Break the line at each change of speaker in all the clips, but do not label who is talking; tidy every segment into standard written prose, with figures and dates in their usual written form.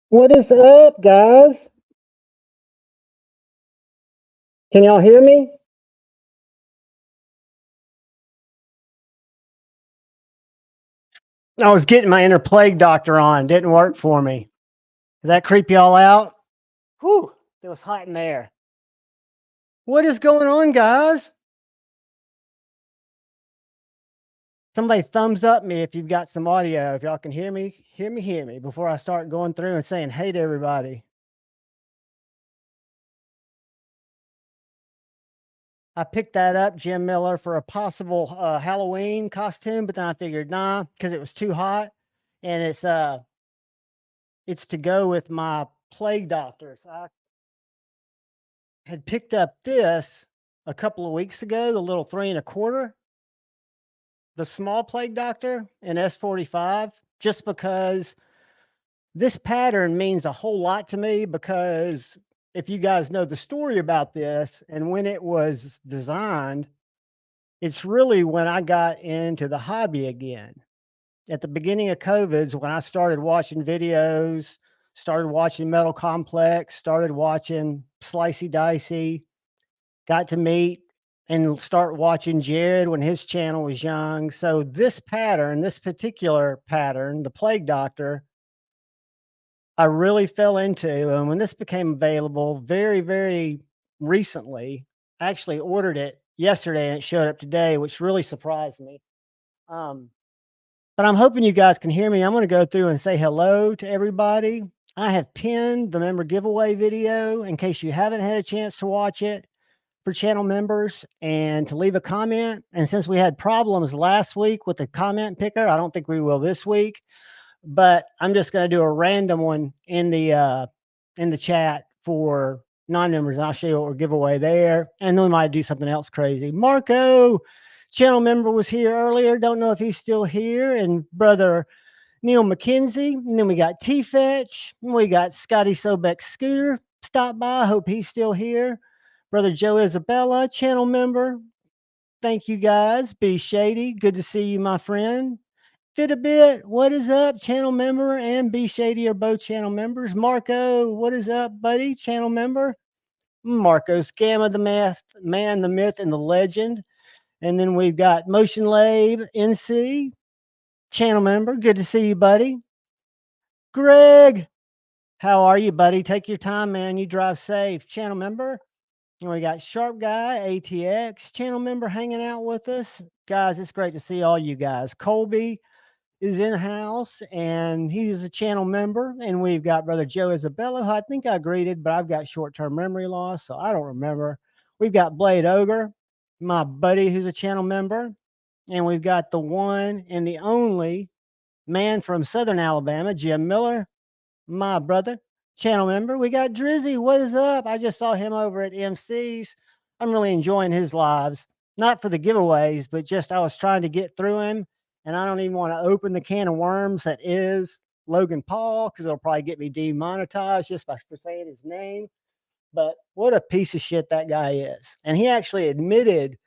What is up, guys? Can y'all hear me? I was getting my inner plague doctor on. Didn't work for me. Did that creep y'all out? Whew, it was hot in there. What is going on, guys? Somebody thumbs up me if you've got some audio. If y'all can hear me before I start going through and saying hey to everybody. I picked that up, Jim Miller, for a possible Halloween costume, but then I figured nah, because it was too hot, and it's to go with my plague doctor. So I had picked up this a couple of weeks ago, the little 3 1/4, the small plague doctor in S45, just because this pattern means a whole lot to me. Because if you guys know the story about this and when it was designed, it's really when I got into the hobby again. At the beginning of COVID's when I started watching videos, started watching Metal Complex, started watching Slicey Dicey, got to meet and start watching Jared when his channel was young. So this pattern, this particular pattern, the Plague Doctor, I really fell into. And when this became available very, very recently, I actually ordered it yesterday and it showed up today, which really surprised me. Um, but I'm hoping you guys can hear me. I'm going to go through and say hello to everybody. I have pinned the member giveaway video in case you haven't had a chance to watch it, for channel members and to leave a comment. And since we had problems last week with the comment picker, I don't think we will this week, but I'm just going to do a random one in the chat for non-members, and I'll show you what we're giveaway there. And then we might do something else crazy. Marco, channel member, was here earlier. Don't know if he's still here. And brother Neil McKenzie. And then we got T-Fetch. We got Scotty Sobeck Scooter. Stop by. Hope he's still here. Brother Joe Isabella, channel member. Thank you guys. Be Shady. Good to see you, my friend. Fit a bit. What is up? Channel member and Be Shady are both channel members. Marco, what is up, buddy? Channel member. Marco's Gamma, the math, man, the myth, and the legend. And then we've got Motion Lave, NC, channel member. Good to see you, buddy. Greg, how are you, buddy? Take your time, man. You drive safe. Channel member. And we got Sharp Guy, ATX, channel member, hanging out with us. Guys, it's great to see all you guys. Colby is in house and he's a channel member. And we've got Brother Joe Isabella, who I think I greeted, but I've got short term memory loss, so I don't remember. We've got Blade Ogre, my buddy, who's a channel member. And we've got the one and the only man from Southern Alabama, Jim Miller, my brother, channel member. We got Drizzy. What is up? I just saw him over at MC's. I'm really enjoying his lives. Not for the giveaways, but just I was trying to get through him, and I don't even want to open the can of worms that is Logan Paul, because it'll probably get me demonetized just by for saying his name. But what a piece of shit that guy is. And he actually admitted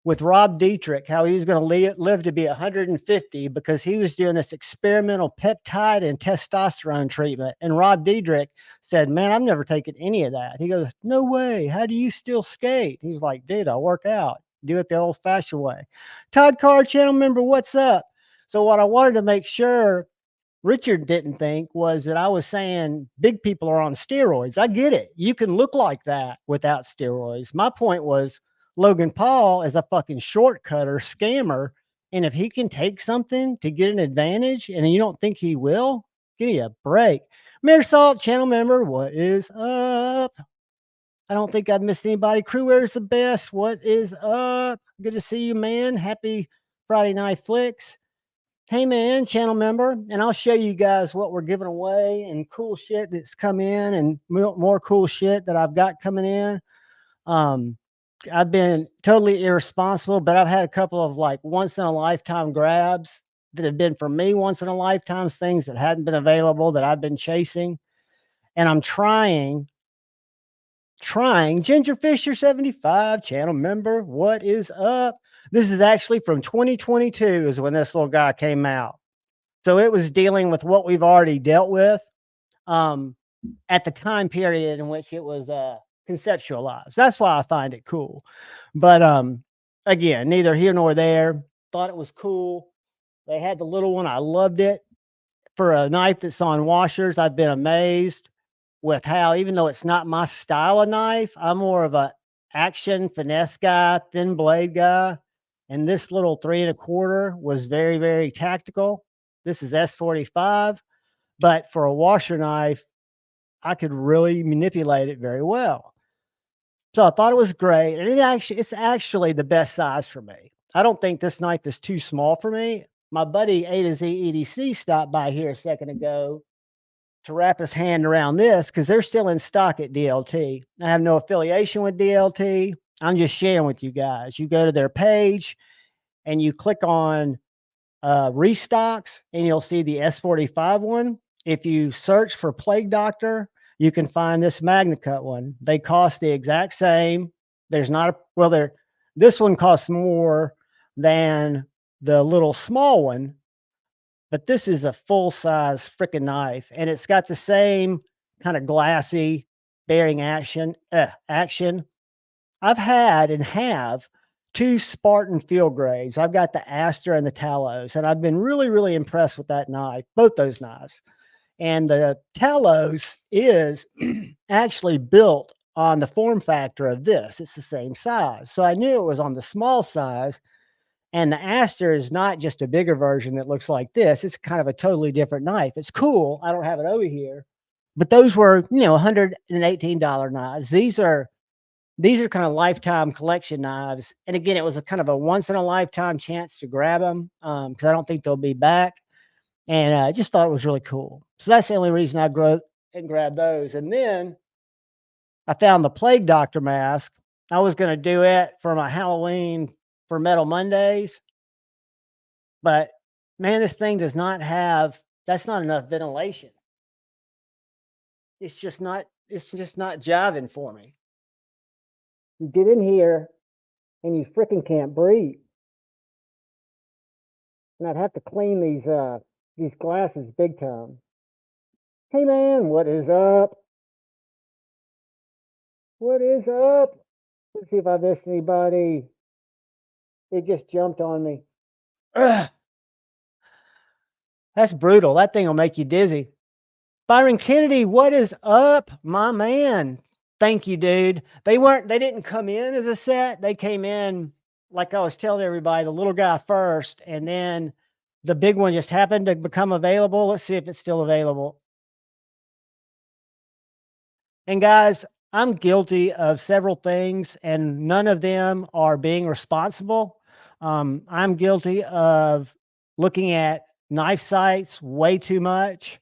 with Rob Dietrich how he was going to live to be 150 because he was doing this experimental peptide and testosterone treatment. And Rob Dietrich said, "Man, I've never taken any of that." He goes, "No way. How do you still skate?" He's like, "Dude, I work out. Do it the old fashioned way." Todd Carr, channel member, what's up? So, what I wanted to make sure Richard didn't think was that I was saying big people are on steroids. I get it. You can look like that without steroids. My point was Logan Paul is a fucking shortcutter, scammer. And if he can take something to get an advantage and you don't think he will, give me a break. Mayor Salt, channel member, what is up? I don't think I've missed anybody. Crew Wear's the best. What is up? Good to see you, man. Happy Friday Night Flicks. Hey man, channel member, and I'll show you guys what we're giving away and cool shit that's come in and more cool shit that I've got coming in. Um, I've been totally irresponsible, but I've had a couple of like once in a lifetime grabs that have been for me once in a lifetime, things that hadn't been available that I've been chasing. And I'm trying. Ginger Fisher 75, channel member, what is up? This is actually from 2022 is when this little guy came out. So it was dealing with what we've already dealt with. at the time period in which it was conceptualized. That's why I find it cool. But again, neither here nor there. Thought it was cool. They had the little one. I loved it. For a knife that's on washers, I've been amazed with how, even though it's not my style of knife, I'm more of a action finesse guy, thin blade guy. And this little 3 1/4 was very, very tactical. This is S45, but for a washer knife, I could really manipulate it very well. So I thought it was great, and it's actually the best size for me. I don't think this knife is too small for me. My buddy A to Z EDC stopped by here a second ago to wrap his hand around this because they're still in stock at DLT. I have no affiliation with DLT. I'm just sharing with you guys. You go to their page and you click on restocks, and you'll see the S45 one. If you search for Plague Doctor, you can find this MagnaCut one. They cost the exact same. There's not a, well, there, this one costs more than the little small one, but this is a full size freaking knife, and it's got the same kind of glassy bearing action. I've had and have 2 Spartan field grades. I've got the Aster and the Talos, and I've been really, really impressed with that knife, both those knives. And the Talos is actually built on the form factor of this. It's the same size. So I knew it was on the small size. And the Aster is not just a bigger version that looks like this. It's kind of a totally different knife. It's cool. I don't have it over here. But those were, $118 knives. These are kind of lifetime collection knives. And again, it was a kind of a once in a lifetime chance to grab them because I don't think they'll be back. And I just thought it was really cool. So that's the only reason I grabbed those. And then I found the Plague Doctor mask. I was going to do it for my Halloween for Metal Mondays. But man, this thing does not have, that's not enough ventilation. It's just not jiving for me. You get in here and you freaking can't breathe. And I'd have to clean these glasses big time. Hey man, what is up? What is up? Let's see if I missed anybody. It just jumped on me. Ugh. That's brutal. That thing will make you dizzy. Byron Kennedy, what is up, my man? Thank you, dude. They didn't come in as a set. They came in, like I was telling everybody, the little guy first, and then the big one just happened to become available. Let's see if it's still available. And guys, I'm guilty of several things, and none of them are being responsible. I'm guilty of looking at knife sites way too much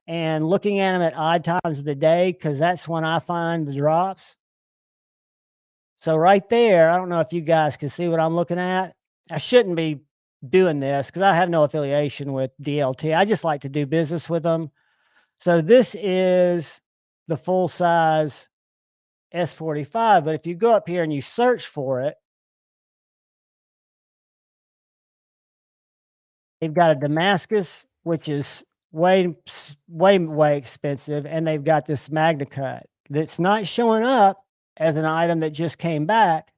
and looking at them at odd times of the day because that's when I find the drops. So right there, I don't know if you guys can see what I'm looking at. I shouldn't be doing this because I have no affiliation with DLT. I just like to do business with them. So this is the full size S45, but if you go up here and you search for it, they've got a Damascus, which is way expensive, and they've got this MagnaCut that's not showing up as an item that just came back.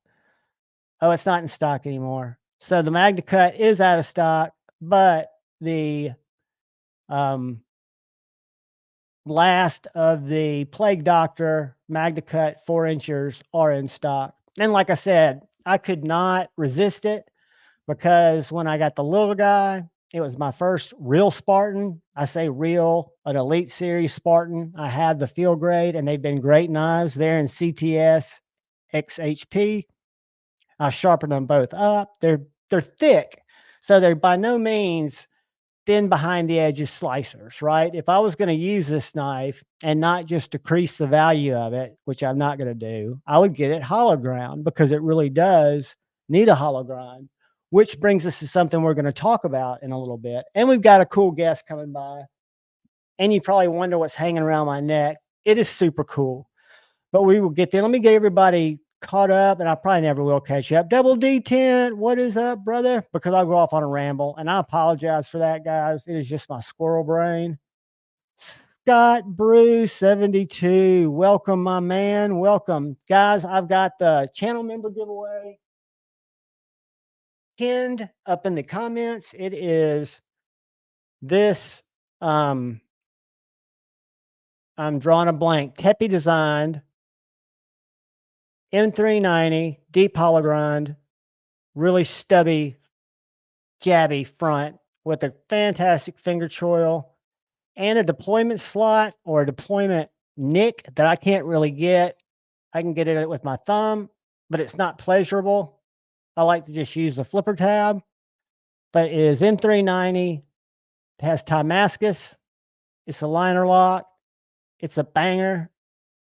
Oh, it's not in stock anymore. So the MagnaCut is out of stock, but the last of the Plague Doctor MagnaCut 4-inchers are in stock. And like I said, I could not resist it because when I got the little guy, it was my first real Spartan. I say real, an Elite Series Spartan. I had the field grade, and they've been great knives. They're in CTS XHP. I sharpened them both up. They're thick, so they're by no means thin behind the edges slicers, right? If I was going to use this knife and not just decrease the value of it, which I'm not going to do, I would get it hollow ground because it really does need a hollow grind, which brings us to something we're going to talk about in a little bit. And we've got a cool guest coming by. And you probably wonder what's hanging around my neck. It is super cool, but we will get there. Let me get everybody caught up, and I probably never will catch you up. Double D10, what is up, brother? Because I'll go off on a ramble, and I apologize for that, guys. It is just my squirrel brain. Scott Brew 72. Welcome, my man. Welcome. Guys, I've got the channel member giveaway pinned up in the comments. It is this, I'm drawing a blank, Teppy designed M390 deep hologrind, really stubby, jabby front with a fantastic finger choil and a deployment slot or a deployment nick that I can't really get. I can get it with my thumb, but it's not pleasurable. I like to just use the flipper tab, but it is M390. It has Damascus. It's a liner lock. It's a banger.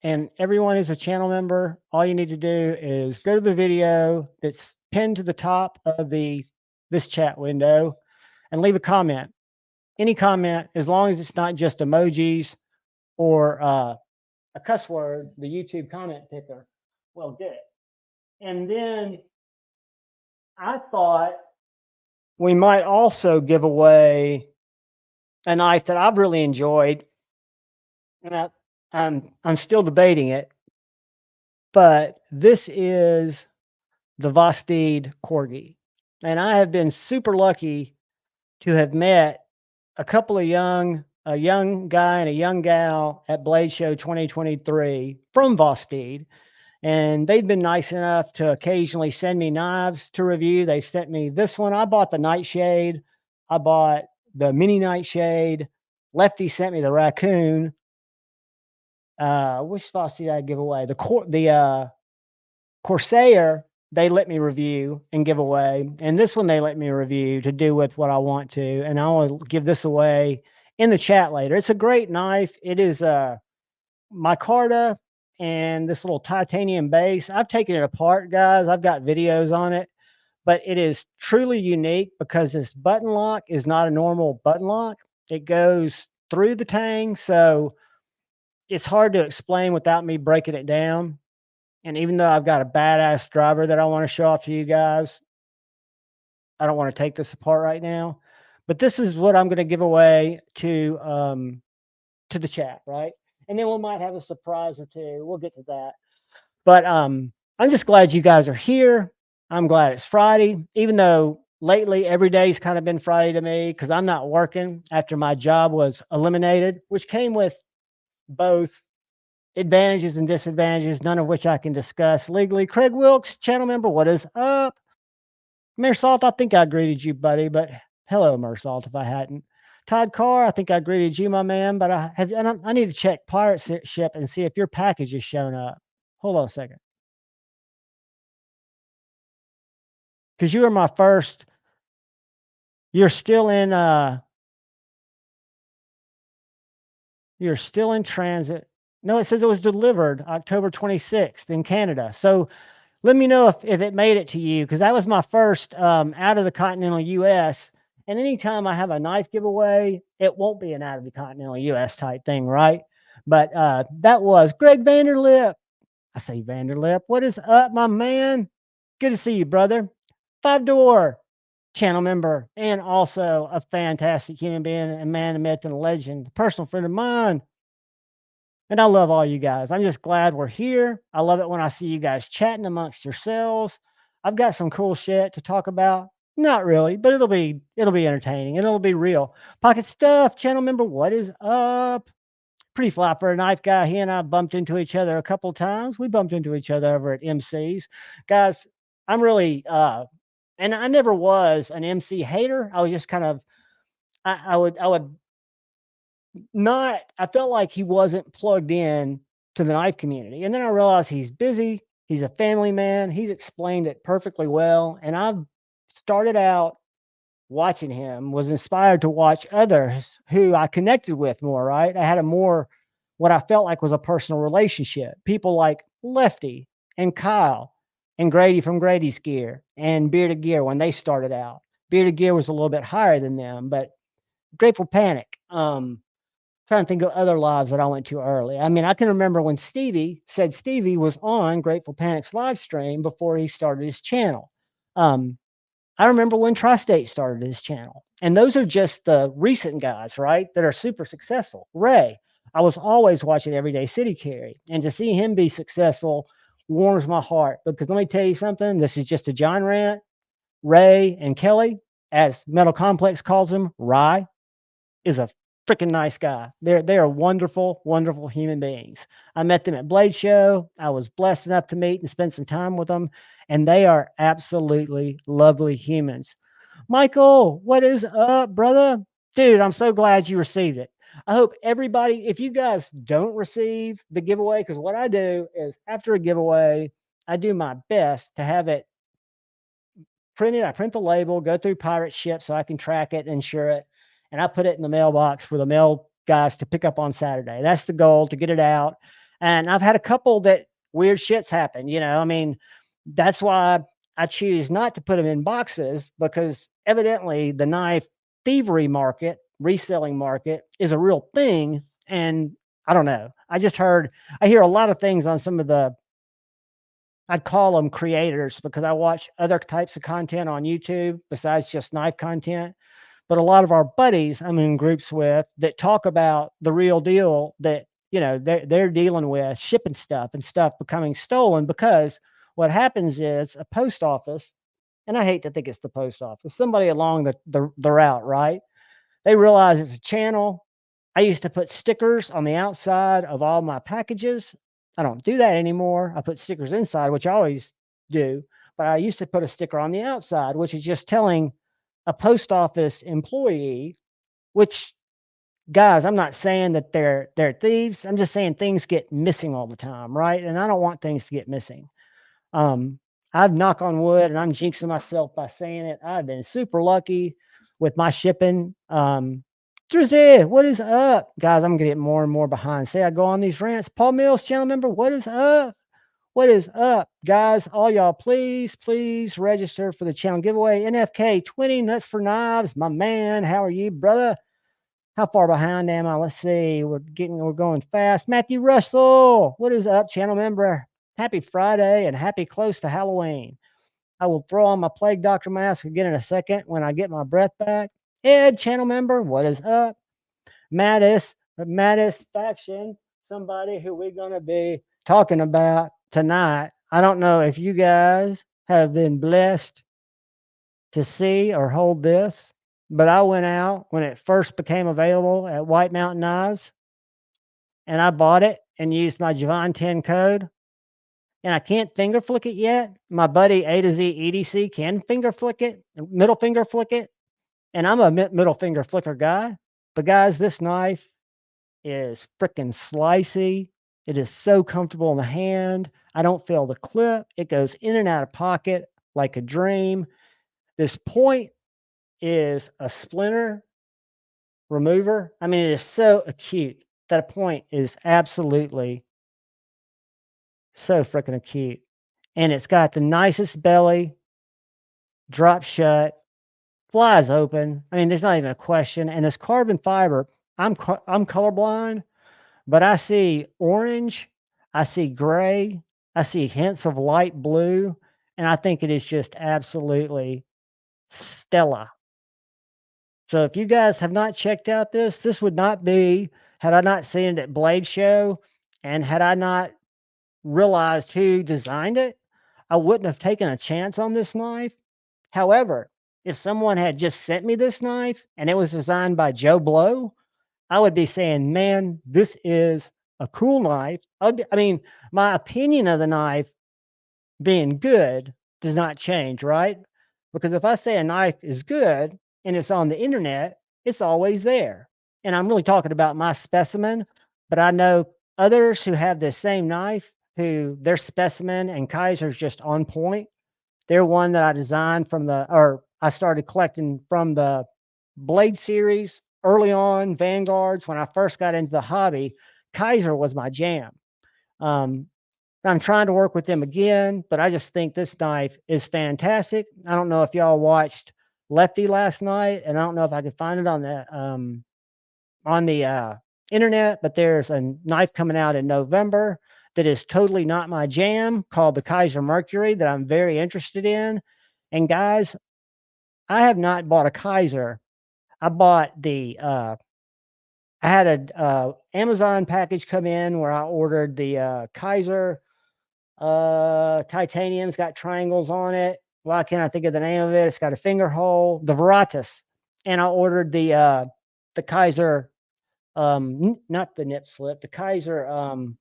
And everyone who's a channel member, all you need to do is go to the video that's pinned to the top of this chat window and leave a comment. Any comment, as long as it's not just emojis or a cuss word, the YouTube comment picker will get it. And then I thought we might also give away a knife that I've really enjoyed, and I'm still debating it, but this is the Vostede Corgi, and I have been super lucky to have met a young guy and a young gal at Blade Show 2023 from Vostede. And they've been nice enough to occasionally send me knives to review. They've sent me this one. I bought the Nightshade. I bought the mini Nightshade. Lefty sent me the Raccoon. Which Voss did I give away? The Corsair, they let me review and give away. And this one they let me review to do with what I want to. And I'll give this away in the chat later. It's a great knife. It is micarta and this little titanium base. I've taken it apart, guys. I've got videos on it, but it is truly unique because this button lock is not a normal button lock. It goes through the tang, so it's hard to explain without me breaking it down. And even though I've got a badass driver that I want to show off to you guys, I don't want to take this apart right now. But this is what I'm going to give away to the chat, right? And then we might have a surprise or two. We'll get to that. But I'm just glad you guys are here. I'm glad it's Friday, even though lately every day's kind of been Friday to me because I'm not working after my job was eliminated, which came with both advantages and disadvantages, none of which I can discuss legally. Craig Wilkes, channel member, what is up? Mersalt, I think I greeted you, buddy, but hello, Mersalt, if I hadn't. Todd Carr, I think I greeted you, my man, but I need to check Pirate Ship and see if your package has shown up. Hold on a second. Because you were my first. You're still in transit. No, it says it was delivered October 26th in Canada. So let me know if it made it to you, because that was my first out of the continental US. And anytime I have a knife giveaway, it won't be an out of the continental US type thing, right? But that was Greg Vanderlip. I say Vanderlip. What is up, my man? Good to see you, brother. Five Door channel member and also a fantastic human being, a man, a myth, and a legend, a personal friend of mine. And I love all you guys. I'm just glad we're here. I love it when I see you guys chatting amongst yourselves. I've got some cool shit to talk about. Not really, but it'll be entertaining and it'll be real. Pocket Stuff channel member, what is up? Pretty fly for a knife guy. He and I bumped into each other a couple times. We bumped into each other over at MCs. Guys, I'm really and I never was an MC hater. I was just kind of I would not, I felt like he wasn't plugged in to the knife community. And then I realized he's busy. He's a family man. He's explained it perfectly well. And I've started out watching him, was inspired to watch others who I connected with more, right? I had a more, what I felt like was a personal relationship. People like Lefty and Kyle and Grady from Grady's Gear and Bearded Gear when they started out. Bearded Gear was a little bit higher than them, but Grateful Panic. Trying to think of other lives that I went to early. I mean, I can remember when Stevie said Stevie was on Grateful Panic's live stream before he started his channel. I remember when Tri-State started his channel. And those are just the recent guys, right, that are super successful. Ray, I was always watching Everyday City Carry, and to see him be successful warms my heart. Because let me tell you something, this is just a John rant. Ray and Kelly, as Metal Complex calls him, Rye, is a freaking nice guy. They are wonderful, wonderful human beings. I met them at Blade Show. I was blessed enough to meet and spend some time with them, and they are absolutely lovely humans. Michael, what is up, brother? Dude, I'm so glad you received it. I hope everybody, if you guys don't receive the giveaway, because what I do is after a giveaway, I do my best to have it printed. I print the label, go through pirate ship so I can track it and insure it. And I put it in the mailbox for the mail guys to pick up on Saturday. That's the goal, to get it out. And I've had a couple that weird shits happen. I mean, that's why I choose not to put them in boxes, because evidently the knife thievery market, reselling market, is a real thing. And I don't know. I hear a lot of things on some of the, I'd call them creators, because I watch other types of content on YouTube besides just knife content. But a lot of our buddies I'm in groups with that talk about the real deal, that they're dealing with shipping stuff and stuff becoming stolen, because what happens is a post office, and I hate to think it's the post office, somebody along the route, right? They realize it's a channel. I used to put stickers on the outside of all my packages. I don't do that anymore. I put stickers inside, which I always do, but I used to put a sticker on the outside, which is just telling a post office employee, which, guys, I'm not saying that they're thieves. I'm just saying things get missing all the time, right? And I don't want things to get missing. Um, I've, knock on wood, and I'm jinxing myself by saying it, I've been super lucky with my shipping. Drizzy, what is up? Guys, I'm gonna get more and more behind. Say I go on these rants. Paul Mills, channel member, what is up? What is up? Guys, all y'all, please, please register for the channel giveaway. NFK 20 nuts for knives. My man, how are you, brother? How far behind am I? Let's see. We're going fast. Matthew Russell, what is up, channel member? Happy Friday and happy close to Halloween. I will throw on my plague doctor mask again in a second when I get my breath back. Ed, channel member, what is up? Mattis faction, somebody who we're going to be talking about tonight. I don't know if you guys have been blessed to see or hold this, but I went out when it first became available at White Mountain Knives, and I bought it and used my Javon 10 code. And I can't finger flick it yet. My buddy A to Z EDC can finger flick it, middle finger flick it. And I'm a middle finger flicker guy. But guys, this knife is freaking slicey. It is so comfortable in the hand. I don't feel the clip. It goes in and out of pocket like a dream. This point is a splinter remover. I mean, it is so acute. That point is absolutely so freaking acute. And it's got the nicest belly, drop shut, flies open. I mean, there's not even a question. And this carbon fiber, I'm colorblind, but I see orange, I see gray, I see hints of light blue, and I think it is just absolutely stellar. So if you guys have not checked out this would not be, had I not seen it at Blade Show, and had I not realized who designed it, I wouldn't have taken a chance on this knife. However, if someone had just sent me this knife and it was designed by Joe Blow, I would be saying, man, this is a cool knife. I mean, my opinion of the knife being good does not change, right? Because if I say a knife is good and it's on the internet, it's always there. And I'm really talking about my specimen, but I know others who have the same knife who their specimen and Kizer's just on point. They're one that I designed or I started collecting from the Blade series early on, Vanguards. When I first got into the hobby, Kizer was my jam. I'm trying to work with them again, but I just think this knife is fantastic. I don't know if y'all watched Lefty last night, and I don't know if I could find it on the internet, but there's a knife coming out in November that is totally not my jam, called the Kizer Mercury, that I'm very interested in. And guys, I have not bought a Kizer. I bought the I had a Amazon package come in where I ordered the Kizer titanium's got triangles on it. Why can't I think of the name of it? It's got a finger hole, the Veratus. And I ordered the Kizer not the nip slip, the Kizer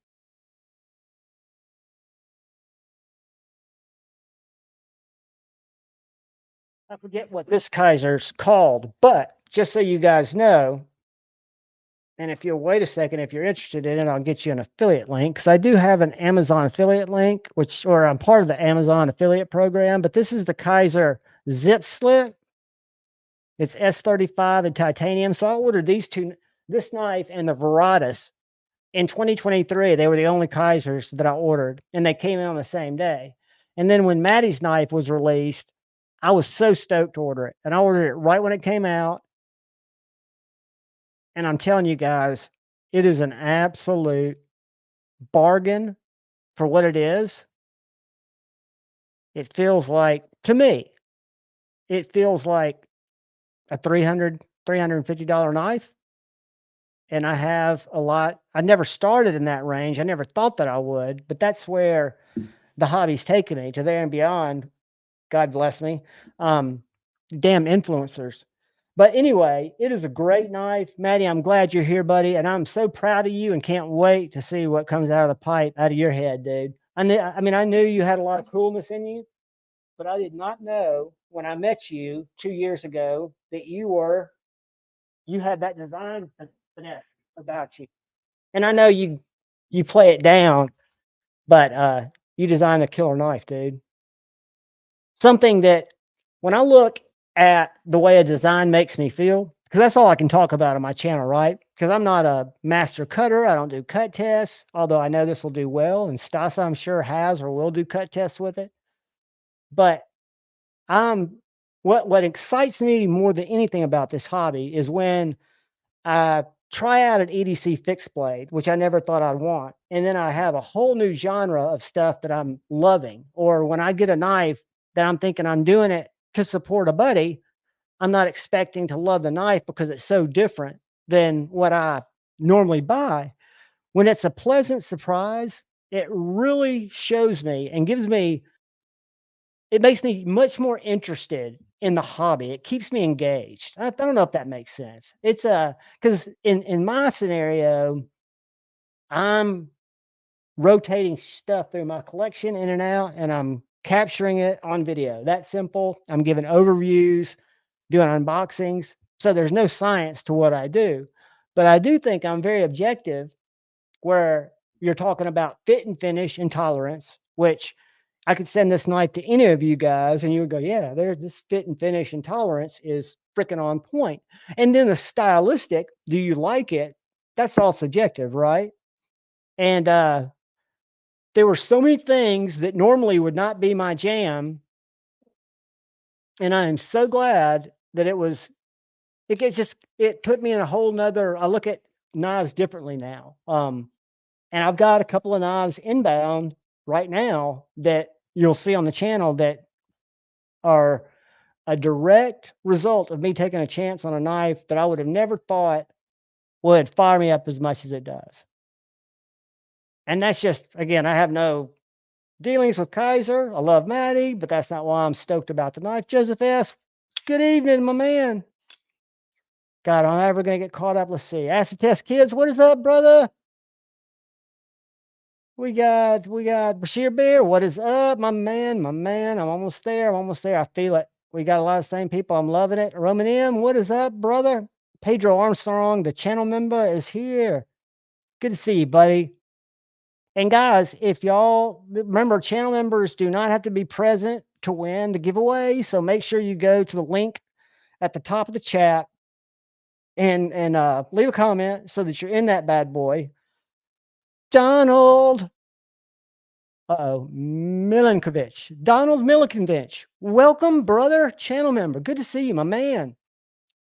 I forget what this Kaiser's called, but just so you guys know, and if you'll wait a second, if you're interested in it, I'll get you an affiliate link because I do have an Amazon affiliate link, or I'm part of the Amazon affiliate program. But this is the Kizer zip slip. It's S35 and titanium. So I ordered these two, this knife and the Veratus in 2023. They were the only Kizers that I ordered, and they came in on the same day. And then when Maddie's knife was released, I was so stoked to order it, and I ordered it right when it came out. And I'm telling you guys, it is an absolute bargain for what it is. It feels like, to me, it feels like a $350 knife. And I have a lot. I never started in that range. I never thought that I would, but that's where the hobby's taken me, to there and beyond. God bless me. Damn influencers. But anyway, it is a great knife. Maddie, I'm glad you're here, buddy. And I'm so proud of you and can't wait to see what comes out of the pipe out of your head, dude. I knew you had a lot of coolness in you, but I did not know when I met you 2 years ago that you had that design finesse about you. And I know you play it down, but you designed a killer knife, dude. Something that when I look at the way a design makes me feel, because that's all I can talk about on my channel, right? Because I'm not a master cutter. I don't do cut tests, although I know this will do well. And Stasa, I'm sure, has or will do cut tests with it. But I'm what excites me more than anything about this hobby is when I try out an EDC fixed blade, which I never thought I'd want. And then I have a whole new genre of stuff that I'm loving. Or when I get a knife that I'm thinking I'm doing it to support a buddy, I'm not expecting to love the knife because it's so different than what I normally buy. When it's a pleasant surprise, it really shows me and it makes me much more interested in the hobby. It keeps me engaged. I don't know if that makes sense. It's because in my scenario, I'm rotating stuff through my collection in and out, and I'm capturing it on video. That simple. I'm giving overviews, doing unboxings. So there's no science to what I do, but I do think I'm very objective. Where you're talking about fit and finish and tolerance, which I could send this knife to any of you guys and you would go, yeah, there's this fit and finish and tolerance is freaking on point. And then the stylistic, do you like it? That's all subjective, right? And there were so many things that normally would not be my jam. And I am so glad that it put me in a whole nother, I look at knives differently now. And I've got a couple of knives inbound right now that you'll see on the channel that are a direct result of me taking a chance on a knife that I would have never thought would fire me up as much as it does. And that's just, again, I have no dealings with Kizer. I love Maddie, but that's not why I'm stoked about the knife. Joseph S., good evening, my man. God, I'm never going to get caught up. Let's see. Acid Test Kids, what is up, brother? We got Bashir Bear. What is up, my man? My man. I'm almost there. I'm almost there. I feel it. We got a lot of same people. I'm loving it. Roman M. What is up, brother? Pedro Armstrong, the channel member, is here. Good to see you, buddy. And guys, if y'all remember, channel members do not have to be present to win the giveaway. So make sure you go to the link at the top of the chat and leave a comment so that you're in that bad boy. Donald. Milinkovich. Donald Milinkovich. Welcome, brother, channel member. Good to see you, my man.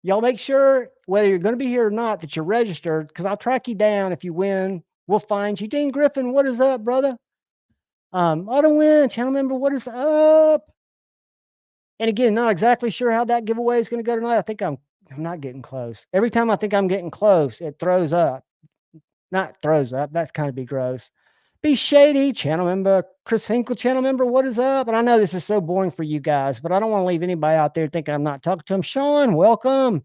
Y'all make sure, whether you're going to be here or not, that you're registered, because I'll track you down if you win. We'll find you. Dean Griffin, what is up, brother? Auto win, channel member, what is up? And again, not exactly sure how that giveaway is going to go tonight. I think I'm I'm not getting close. Every time I think I'm getting close, it throws up. Not throws up. That's kind of be gross. Be Shady, channel member. Chris Hinkle, channel member. What is up? And I know this is so boring for you guys, but I don't want to leave anybody out there thinking I'm not talking to them. Sean, welcome.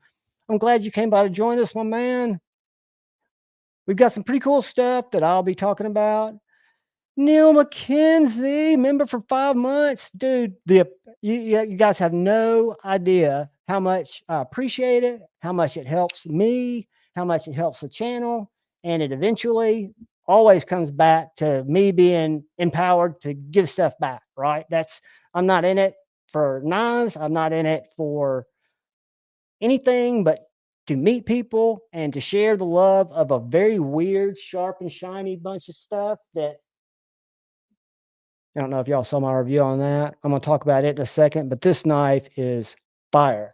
I'm glad you came by to join us, my man. We've got some pretty cool stuff that I'll be talking about. Neil McKenzie, member for 5 months. Dude, you guys have no idea how much I appreciate it, how much it helps me, how much it helps the channel, and it eventually always comes back to me being empowered to give stuff back, right? I'm not in it for knives. I'm not in it for anything but to meet people and to share the love of a very weird, sharp, and shiny bunch of stuff that I don't know if y'all saw my review on that. I'm going to talk about it in a second, but this knife is fire.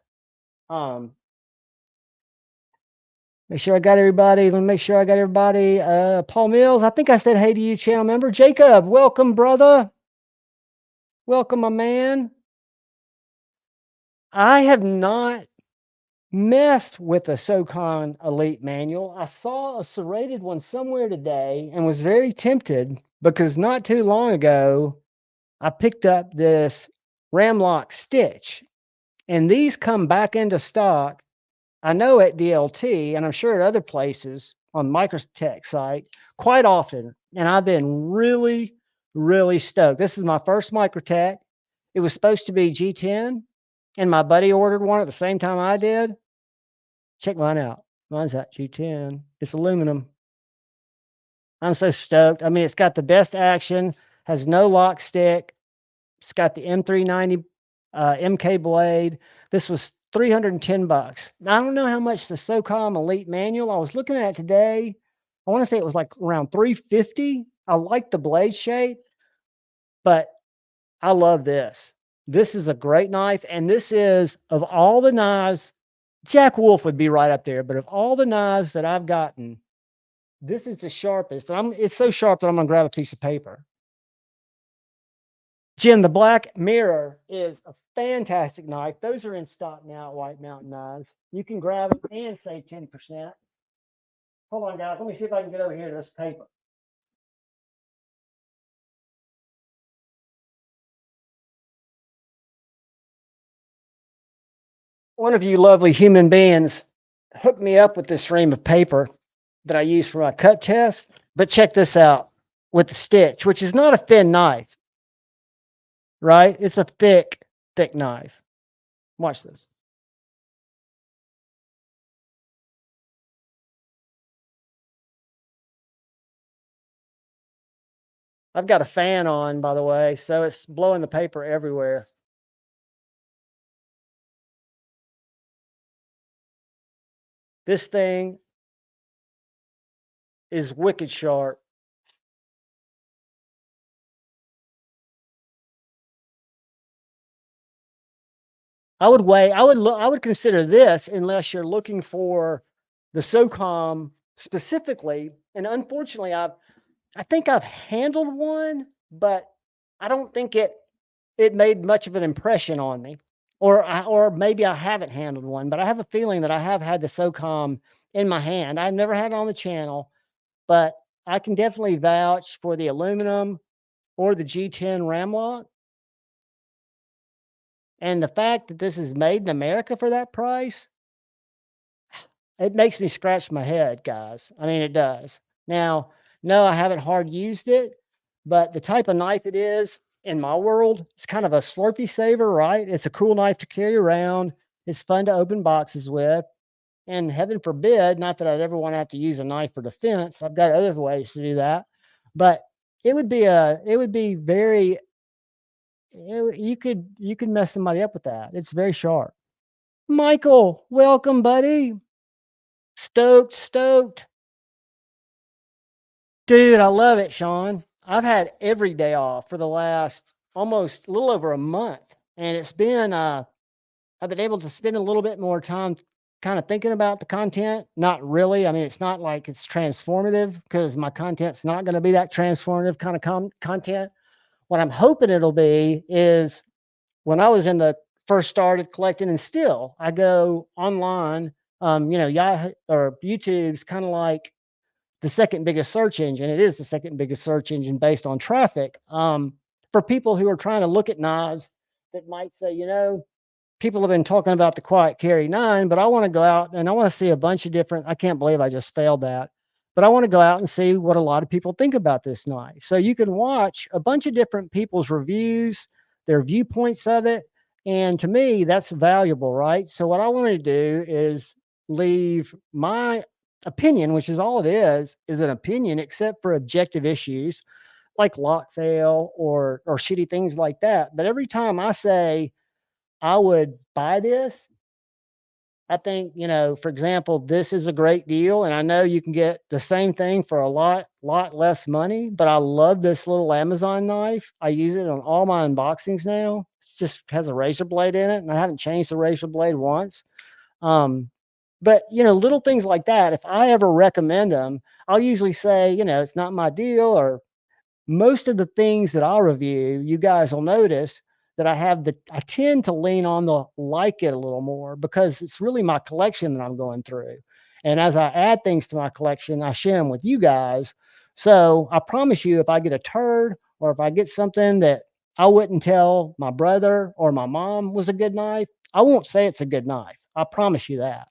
Make sure I got everybody. Let me make sure I got everybody. Paul Mills, I think I said hey to you, channel member. Jacob, welcome, brother. Welcome, my man. I have not messed with a SOCON Elite manual. I saw a serrated one somewhere today and was very tempted because not too long ago, I picked up this Ramlock stitch, and these come back into stock. I know at DLT, and I'm sure at other places on Microtech site quite often. And I've been really, really stoked. This is my first Microtech. It was supposed to be G10, and my buddy ordered one at the same time I did. Check mine out. Mine's at G10. It's aluminum. I'm so stoked. I mean, it's got the best action, has no lock stick. It's got the M390 MK blade. This was $310. I don't know how much the SOCOM Elite manual I was looking at today. I want to say it was like around $350. I like the blade shape, but I love this. This is a great knife, and this is, of all the knives, Jack Wolf would be right up there, but of all the knives that I've gotten, this is the sharpest. It's so sharp that I'm going to grab a piece of paper. Jim, the Black Mirror is a fantastic knife. Those are in stock now at White Mountain Knives. You can grab them and save 10%. Hold on, guys. Let me see if I can get over here to this paper. One of you lovely human beings hooked me up with this ream of paper that I use for my cut test. But check this out with the stitch, which is not a thin knife, right? It's a thick, thick knife. Watch this. I've got a fan on, by the way, so it's blowing the paper everywhere. This thing is wicked sharp. I would consider this, unless you're looking for the SOCOM specifically. And unfortunately, I think I've handled one, but I don't think it made much of an impression on me. Or maybe I haven't handled one, but I have a feeling that I have had the SOCOM in my hand. I've never had it on the channel, but I can definitely vouch for the aluminum or the G10 Ramlock. And the fact that this is made in America for that price, it makes me scratch my head, guys. I mean, it does. Now, no, I haven't hard used it, but the type of knife it is in my world, it's kind of a Slurpee saver, right? It's a cool knife to carry around. It's fun to open boxes with. And heaven forbid, not that I'd ever want to have to use a knife for defense. I've got other ways to do that. But it would be very, you could mess somebody up with that. It's very sharp. Michael, welcome, buddy. Stoked. Dude, I love it, Sean. I've had every day off for the last almost a little over a month. And it's been, I've been able to spend a little bit more time kind of thinking about the content. Not really. I mean, it's not like it's transformative because my content's not going to be that transformative kind of content. What I'm hoping it'll be is when I was in the first started collecting, and still I go online. Yahoo or YouTube's kind of like the second biggest search engine. It is the second biggest search engine based on traffic. For people who are trying to look at knives that might say, people have been talking about the Quiet Carry 9, but I want to go out and I want to see a bunch of different. I can't believe I just failed that. But I want to go out and see what a lot of people think about this knife. So you can watch a bunch of different people's reviews, their viewpoints of it. And to me, that's valuable, right? So what I want to do is leave my opinion, which is all it is an opinion, except for objective issues like lock fail or shitty things like that. But every time I say I would buy this, I think, for example, this is a great deal. And I know you can get the same thing for a lot less money, but I love this little Amazon knife. I use it on all my unboxings now. It just has a razor blade in it, and I haven't changed the razor blade once. But little things like that, if I ever recommend them, I'll usually say, it's not my deal, or most of the things that I'll review, you guys will notice that I tend to lean on the like it a little more because it's really my collection that I'm going through. And as I add things to my collection, I share them with you guys. So I promise you, if I get a turd or if I get something that I wouldn't tell my brother or my mom was a good knife, I won't say it's a good knife. I promise you that.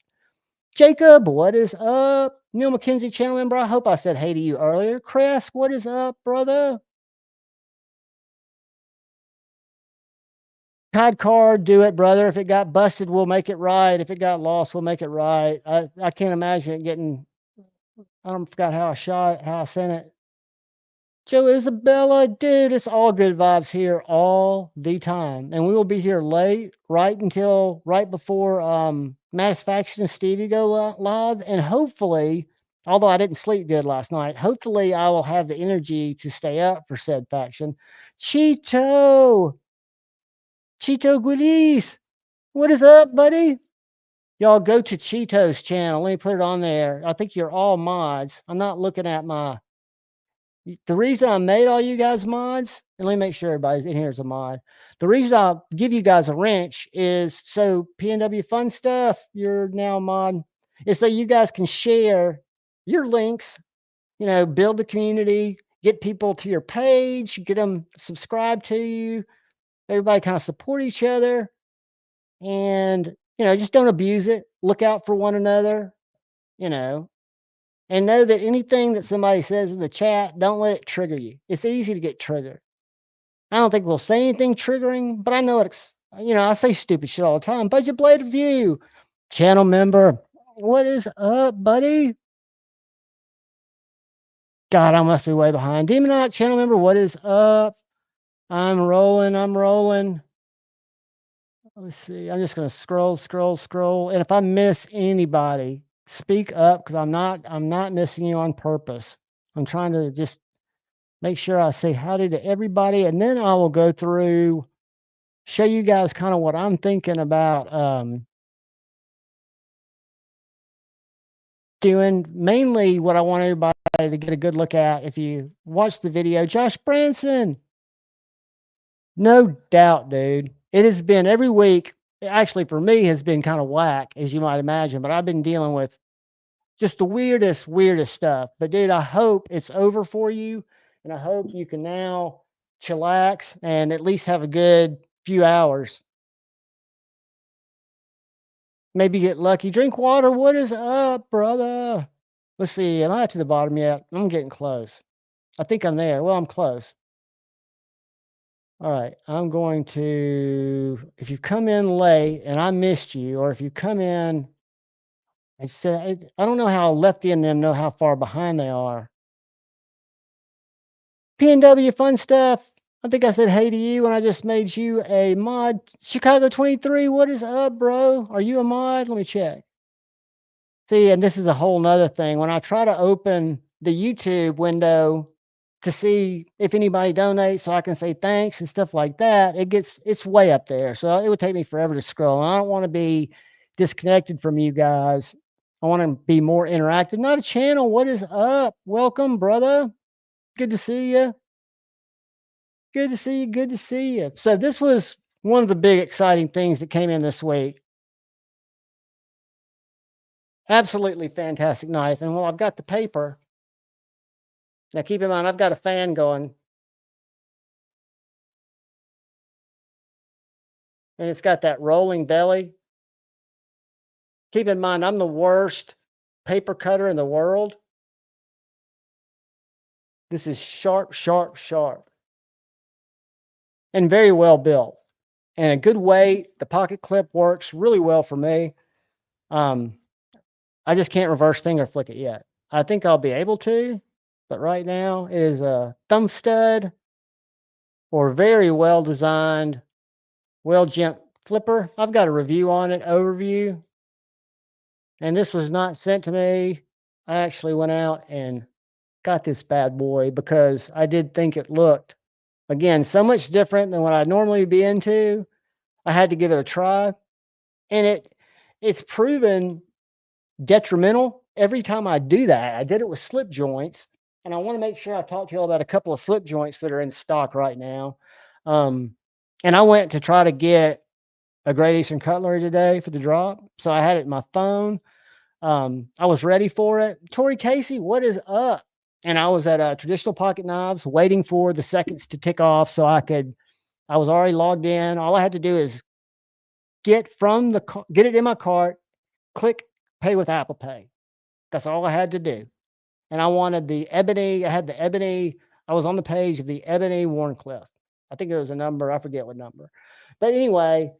Jacob, what is up? Neil McKenzie, channel member. I hope I said hey to you earlier. Chris, what is up, brother? Tide card, do it, brother. If it got busted, we'll make it right. If it got lost, we'll make it right. I can't imagine it getting. I don't forgot how I sent it. Joe Isabella, dude, it's all good vibes here all the time, and we will be here late, right before Matisfaction and Stevie go live, and hopefully, although I didn't sleep good last night, hopefully I will have the energy to stay up for said faction. Cheeto, Cheeto Guilis, what is up, buddy? Y'all go to Cheeto's channel. Let me put it on there. I think you're all mods. I'm not looking at the reason I made all you guys mods, and let me make sure everybody's in here is a mod. The reason I'll give you guys a wrench is so PNW Fun Stuff, you're now a mod, is so you guys can share your links, build the community, get people to your page, get them subscribed to you. Everybody kind of support each other, and just don't abuse it. Look out for one another, you know, and know that anything that somebody says in the chat, don't let it trigger you. It's easy to get triggered. I don't think we'll say anything triggering, but I know I say stupid shit all the time. Budget Blade Review, channel member, what is up, buddy? God, I must be way behind. Demonite, channel member, what is up? I'm rolling. Let's see. I'm just gonna scroll. And if I miss anybody, speak up because I'm not missing you on purpose. I'm trying to just make sure I say howdy to everybody, and then I will go through, show you guys kind of what I'm thinking about doing. Mainly what I want everybody to get a good look at if you watch the video. Josh Branson, no doubt, dude. It has been every week. Actually, for me, has been kind of whack, as you might imagine. But I've been dealing with just the weirdest stuff. But dude, I hope it's over for you, and I hope you can now chillax and at least have a good few hours. Maybe get lucky. Drink water. What is up, brother? Let's see. Am I to the bottom yet? I'm getting close. I think I'm there. Well, I'm close. All right. I'm going to, if you come in late and I missed you, or if you come in, I don't know how Lefty and them know how far behind they are. PNW Fun Stuff. I think I said hey to you when I just made you a mod. Chicago 23, what is up, bro? Are you a mod? Let me check. See, and this is a whole nother thing. When I try to open the YouTube window to see if anybody donates so I can say thanks and stuff like that, it's way up there. So it would take me forever to scroll. And I don't want to be disconnected from you guys. I want to be more interactive. Not a channel. What is up? Welcome, brother. Good to see you. Good to see you. So this was one of the big exciting things that came in this week. Absolutely fantastic knife. And while I've got the paper, now keep in mind, I've got a fan going, and it's got that rolling belly. Keep in mind, I'm the worst paper cutter in the world. This is sharp, sharp, sharp, and very well built, and a good weight. The pocket clip works really well for me. I just can't reverse finger flick it yet. I think I'll be able to, but right now it is a thumb stud or very well designed, well gent flipper. I've got a review on it, overview, and this was not sent to me. I actually went out and got this bad boy because I did think it looked, again, so much different than what I'd normally be into. I had to give it a try, and it's proven detrimental every time I do that. I did it with slip joints, and I want to make sure I talk to you all about a couple of slip joints that are in stock right now. And I went to try to get a Great Eastern Cutlery today for the drop, so I had it in my phone. I was ready for it. Tori Casey, what is up? And I was at Traditional Pocket Knives waiting for the seconds to tick off so I was already logged in. All I had to do is get it in my cart, click pay with Apple Pay. That's all I had to do. And I wanted the ebony. I was on the page of the ebony Warncliffe. I think it was a number. I forget what number. But anyway,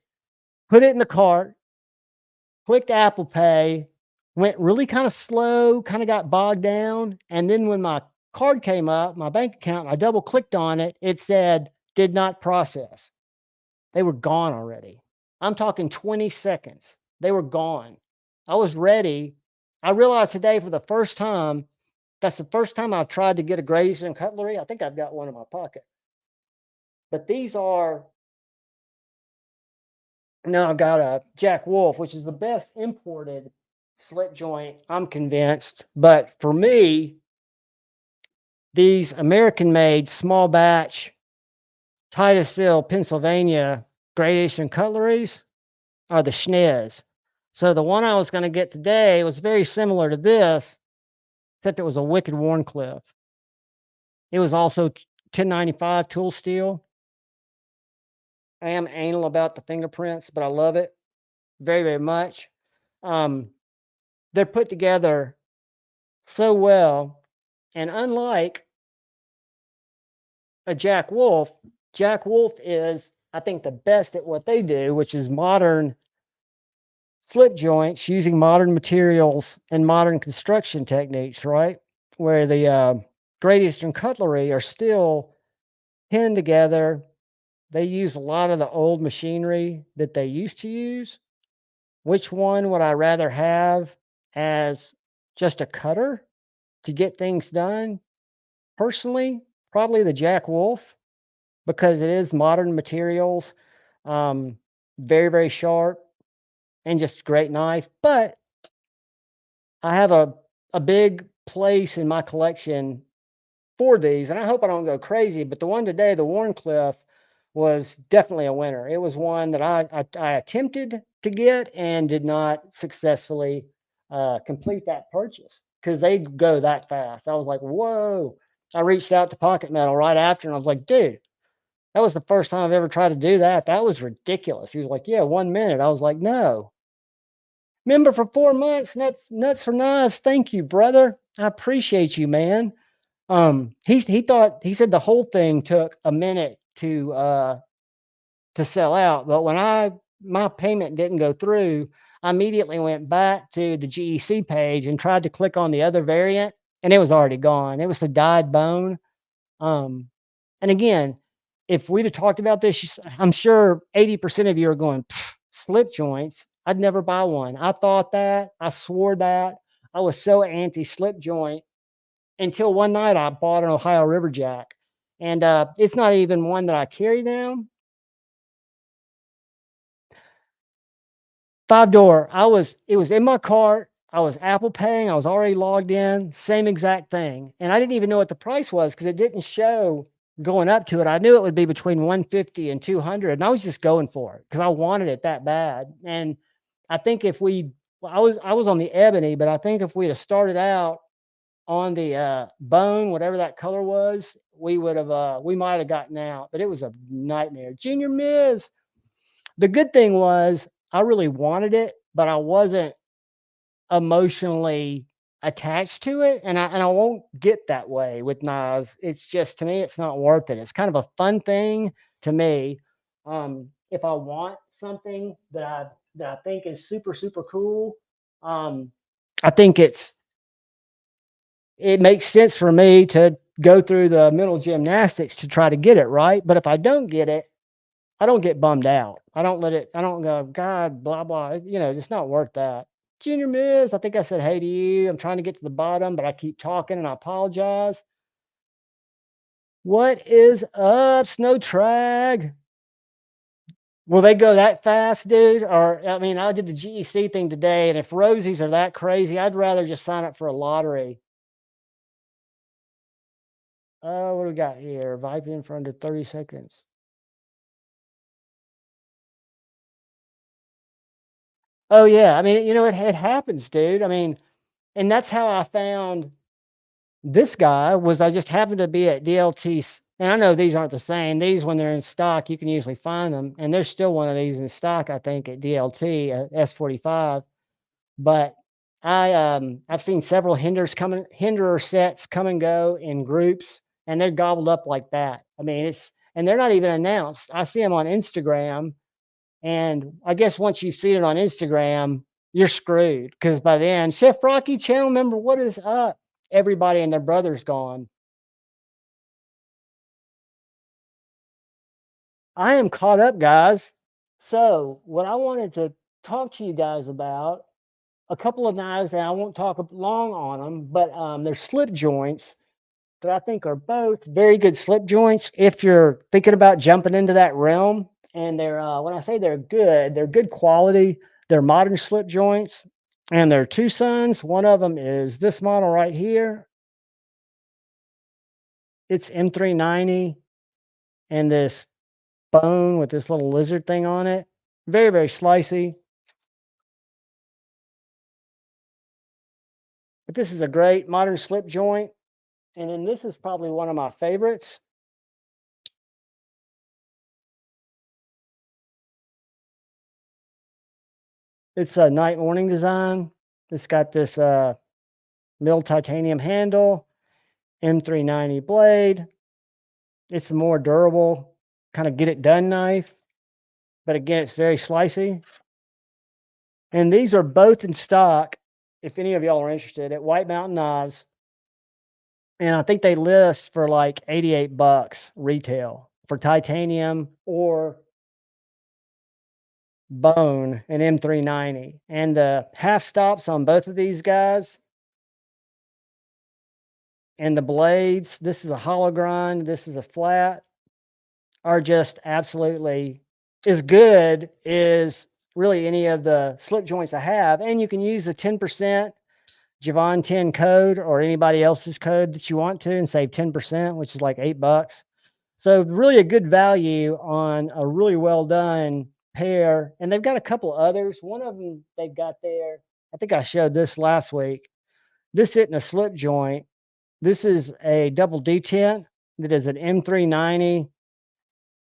put it in the cart, clicked Apple Pay, went really kind of slow, kind of got bogged down. And then when my card came up, my bank account, I double clicked on it, it said did not process. They were gone already. I'm talking 20 seconds. They were gone. I was ready. I realized today for the first time, that's the first time I've tried to get a Great Eastern Cutlery. I think I've got one in my pocket. But these are, now I've got a Jack Wolf, which is the best imported slip joint, I'm convinced. But for me, these American-made small batch Titusville, Pennsylvania Great Eastern Cutleries are the schniz. So the one I was going to get today was very similar to this, except it was a Wicked Warncliffe. It was also 1095 tool steel. I am anal about the fingerprints, but I love it very, very much. They're put together so well, and unlike a Jack Wolf is, I think, the best at what they do, which is modern slip joints using modern materials and modern construction techniques, right? Where the Great Eastern Cutlery are still pinned together. They use a lot of the old machinery that they used to use. Which one would I rather have as just a cutter to get things done? Personally, probably the Jack Wolf, because it is modern materials, very, very sharp, and just a great knife. But I have a big place in my collection for these, and I hope I don't go crazy, but the one today, the Warncliffe, was definitely a winner. It was one that I attempted to get and did not successfully complete that purchase because they go that fast. I was like, whoa. I reached out to Pocket Metal right after, and I was like, dude, that was the first time I've ever tried to do that. That was ridiculous. He was like, yeah, 1 minute. I was like, no. Member for 4 months, nuts for knives. Thank you, brother. I appreciate you, man. He said the whole thing took a minute to sell out, but when my payment didn't go through, I immediately went back to the GEC page and tried to click on the other variant, and it was already gone. It was the dyed bone. And again, if we'd have talked about this, I'm sure 80% of you are going, slip joints. I'd never buy one. I thought that. I swore that. I was so anti slip joint until one night I bought an Ohio River Jack, and it's not even one that I carry now. 5-door. It was in my cart. I was Apple paying. I was already logged in. Same exact thing, and I didn't even know what the price was because it didn't show going up to it, I knew it would be between 150 and 200, and I was just going for it because I wanted it that bad. And I think if we, well, I was on the ebony, but I think if we'd have started out on the bone, whatever that color was, we would have we might have gotten out. But it was a nightmare. Junior Miz. The good thing was I really wanted it, but I wasn't emotionally attached to it, and I won't get that way with knives. It's just, to me, it's not worth it. It's kind of a fun thing to me. If I want something that I think is super super cool, um, I think it makes sense for me to go through the mental gymnastics to try to get it right. But if I don't get it, I don't get bummed out. I don't let it, I don't go, God, blah, blah. It's not worth that. Junior Miz, I think I said hey to you. I'm trying to get to the bottom, but I keep talking and I apologize. What is up, Snow Trag? Will they go that fast, dude? Or, I mean, I did the GEC thing today, and if Rosies are that crazy, I'd rather just sign up for a lottery. Oh, what do we got here? Vibe in for under 30 seconds. Oh, yeah. I mean, it happens, dude. I mean, and that's how I found this guy. Was I just happened to be at DLT, and I know these aren't the same. These, when they're in stock, you can usually find them, and there's still one of these in stock, I think, at DLT, S45. But I've seen several hinderer sets come and go in groups, and they're gobbled up like that. I mean, and they're not even announced. I see them on Instagram, and I guess once you see it on Instagram, you're screwed, because by then, Chef Rocky, channel member, what is up? Everybody and their brother's gone. I am caught up, guys. So, what I wanted to talk to you guys about, a couple of knives, and I won't talk long on them, but they're slip joints that I think are both very good slip joints if you're thinking about jumping into that realm. And they're, when I say they're good quality. They're modern slip joints, and they're Two Suns. One of them is this model right here. It's M390, and this bone with this little lizard thing on it. Very, very slicey. But this is a great modern slip joint. And then this is probably one of my favorites. It's a night morning design. It's got this milled titanium handle, M390 blade. It's a more durable, kind of get it done knife. But again, it's very slicey. And these are both in stock, if any of y'all are interested, at White Mountain Knives. And I think they list for like 88 bucks retail for titanium or bone and M390. And the half stops on both of these guys, and the blades, this is a hollow grind, this is a flat, are just absolutely as good as really any of the slip joints I have. And you can use the 10% Javon 10 code or anybody else's code that you want to and save 10%, which is like $8. So really a good value on a really well done pair. And they've got a couple others. One of them they've got there, I think I showed this last week. This isn't a slip joint. This is a double detent that is an M390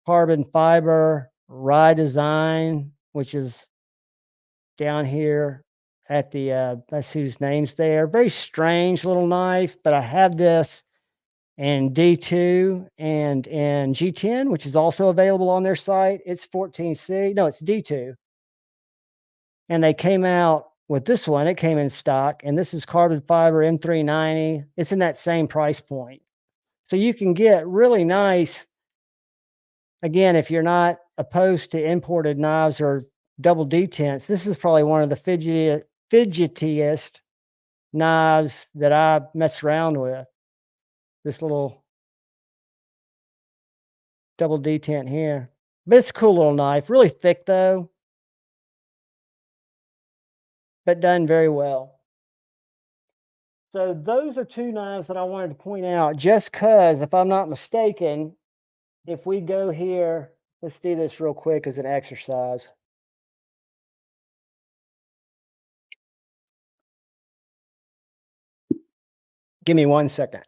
carbon fiber rye design, which is down here at the that's whose name's there. Very strange little knife, but I have this in D2 and in G10, which is also available on their site. It's 14C. No, it's D2. And they came out with this one. It came in stock, and this is carbon fiber M390. It's in that same price point. So you can get really nice, again, if you're not opposed to imported knives or double detents. This is probably one of the fidgetiest knives that I mess around with. This little double detent here. But it's a cool little knife. Really thick though, but done very well. So those are two knives that I wanted to point out, just because, if I'm not mistaken, if we go here, let's do this real quick as an exercise. Give me 1 second.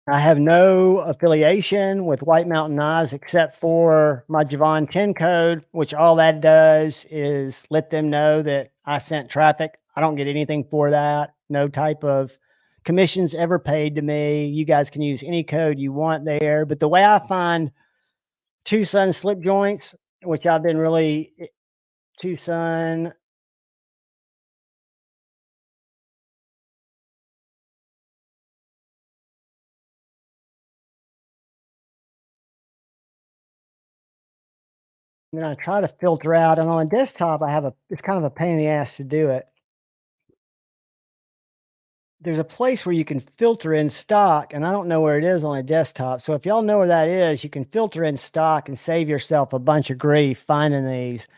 I have no affiliation with White Mountain Knives except for my Javon 10 code, which all that does is let them know that I sent traffic. I don't get anything for that. No type of commissions ever paid to me. You guys can use any code you want there. But the way I find Two Sun slip joints, which I've been really Two Sun. And then I try to filter out, and on a desktop, it's kind of a pain in the ass to do it. There's a place where you can filter in stock, and I don't know where it is on a desktop. So if y'all know where that is, you can filter in stock and save yourself a bunch of grief finding these.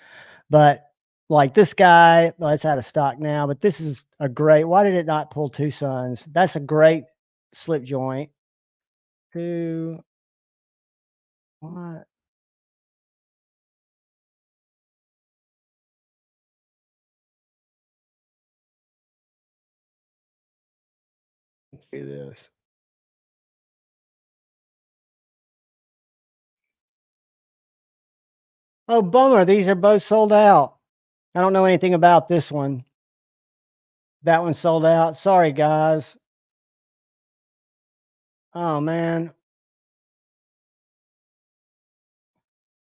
But like this guy, well, it's out of stock now, but this is a great, why did it not pull Two Suns? That's a great slip joint. What? Let's do this. Oh, bummer. These are both sold out. I don't know anything about this one. That one sold out. Sorry, guys. Oh, man.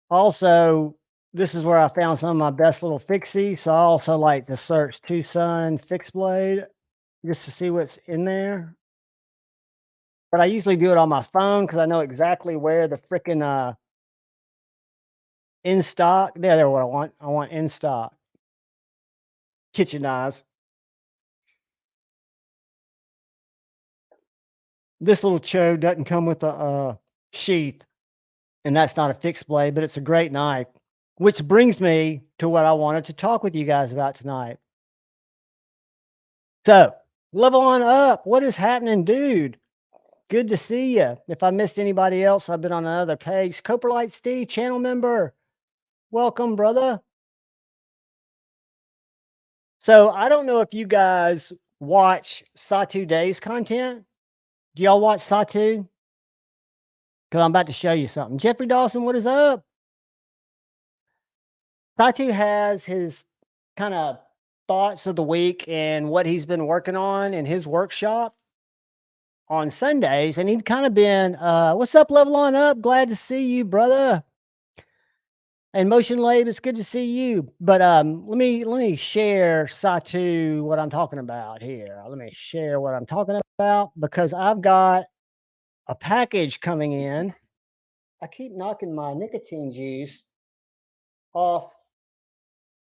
Also, this is where I found some of my best little Fixies. So I also like to search Two Sun fixed blade just to see what's in there. But I usually do it on my phone because I know exactly where the freaking in stock. They're what I want. I want in stock. Kitchen knives. This little chode doesn't come with a sheath, and that's not a fixed blade, but it's a great knife. Which brings me to what I wanted to talk with you guys about tonight. So, level on up. What is happening, dude? Good to see you. If I missed anybody else, I've been on another page. Coprolite Steve, channel member. Welcome, brother. So, I don't know if you guys watch Satu Days content. Do y'all watch Satu? Because I'm about to show you something. Jeffrey Dawson, what is up? Satu has his kind of thoughts of the week and what he's been working on in his workshop on Sundays. And he'd kind of been, what's up, level on up? Glad to see you, brother. And Motion Lab, it's good to see you. But let me share Satu what I'm talking about here. Let me share what I'm talking about because I've got a package coming in. I keep knocking my nicotine juice off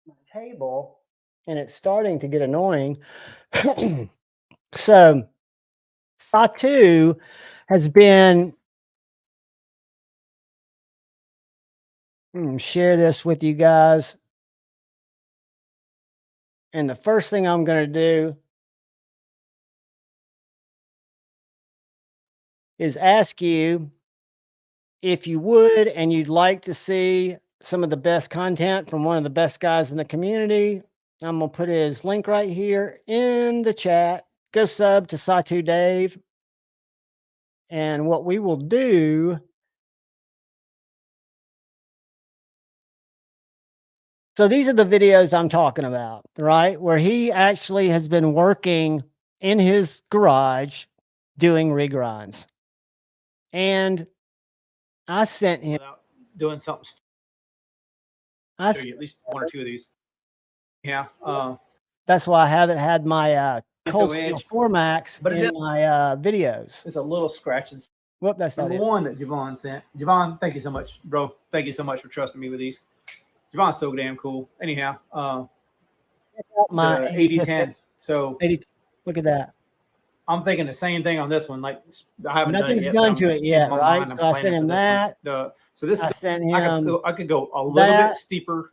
my table, and it's starting to get annoying. So Satu has been, share this with you guys. And the first thing I'm going to do is ask you if you would and you'd like to see some of the best content from one of the best guys in the community. I'm going to put his link right here in the chat. Go sub to Satu Dave. And what we will do, so these are the videos I'm talking about, right? Where he actually has been working in his garage doing regrinds. And I sent him
doing something. I'll show you at least one or two of these. Yeah.
That's why I haven't had my Cold Steel 4 Max in my videos.
There's a little scratch.
Whoop, that's
number one that Javon sent. Javon, thank you so much, bro. Thank you so much for trusting me with these. Javon's so damn cool. Anyhow,
my
8010. So
80, look at that.
I'm thinking the same thing on this one. Like I haven't
nothing's done to it yet, right? So I sent him that.
So this
I sent him
I could go a little bit steeper.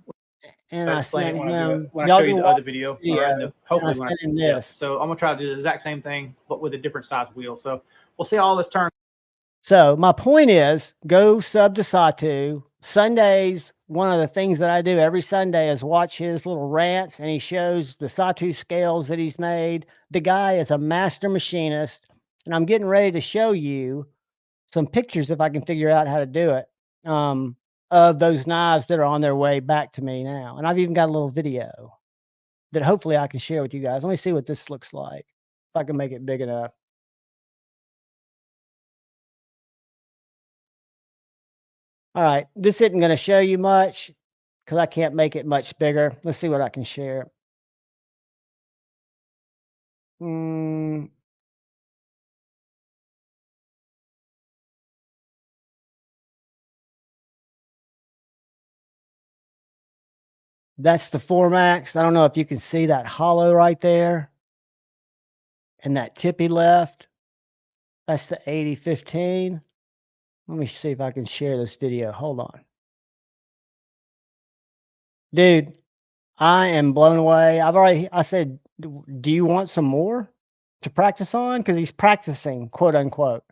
and
I'll
I
explain it
sent
when I do it.
him.
When I
Y'all
show you
go
the
watch
other video,
the video,
or
and I
hopefully when I
sent him
yeah.
this.
So I'm gonna try to do the exact same thing, but with a different size wheel. So we'll see how all this turns.
So my point is, go sub to Satu Sundays. One of the things that I do every Sunday is watch his little rants, and he shows the Satu scales that he's made. The guy is a master machinist, and I'm getting ready to show you some pictures if I can figure out how to do it, of those knives that are on their way back to me now. And I've even got a little video that hopefully I can share with you guys. Let me see what this looks like, if I can make it big enough. All right, this isn't going to show you much because I can't make it much bigger. Let's see what I can share. That's the Formax. I don't know if you can see that hollow right there and that tip he left. That's the 8015. Let me see if I can share this video. Hold on. Dude, I am blown away. I said, do you want some more to practice on? Because he's practicing, quote unquote.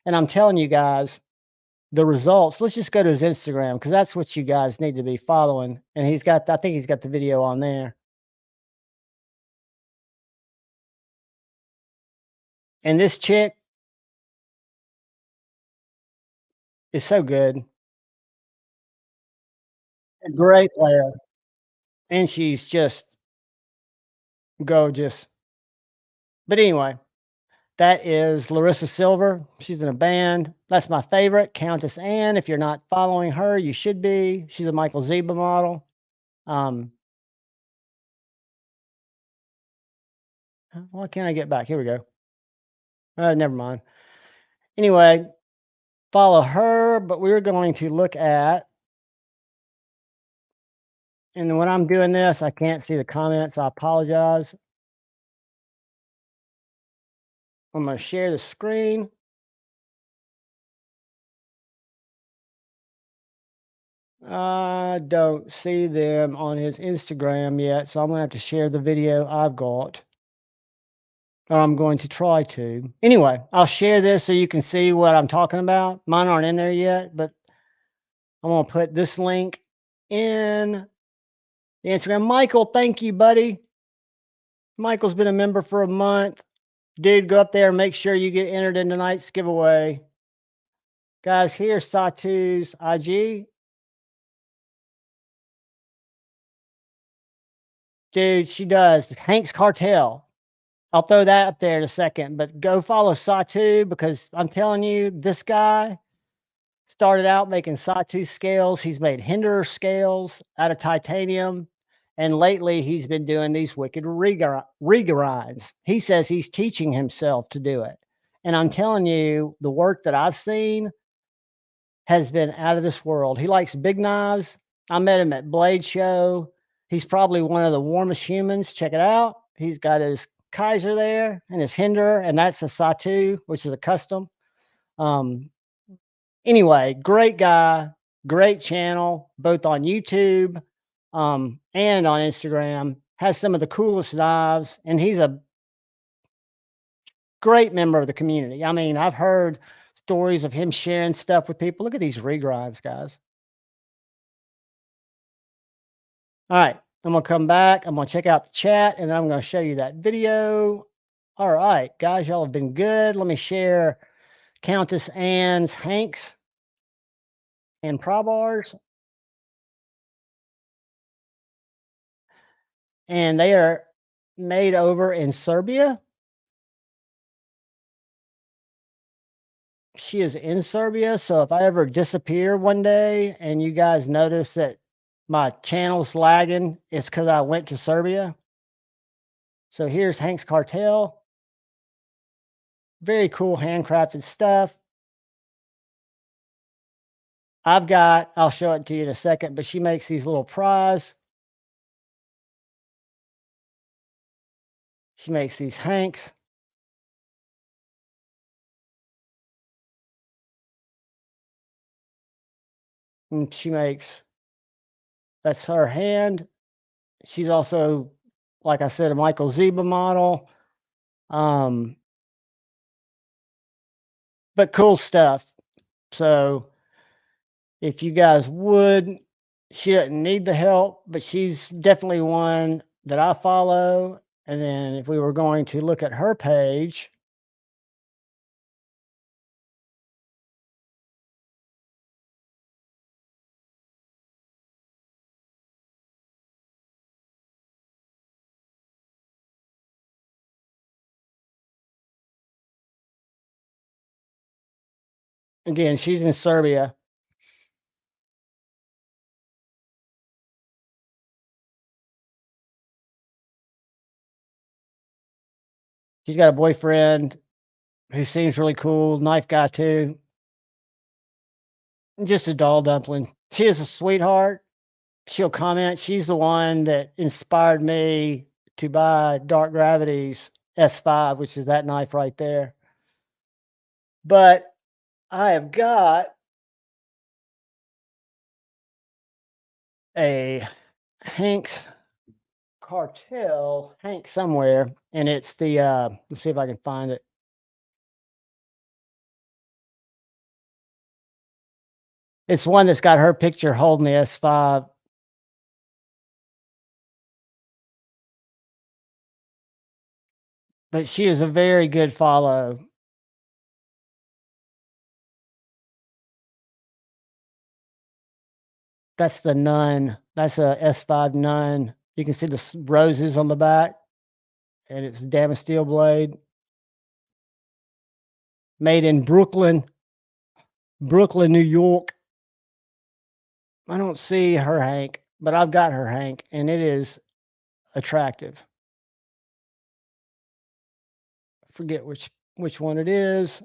And I'm telling you guys, the results, let's just go to his Instagram because that's what you guys need to be following. And I think he's got the video on there. And this chick is so good. A great player. And she's just gorgeous. But anyway, that is Larissa Silver. She's in a band. That's my favorite, Countess Anne. If you're not following her, you should be. She's a Michael Zeba model. Why can't I get back? Here we go. Never mind. Anyway, follow her, but we're going to look at, and when I'm doing this, I can't see the comments. I apologize. I'm going to share the screen. I don't see them on his Instagram yet, so I'm going to have to share the video I've got. Or I'm going to try to. Anyway, I'll share this so you can see what I'm talking about. Mine aren't in there yet, but I'm going to put this link in the Instagram. Michael, thank you, buddy. Michael's been a member for a month. Dude, go up there and make sure you get entered in tonight's giveaway. Guys, here's Satu's IG. Dude, she does. Hank's Cartel. I'll throw that up there in a second, but go follow Satu because I'm telling you, this guy started out making Satu scales. He's made Hinder scales out of titanium. And lately he's been doing these wicked regrinds. He says he's teaching himself to do it. And I'm telling you, the work that I've seen has been out of this world. He likes big knives. I met him at Blade Show. He's probably one of the warmest humans. Check it out. He's got his Kizer there and his Hinder, and that's a Satu, which is a custom. Anyway, great guy, great channel, both on YouTube and on Instagram. Has some of the coolest knives, and he's a great member of the community. I mean, I've heard stories of him sharing stuff with people. Look at these regrinds, guys. All right, I'm going to come back. I'm going to check out the chat, and then I'm going to show you that video. All right, guys, y'all have been good. Let me share Countess Anne's Hanks and pry bars. And they are made over in Serbia. She is in Serbia, so if I ever disappear one day and you guys notice that my channel's lagging, it's because I went to Serbia. So here's Hank's Cartel. Very cool handcrafted stuff. I'll show it to you in a second, but she makes these little pries. She makes these Hanks. And she makes That's her hand. She's also, like I said, a Michael Zeba model. But cool stuff. So if you guys would, she doesn't need the help, but she's definitely one that I follow. And then if we were going to look at her page, again, she's in Serbia. She's got a boyfriend who seems really cool, knife guy too. Just a doll dumpling. She is a sweetheart. She'll comment. She's the one that inspired me to buy Dark Gravity's S5, which is that knife right there. But I have got a Hank's cartel, Hank somewhere, and it's the let's see if I can find it. It's one that's got her picture holding the S5. But she is a very good follow. That's the Nun. That's a S5 Nun. You can see the roses on the back, and it's damn steel blade. Made in Brooklyn, New York. I don't see her Hank, but I've got her Hank, and it is attractive. I forget which one it is.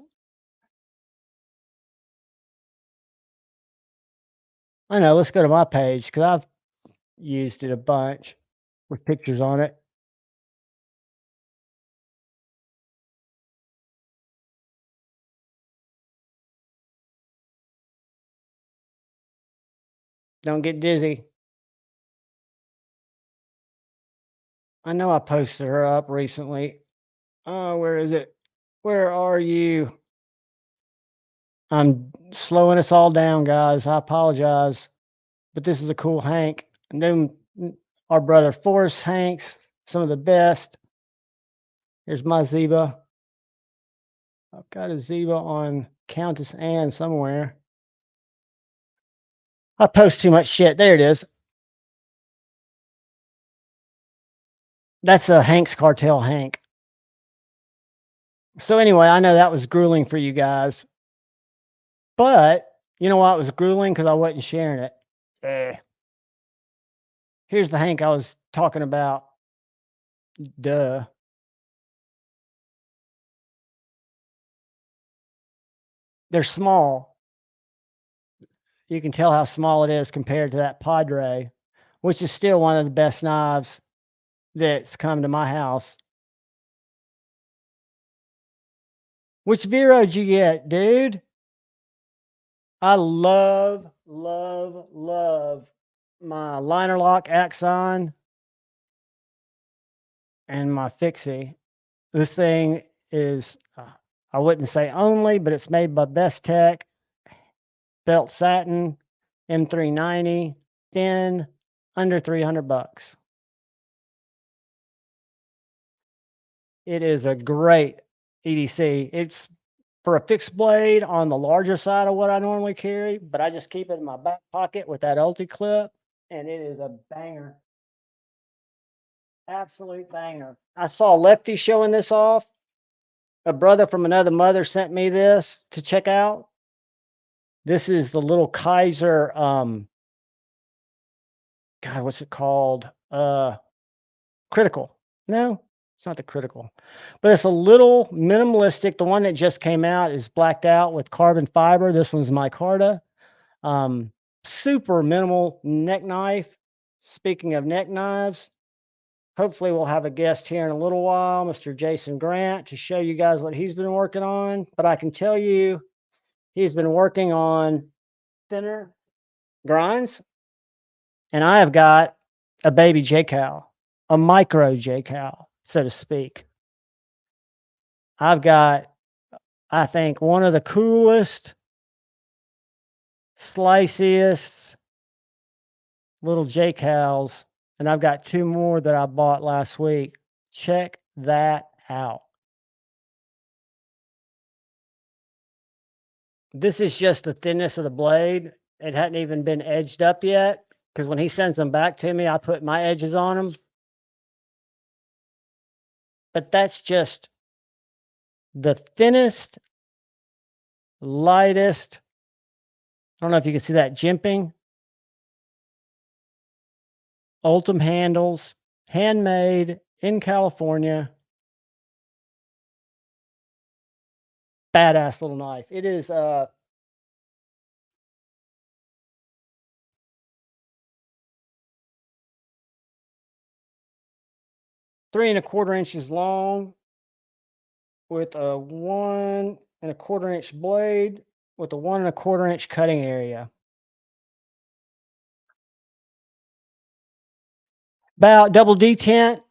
I know. Let's go to my page because I've used it a bunch with pictures on it. Don't get dizzy. I know I posted her up recently. Oh, where is it? Where are you? I'm slowing us all down, guys. I apologize. But this is a cool Hank. And then our brother Forrest Hanks, some of the best. Here's my Zeba. I've got a Zeba on Countess Anne somewhere. I post too much shit. There it is. That's a Hank's Cartel Hank. So anyway, I know that was grueling for you guys. But you know what? It was grueling because I wasn't sharing it. Here's the Hank I was talking about. Duh. They're small. You can tell how small it is compared to that Padre, which is still one of the best knives that's come to my house. Which Vero did you get, dude? I love my liner lock Axon and my Fixie. This thing is, I wouldn't say only, but it's made by Best Tech, belt satin, M390, thin, under $300. It is a great EDC. It's for a fixed blade on the larger side of what I normally carry, but I just keep it in my back pocket with that ulti clip, and it is a banger. Absolute banger. I saw Lefty showing this off. A brother from another mother sent me this to check out. This is the little Kizer, God, what's it called? Critical. No, it's not the critical, but it's a little minimalistic. The one that just came out is blacked out with carbon fiber. This one's micarta. Super minimal neck knife. Speaking of neck knives, hopefully we'll have a guest here in a little while, Mr. Jason Grant, to show you guys what he's been working on. But I can tell you, he's been working on thinner grinds. And I have got a baby J-cow, a micro J-cow, so to speak. I've got, I think, one of the coolest, sliciest little J-cows, and I've got 2 more that I bought last week. Check that out. This is just the thinness of the blade. It hadn't even been edged up yet, because when he sends them back to me, I put my edges on them. But that's just the thinnest, lightest. I don't know if you can see that jimping. Ultim handles, handmade in California. Badass little knife. It is 3 1/4 inches long with a 1 1/4 inch blade with a 1 1/4 inch cutting area. About double detent,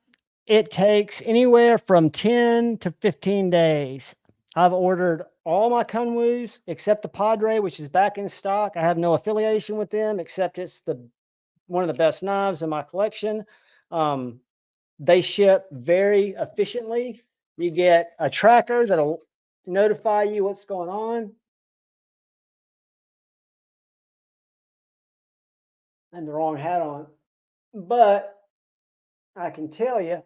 it takes anywhere from 10 to 15 days. I've ordered all my Kunwus except the Padre, which is back in stock. I have no affiliation with them, except it's one of the best knives in my collection. They ship very efficiently. You get a tracker that'll notify you what's going on. And the wrong hat on. But I can tell you,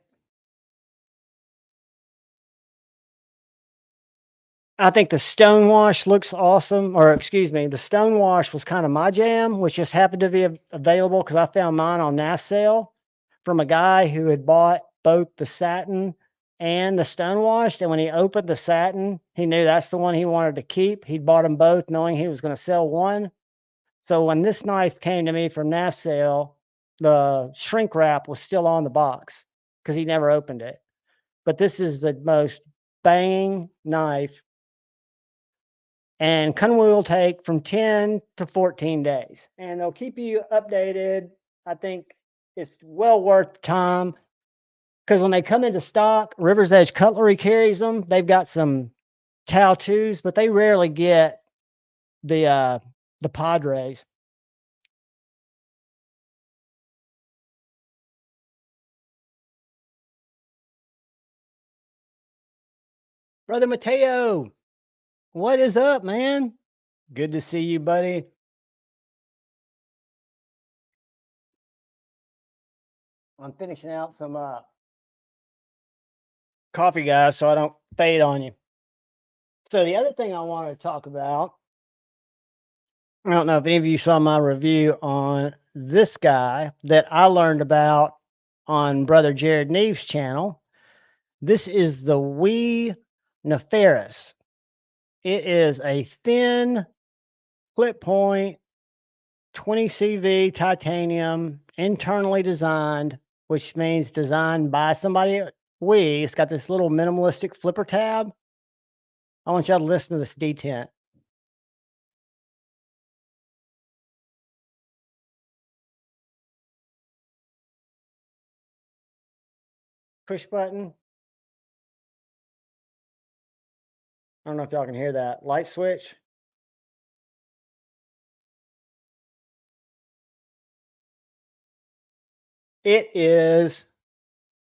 I think the stonewash looks awesome, or excuse me, the stonewash was kind of my jam, which just happened to be available because I found mine on Nashville from a guy who had bought both the satin and the stonewashed. And when he opened the satin, he knew that's the one he wanted to keep. He'd bought them both knowing he was going to sell one. So when this knife came to me from Nashville, the shrink wrap was still on the box because he never opened it. But this is the most banging knife. And Kunwoo will take from 10 to 14 days. And they'll keep you updated. I think it's well worth the time. Because when they come into stock, River's Edge Cutlery carries them. They've got some Tau 2s, but they rarely get the Padres. Brother Mateo, what is up, man? Good to see you, buddy. I'm finishing out some coffee, guys, so I don't fade on you. So the other thing I wanted to talk about, I don't know if any of you saw my review on this guy that I learned about on Brother Jared Neve's channel. This is the Wee Nefarious. It is a thin flip point 20 CV titanium, internally designed, which means designed by somebody at Wee. It's got this little minimalistic flipper tab. I want y'all to listen to this detent. Push button. I don't know if y'all can hear that. Light switch. It is,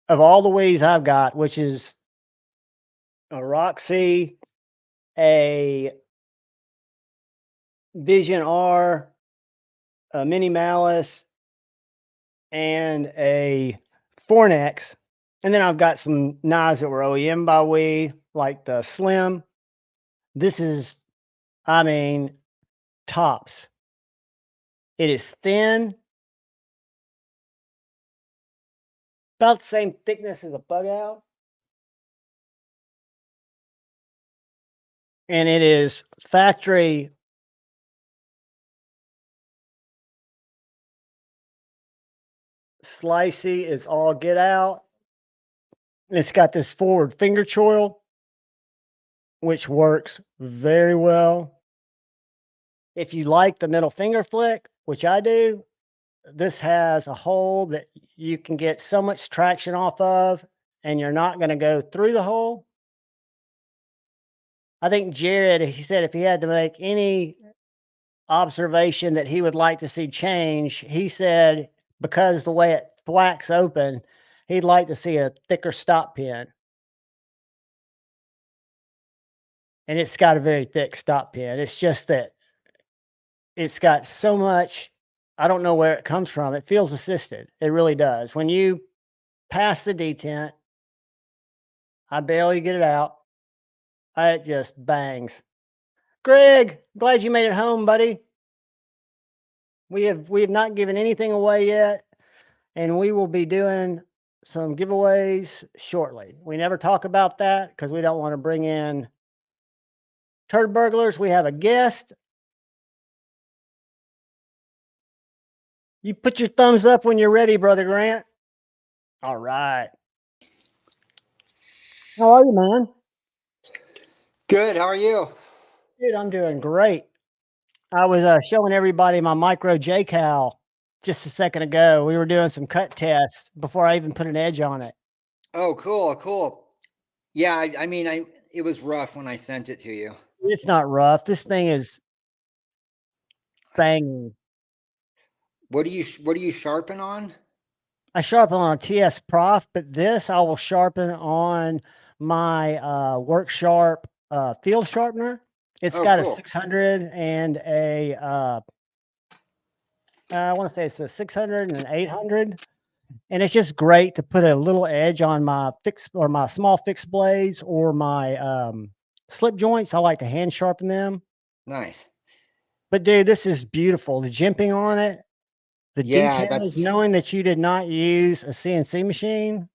of all the Wees I've got, which is a Roxy, a Vision R, a Mini Malice, and a Fornex. And then I've got some knives that were OEM by Wee, like the Slim. This is, I mean, tops. It is thin, about the same thickness as a bug out. And it is factory slicey is all get out. It's got this forward finger choil, which works very well. If you like the middle finger flick, which I do, this has a hole that you can get so much traction off of, and you're not going to go through the hole. I think Jared, he said if he had to make any observation that he would like to see change, he said because the way it thwacks open, he'd like to see a thicker stop pin. And it's got a very thick stop pin. It's just that it's got so much, I don't know where it comes from. It feels assisted. It really does. When you pass the detent, I barely get it out. It just bangs. Greg, glad you made it home, buddy. We have not given anything away yet, and we will be doing some giveaways shortly. We never talk about that because we don't want to bring in turd burglars. We have a guest. You put your thumbs up when you're ready, Brother Grant. All right. How are you, man?
Good. How are you?
Dude, I'm doing great. I was showing everybody my micro J-Cal just a second ago. We were doing some cut tests before I even put an edge on it.
Oh, cool, cool. Yeah, I mean, it was rough when I sent it to you.
It's not rough. This thing is banging.
What do you sharpen on?
I sharpen on a TS Prof, but this I will sharpen on my Work Sharp field sharpener. It's got
cool.
a 600 and a I want to say it's a 600 and an 800, and it's just great to put a little edge on my my small fixed blades or my slip joints. I like to hand sharpen them.
Nice.
But dude, this is beautiful. The jimping on it, the details, knowing that you did not use a CNC machine.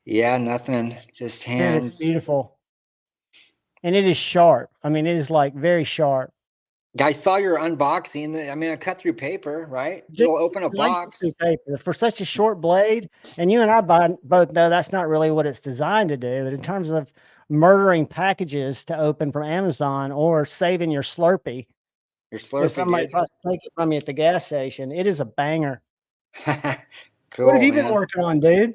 Yeah, nothing, just hands.
It's beautiful. And it is sharp. I mean, it is like very sharp.
I saw your unboxing. I mean, I cut through paper, right? It'll open a box.
Through paper. For such a short blade, and you and I both know that's not really what it's designed to do. But in terms of murdering packages to open from Amazon or saving your Slurpee,
if
somebody tries to take it from you at the gas station, it is a banger.
Cool.
What have you been working on, dude?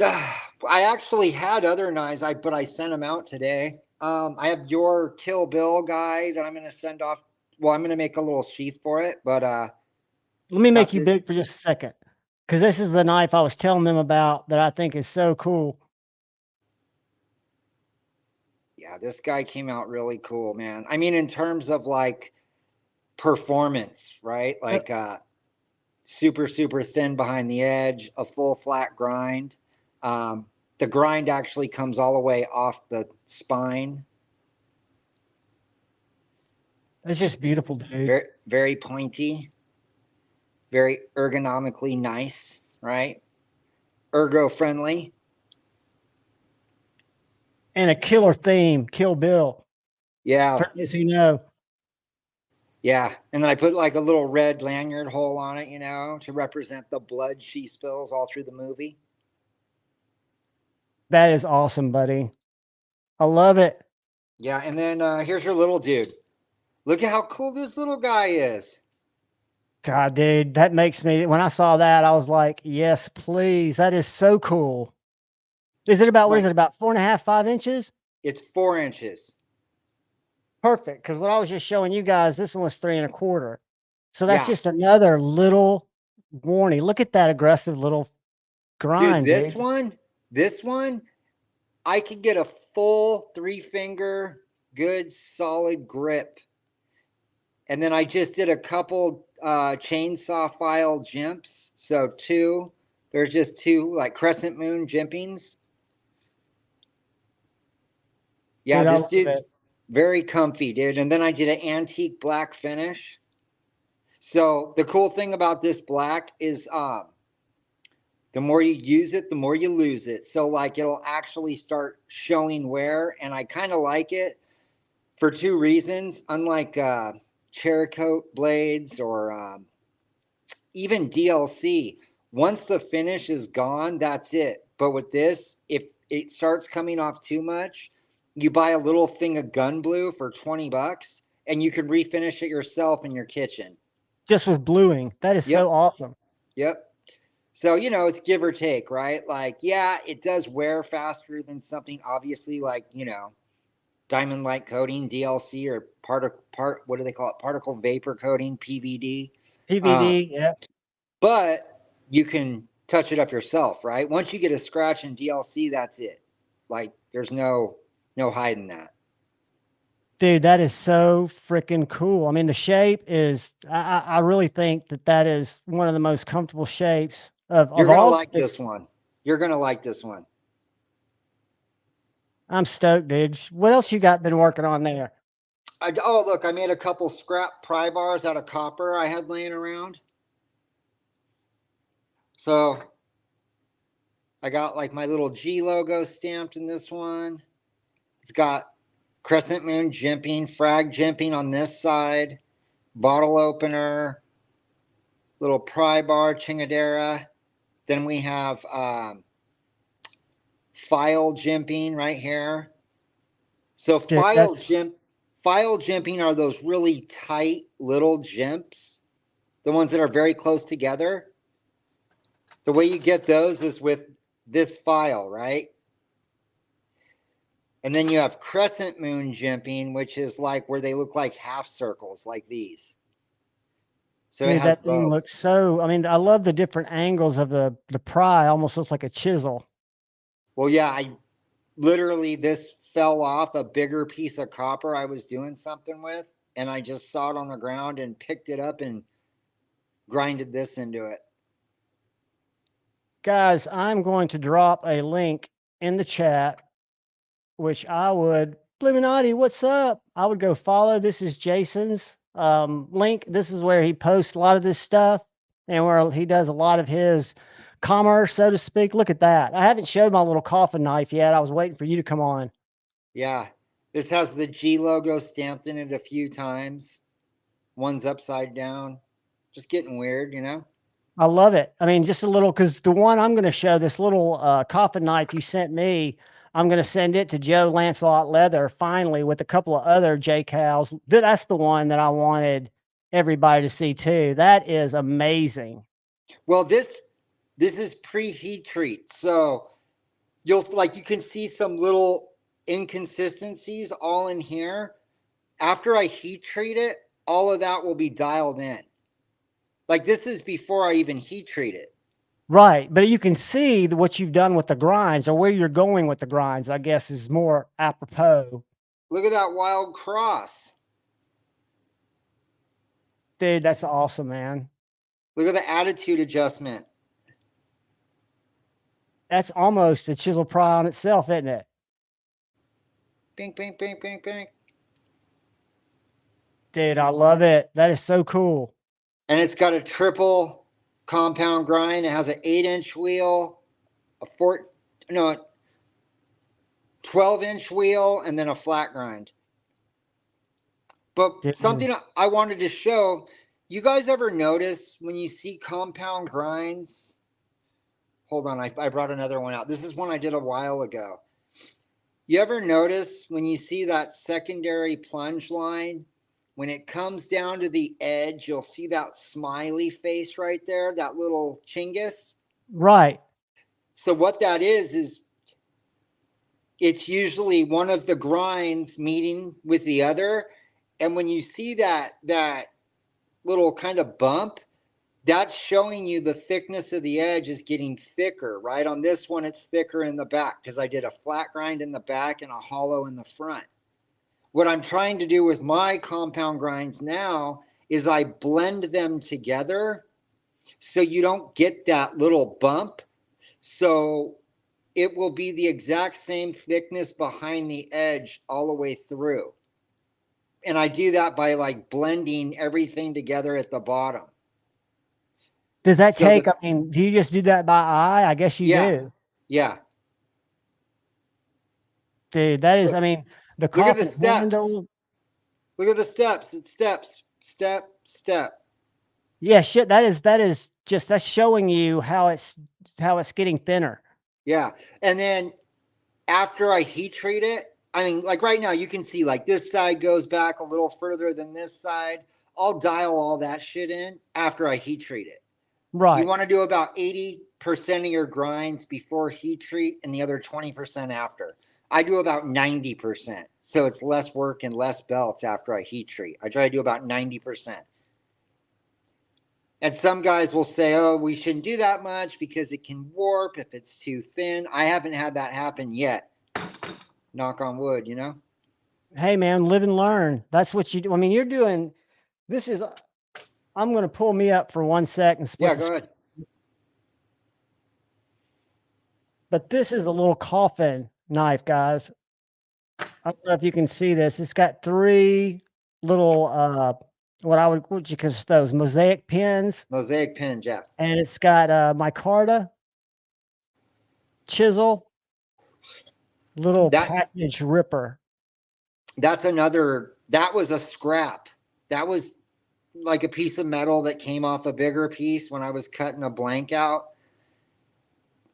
I actually had other knives, but I sent them out today. I have your Kill Bill guy that I'm going to send off. Well, I'm going to make a little sheath for it, but
let me make you big for just a second, because this is the knife I was telling them about that I think is so cool.
Yeah, this guy came out really cool, man. I mean, in terms of like performance, right? Like super, super thin behind the edge, a full flat grind. The grind actually comes all the way off the spine.
It's just beautiful, dude.
Very, very pointy, very ergonomically nice, right? Ergo friendly.
And a killer theme, Kill Bill.
Yeah.
For those who know.
Yeah. And then I put like a little red lanyard hole on it, you know, to represent the blood she spills all through the movie.
That is awesome, buddy. I love it.
Yeah. And then here's your little dude. Look at how cool this little guy is.
God, dude, that makes me, when I saw that, I was like, yes, please. That is so cool. Is it about, what is it, about 4.5, 5 inches?
It's 4 inches.
Perfect. Because what I was just showing you guys, this one was 3.25. So that's just another little warning. Look at that aggressive little grind.
Dude, this one, I could get a full 3-finger, good, solid grip. And then I just did a couple chainsaw file jimps. So there's just 2 like crescent moon jimpings. Yeah, this dude's very comfy, dude. And then I did an antique black finish. So the cool thing about this black is the more you use it, the more you lose it. So like it'll actually start showing wear. And I kind of like it for 2 reasons. Unlike Cherrycoat blades or even DLC, once the finish is gone, that's it. But with this, if it starts coming off too much, you buy a little thing of gun blue for $20 and you can refinish it yourself in your kitchen.
just with bluing. That is so awesome.
Yep. So, you know, it's give or take, right? Like, yeah, it does wear faster than something obviously like, you know, diamond light coating, DLC, or what do they call it? Particle vapor coating, PVD.
PVD, yeah.
But you can touch it up yourself, right? Once you get a scratch in DLC, that's it. Like, there's no hiding that.
Dude, that is so freaking cool. I mean, the shape is, I really think that is one of the most comfortable shapes of
You're going to
all.
like this one. You're going to like this one.
I'm stoked, dude. What else you been working on there?
Oh, look, I made a couple scrap pry bars out of copper I had laying around. So I got like my little G logo stamped in this one. It's got crescent moon jimping, frag jimping on this side, bottle opener, little pry bar chingadera. Then we have file jimping right here. So
Dude,
file jimping are those really tight little jimps, the ones that are very close together. The way you get those is with this file, right? And then you have crescent moon jimping, which is like where they look like half circles like these. So
dude,
it has
that thing
both.
looks so, I mean, I love the different angles of the pry. Almost looks like a chisel.
Well, yeah, this fell off a bigger piece of copper I was doing something with, and I just saw it on the ground and picked it up and grinded this into it.
Guys, I'm going to drop a link in the chat, which I would, Bluminati, what's up? I would go follow. This is Jason's link. This is where he posts a lot of this stuff and where he does a lot of his commerce, so to speak. Look at that. I haven't showed my little coffin knife yet. I was waiting for you to come on.
Yeah, this has the G logo stamped in it a few times. One's upside down. Just getting weird, you know?
I love it. I mean, just a little, because the one I'm going to show, this little coffin knife you sent me, I'm going to send it to Joe Lancelot Leather finally with a couple of other J-Cals. That's the one that I wanted everybody to see too. That is amazing.
Well, this is pre-heat treat. So you can see some little inconsistencies all in here. After I heat treat it, all of that will be dialed in. Like, this is before I even heat treat it.
Right. But you can see what you've done with the grinds, or where you're going with the grinds, I guess, is more apropos.
Look at that wild cross.
Dude, that's awesome, man.
Look at the attitude adjustment.
That's almost a chisel pry on itself, isn't it?
Bink, bink, bink, bink, bink.
Dude, I love it. That is so cool.
And it's got a triple compound grind. It has an 8-inch wheel, a 12-inch wheel, and then a flat grind. But something I wanted to show, you guys ever notice when you see compound grinds? Hold on, I brought another one out. This is one I did a while ago. You ever notice when you see that secondary plunge line, when it comes down to the edge, you'll see that smiley face right there, that little chingus?
Right.
So what that is it's usually one of the grinds meeting with the other. And when you see that little kind of bump, that's showing you the thickness of the edge is getting thicker, right? On this one, it's thicker in the back because I did a flat grind in the back and a hollow in the front. What I'm trying to do with my compound grinds now is I blend them together so you don't get that little bump. So it will be the exact same thickness behind the edge all the way through. And I do that by like blending everything together at the bottom.
Does that take, I mean, do you just do that by eye? I guess you do.
Yeah.
Dude, that is, I mean, the coffin handle.
Look at the steps. It's steps, step, step.
Yeah, shit. That is just, that's showing you how it's getting thinner.
Yeah. And then after I heat treat it, I mean, like right now you can see like this side goes back a little further than this side. I'll dial all that shit in after I heat treat it.
Right.
You want to do about 80% of your grinds before heat treat and the other 20% after. I do about 90%. So it's less work and less belts after I heat treat. I try to do about 90%. And some guys will say, oh, we shouldn't do that much because it can warp if it's too thin. I haven't had that happen yet. Knock on wood, you know?
Hey, man, live and learn. That's what you do. I mean, you're doing, this is, I'm going to pull me up for 1 sec and split.
Yeah, go ahead.
But this is a little coffin knife, guys. I don't know if you can see this. It's got 3 little, what you call those, mosaic pins.
Mosaic pins, yeah.
And it's got micarta, chisel, little package ripper.
That's another, that was a scrap. That was like a piece of metal that came off a bigger piece when I was cutting a blank out.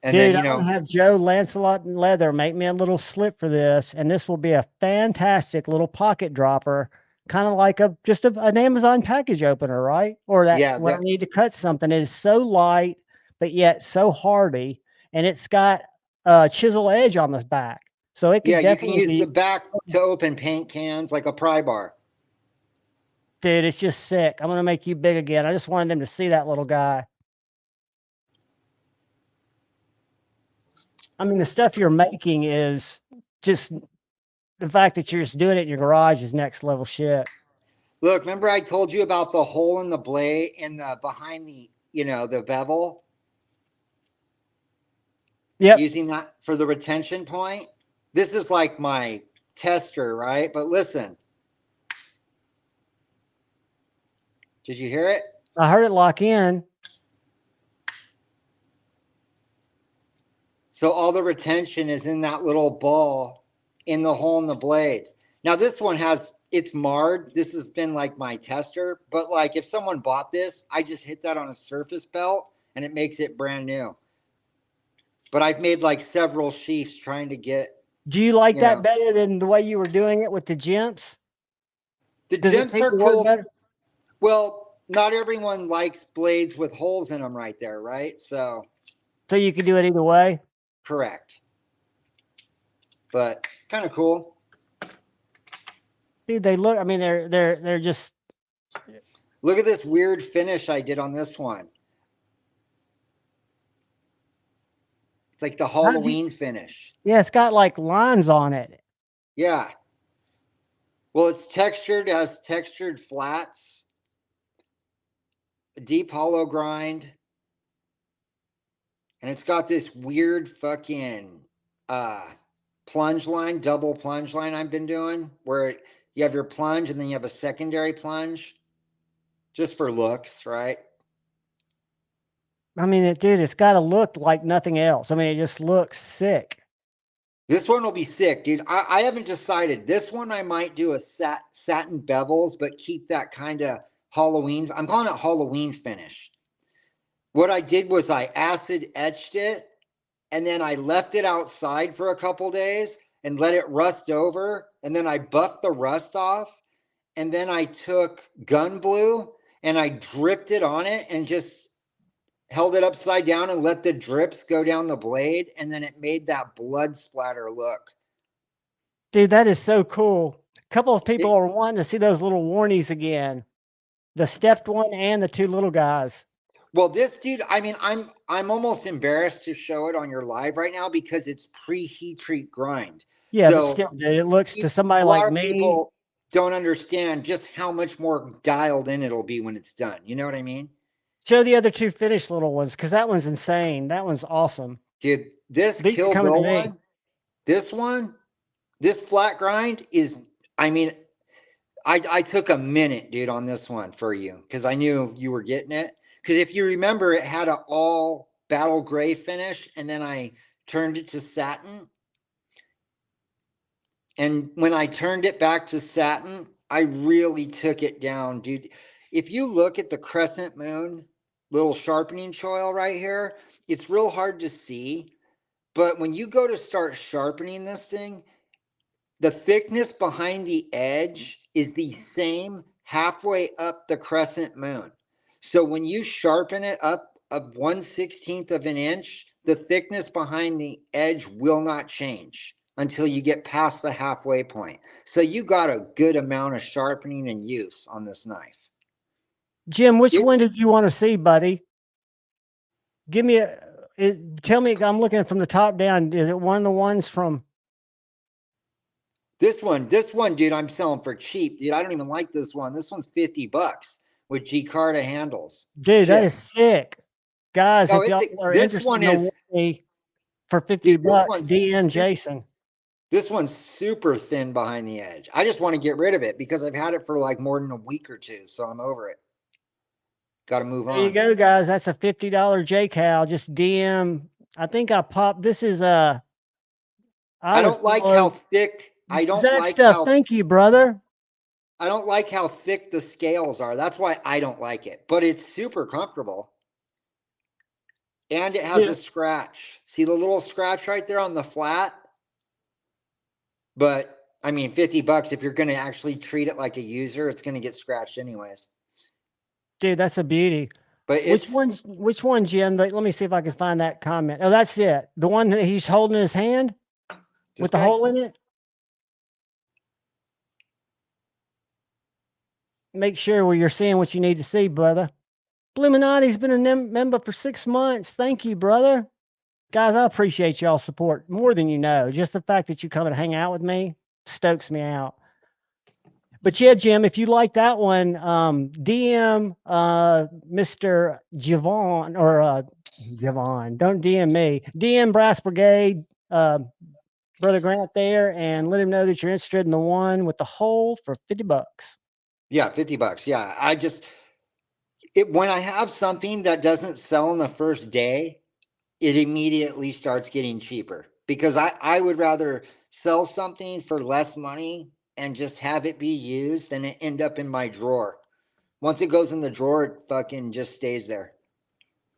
And
Dude,
then,
I'm going to have Joe Lancelot and Leather make me a little slip for this. And this will be a fantastic little pocket dropper. Kind of like just an Amazon package opener, right? Or that when I need to cut something. It is so light, but yet so hardy. And it's got a chisel edge on the back. So it can definitely
you can use the back to open paint cans like a pry bar.
Dude, it's just sick. I'm going to make you big again. I just wanted them to see that little guy. I mean, the stuff you're making is just the fact that you're just doing it in your garage is next level shit.
Look, remember I told you about the hole in the blade and the behind the, the bevel?
Yep.
Using that for the retention point. This is like my tester, right? But listen. Did you hear it?
I heard it lock in.
So all the retention is in that little ball in the hole in the blade. Now this one it's marred. This has been like my tester, but like if someone bought this, I just hit that on a surface belt and it makes it brand new. But I've made like several sheaths trying to get.
Do you like that better than the way you were doing it with the gents?
The gents are cool. Well, not everyone likes blades with holes in them right there, right? So
you can do it either way?
Correct. But kind of cool.
Dude, they look, I mean, they're just.
Look at this weird finish I did on this one. It's like the Halloween finish.
Yeah, it's got like lines on it.
Yeah. Well, it's textured, it has textured flats, a deep hollow grind, and it's got this weird fucking plunge line, double plunge line I've been doing, where you have your plunge and then you have a secondary plunge, just for looks, right?
I mean, it's got to look like nothing else. I mean, it just looks sick.
This one will be sick, dude. I haven't decided. This one I might do a satin bevels, but keep that kind of Halloween. I'm calling it Halloween finish. What I did was I acid etched it, and then I left it outside for a couple days and let it rust over. And then I buffed the rust off. And then I took gun blue and I dripped it on it and just held it upside down and let the drips go down the blade. And then it made that blood splatter look.
Dude, that is so cool. A couple of people are wanting to see those little warnies again. The stepped one and the 2 little guys.
Well, this dude, I mean, I'm almost embarrassed to show it on your live right now because it's pre-heat treat grind.
Yeah,
so
but still, dude, it looks to somebody like me.
People don't understand just how much more dialed in it'll be when it's done. You know what I mean?
Show the other 2 finished little ones, because that one's insane. That one's awesome.
Dude, this Kill Bill one, this flat grind is, I mean, I took a minute, dude, on this one for you because I knew you were getting it. Because if you remember, it had an all battle gray finish, and then I turned it to satin. And when I turned it back to satin, I really took it down, dude. If you look at the crescent moon little sharpening choil right here, it's real hard to see. But when you go to start sharpening this thing, the thickness behind the edge is the same halfway up the crescent moon. So when you sharpen it up a 1/16 of an inch, the thickness behind the edge will not change until you get past the halfway point. So you got a good amount of sharpening and use on this knife.
Jim, which one did you want to see, buddy? Give me tell me, I'm looking from the top down. Is it one of the ones from?
This one, dude, I'm selling for cheap, dude. I don't even like this one. This one's $50 with G-Carta handles.
Dude, that is sick. Guys, if y'all are interested in the for $50, DM Jason.
This one's super thin behind the edge. I just want to get rid of it because I've had it for like more than a week or two, so I'm over it. Got to move on.
There you go, guys. That's a $50 J-Cal. Just DM. I think I popped. This is
I don't like how thick. I don't like how.
Thank you, brother.
I don't like how thick the scales are. That's why I don't like it. But it's super comfortable. And it has a scratch. See the little scratch right there on the flat? But I mean, $50, if you're going to actually treat it like a user, it's going to get scratched anyways.
Dude, that's a beauty.
But
which one, Jim? Let me see if I can find that comment. Oh, that's it. The one that he's holding in his hand with the hole in it. Make sure where you're seeing what you need to see, brother. Bluminati's been a member for 6 months. Thank you, brother. Guys, I appreciate y'all's support more than you know. Just the fact that you come and hang out with me stokes me out. But yeah, Jim, if you like that one, DM Mr. Javon or Javon. Don't DM me. DM Brass Brigade, Brother Grant there, and let him know that you're interested in the one with the hole for $50.
Yeah, $50. Yeah, when I have something that doesn't sell in the first day, it immediately starts getting cheaper because I would rather sell something for less money and just have it be used than it end up in my drawer. Once it goes in the drawer, it fucking just stays there.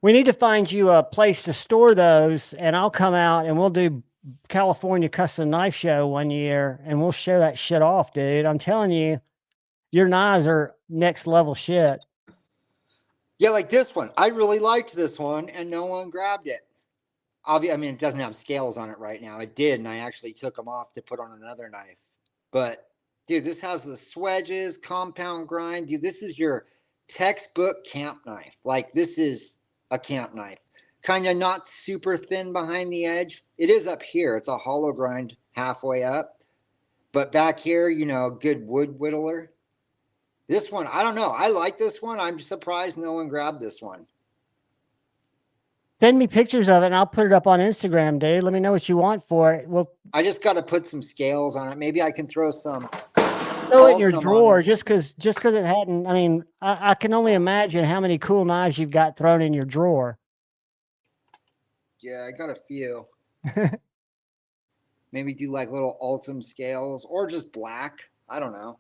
We need to find you a place to store those, and I'll come out and we'll do California Custom Knife Show one year, and we'll show that shit off, dude. I'm telling you, your knives are next level shit.
Yeah, like this one. I really liked this one, and no one grabbed it. I mean, it doesn't have scales on it right now. It did, and I actually took them off to put on another knife. But, dude, this has the swedges, compound grind. Dude, this is your textbook camp knife. Like, this is a camp knife. Kind of not super thin behind the edge. It is up here. It's a hollow grind halfway up. But back here, you know, good wood whittler. This one, I don't know. I like this one. I'm surprised no one grabbed this one.
Send me pictures of it, and I'll put it up on Instagram, dude. Let me know what you want for it. Well,
I just got to put some scales on it. Maybe I can throw some.
Throw it in your drawer, just because it hadn't. I mean, I can only imagine how many cool knives you've got thrown in your drawer.
Yeah, I got a few. Maybe do like little Ultim scales or just black. I don't know.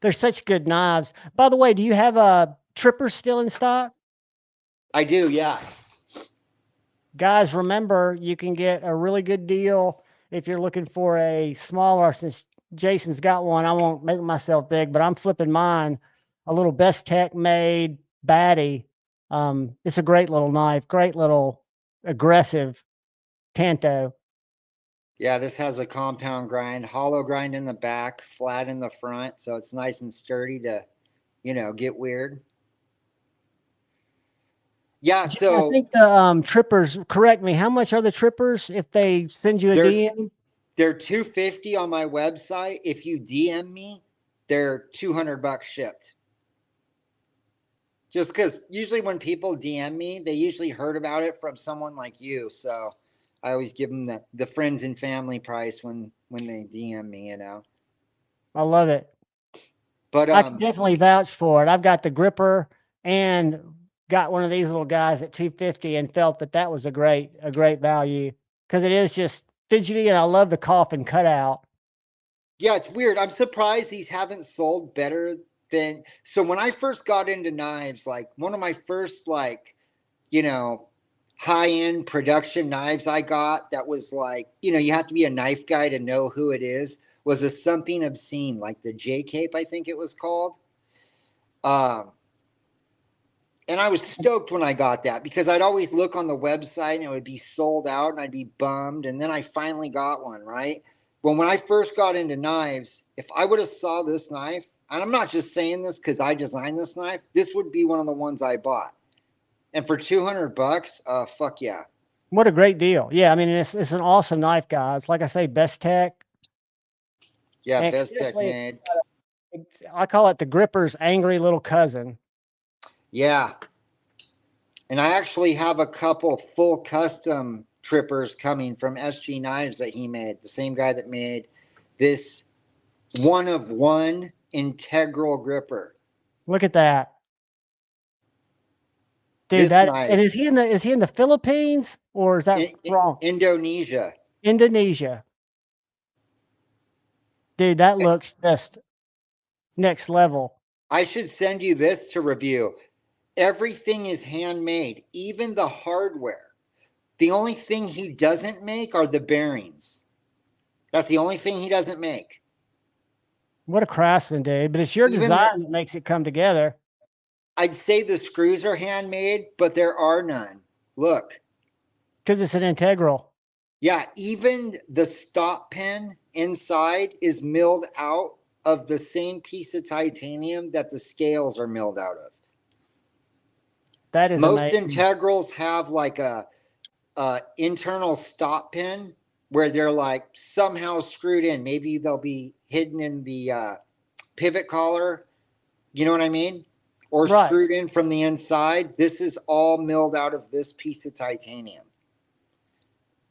They're such good knives. By the way, do you have trippers still in stock?
I do, yeah.
Guys, remember, you can get a really good deal if you're looking for a smaller, since Jason's got one. I won't make myself big, but I'm flipping mine, a little Best Tech made baddie. It's a great little knife, great little aggressive Tanto.
Yeah, this has a compound grind, hollow grind in the back, flat in the front, so it's nice and sturdy to, you know, get weird. Yeah, so
I think the trippers, correct me, how much are the trippers if they send you a DM?
They're $250 on my website. If you DM me, they're $200 shipped. Just because usually when people DM me, they usually heard about it from someone like you. So I always give them the friends and family price when they DM me, you know.
I love it.
But
I can definitely vouch for it. I've got the gripper and got one of these little guys at $250 and felt that was a great value because it is just fidgety, and I love the coffin cutout.
Yeah, it's weird. I'm surprised these haven't sold better than. So when I first got into knives, like one of my first, like, you know, high-end production knives I got that was like, you know, you have to be a knife guy to know who it is, was a Something Obscene, like the J Cape, I think it was called. And I was stoked when I got that because I'd always look on the website and it would be sold out and I'd be bummed. And then I finally got one, right? Well, when I first got into knives, if I would have saw this knife, and I'm not just saying this because I designed this knife, this would be one of the ones I bought. And for $200, fuck yeah.
What a great deal. Yeah, I mean, it's an awesome knife, guys. Like I say, best tech.
Yeah,
And
best tech made.
I call it the gripper's angry little cousin.
Yeah. And I actually have a couple full custom trippers coming from SG Knives that he made. The same guy that made this one of one integral gripper.
Look at that. Dude,
This knife,
and is he in the Philippines or is that wrong?
Indonesia.
Indonesia. Dude, that looks just next level.
I should send you this to review. Everything is handmade, even the hardware. The only thing he doesn't make are the bearings. That's the only thing he doesn't make.
What a craftsman, dude. But it's your design that makes it come together.
I'd say the screws are handmade, but there are none. Look.
Because it's an integral.
Yeah, even the stop pin inside is milled out of the same piece of titanium that the scales are milled out of.
That is
most
amazing.
integrals have like a internal stop pin where they're like somehow screwed in. Maybe they'll be hidden in the pivot collar. You know what I mean? Or screwed in from the inside. This is all milled out of this piece of titanium.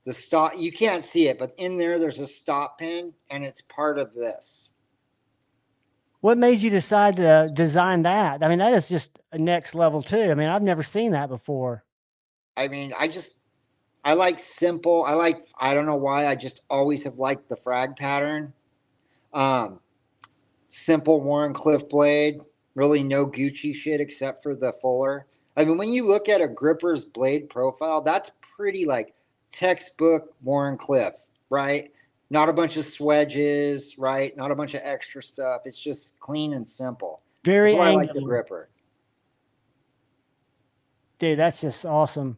The stop, you can't see it, but in there's a stop pin and it's part of this.
What made you decide to design that? I mean, that is just a next level too. I mean, I've never seen that before.
I mean, I like simple. I don't know why. I just always have liked the frag pattern. Simple Warncliffe blade. Really no Gucci shit except for the fuller. I mean, when you look at a gripper's blade profile, that's pretty like textbook Warncliffe, right? Not a bunch of swedges, right? Not a bunch of extra stuff. It's just clean and simple.
Very
That's why I like the gripper.
Dude, that's just awesome.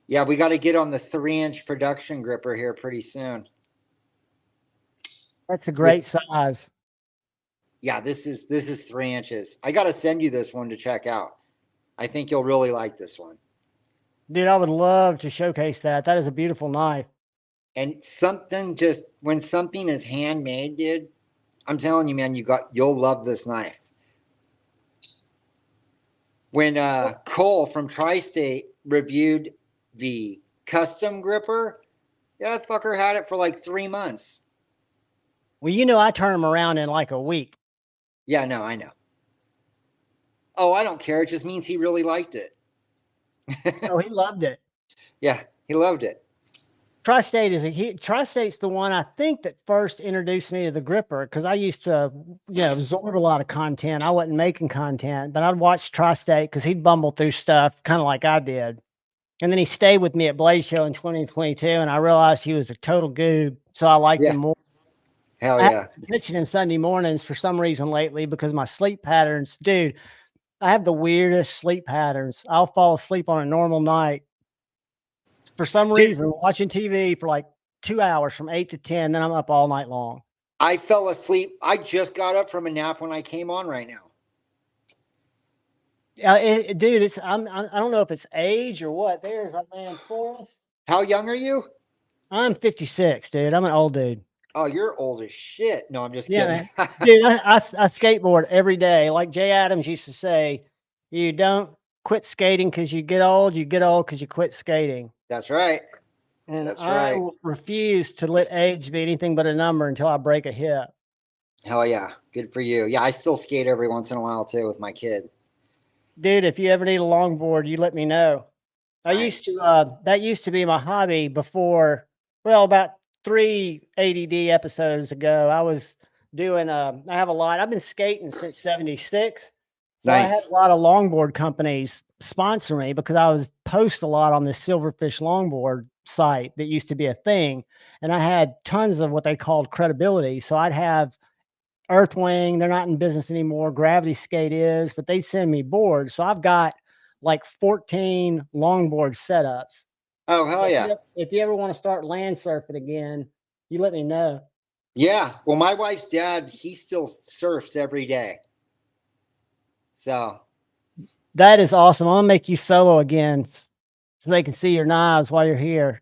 Yeah, we got to get on the 3-inch production gripper here pretty soon.
That's a great size.
Yeah, this is 3 inches. I got to send you this one to check out. I think you'll really like this one.
Dude, I would love to showcase that. That is a beautiful knife.
And when something is handmade, dude, I'm telling you, man, you'll love this knife. When Cole from Tri-State reviewed the custom gripper, that fucker had it for like 3 months.
Well, you know, I turn them around in like a week.
Yeah, no, I know. Oh, I don't care. It just means he really liked it.
Oh, he loved it.
Yeah, he loved it.
Tri-State's the one I think that first introduced me to the gripper because I used to, absorb a lot of content. I wasn't making content, but I'd watch Tri-State because he'd bumble through stuff kind of like I did. And then he stayed with me at Blade Show in 2022, and I realized he was a total goob, so I liked him more.
Hell yeah.
I've been pitching him Sunday mornings for some reason lately because my sleep patterns, dude, I have the weirdest sleep patterns. I'll fall asleep on a normal night. For some reason, watching TV for like 2 hours from 8 to 10, then I'm up all night long.
I fell asleep. I just got up from a nap when I came on right now.
Dude, I don't know if it's age or what. There's my man Forrest.
How young are you?
I'm 56, dude. I'm an old dude.
Oh, you're old as shit. No, I'm just kidding.
Man. Dude, I skateboard every day. Like Jay Adams used to say, you don't quit skating because you get old because you quit skating.
That's right.
And I will refuse to let age be anything but a number until I break a hip.
Hell yeah. Good for you. Yeah, I still skate every once in a while too with my kid.
Dude, if you ever need a longboard, you let me know.
Nice.
That used to be my hobby before, about 3 ADD episodes ago. I was doing, I've been skating since 76. So nice. I had a lot of longboard companies sponsor me because I was post a lot on this Silverfish longboard site that used to be a thing. And I had tons of what they called credibility. So I'd have Earthwing, they're not in business anymore. Gravity Skate is, but they send me boards. So I've got like 14 longboard setups.
Oh, hell yeah.
If you ever want to start land surfing again, you let me know.
Yeah. Well, my wife's dad, he still surfs every day. So
that is awesome. I'm gonna make you solo again so they can see your knives while you're here.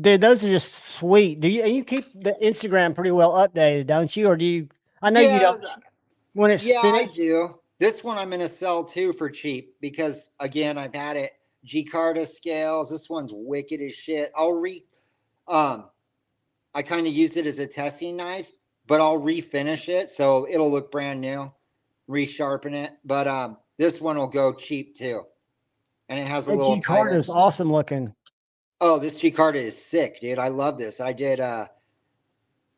Dude, those are just sweet. Do you keep the Instagram pretty well updated, don't you? Or do you I know you don't when it's finished.
I do. This one I'm gonna sell too for cheap because again, I've had it Gicarda scales. This one's wicked as shit. I kind of used it as a testing knife, but I'll refinish it so it'll look brand new, resharpen it. But this one will go cheap too. And it has a little
Gicarda is awesome looking.
Oh, this Gicarda is sick, dude. I love this. I did a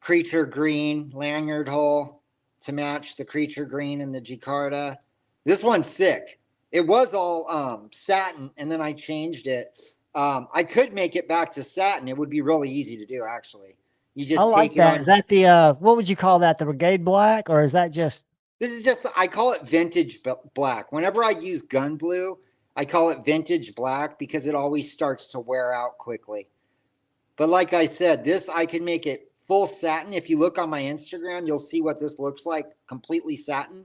creature green lanyard hole to match the creature green and the Gicarda. This one's sick. It was all satin, and then I changed it. I could make it back to satin. It would be really easy to do, actually. You just
take that. Is that the what would you call that? The Brigade Black, or is that just?
This is just, I call it vintage black. Whenever I use gun blue, I call it vintage black because it always starts to wear out quickly. But like I said, this I can make it full satin. If you look on my Instagram, you'll see what this looks like, completely satin.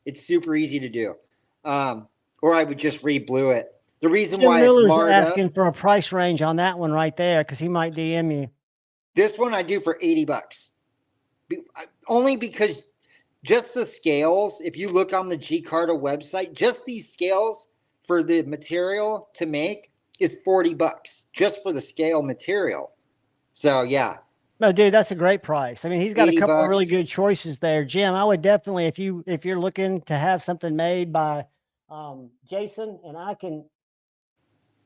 It's super easy to do. Or I would just re-blue it. The reason
Jim
why
Miller's
it's marred
asking for a price range on that one right there because he might DM you.
This one I do for $80. Only because just the scales, if you look on the Gicarda website, just these scales for the material to make is $40 just for the scale material. So yeah.
No, dude, that's a great price. I mean, he's got a couple of really good choices there. Jim, I would definitely, if you're looking to have something made by Jason, and I've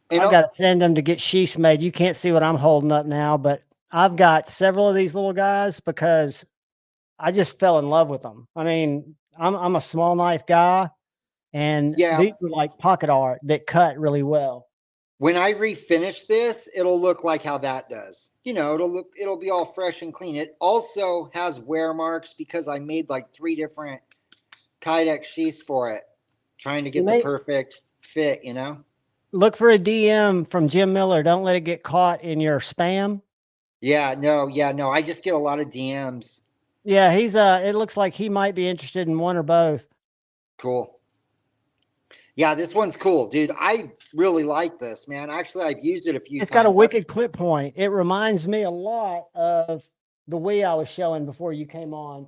got to send them to get sheaths made. You can't see what I'm holding up now, but I've got several of these little guys because I just fell in love with them. I mean, I'm a small knife guy, and these were like pocket art that cut really well.
When I refinish this, it'll look like how that does. You know, it'll be all fresh and clean. It also has wear marks because I made like 3 different Kydex sheaths for it, trying to get the perfect fit, you know?
Look for a DM from Jim Miller. Don't let it get caught in your spam.
Yeah, no. I just get a lot of DMs.
Yeah, it looks like he might be interested in one or both.
Cool. Yeah, this one's cool, dude. I really like this, man. Actually, I've used it a few times.
It's got a wicked clip point. It reminds me a lot of the Wii I was showing before you came on.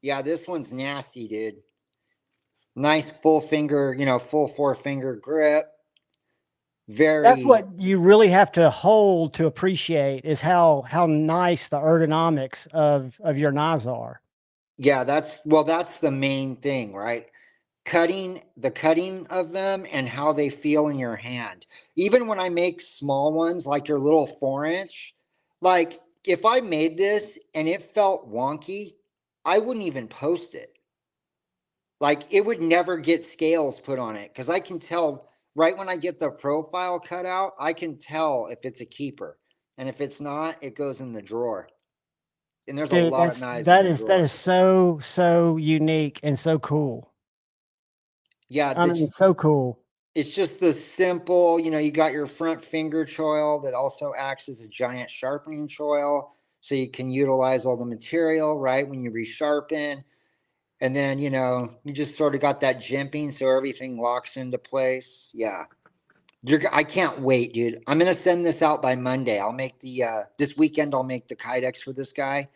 Yeah, this one's nasty, dude. Nice full finger, full 4-finger grip.
That's what you really have to hold to appreciate is how nice the ergonomics of your knives are.
Yeah, that's the main thing, right? The cutting of them and how they feel in your hand. Even when I make small ones like your little 4-inch, like if I made this and it felt wonky, I wouldn't even post it. Like it would never get scales put on it because I can tell right when I get the profile cut out, I can tell if it's a keeper. And if it's not, it goes in the drawer. And there's a lot of knives. That
is so unique and so cool.
Yeah,
I mean, it's so cool.
It's just the simple, you got your front finger choil that also acts as a giant sharpening choil. So you can utilize all the material, right, when you resharpen. And then, you just sort of got that jimping so everything locks into place. Yeah. I can't wait, dude. I'm going to send this out by Monday. I'll make this weekend, I'll make the Kydex for this guy.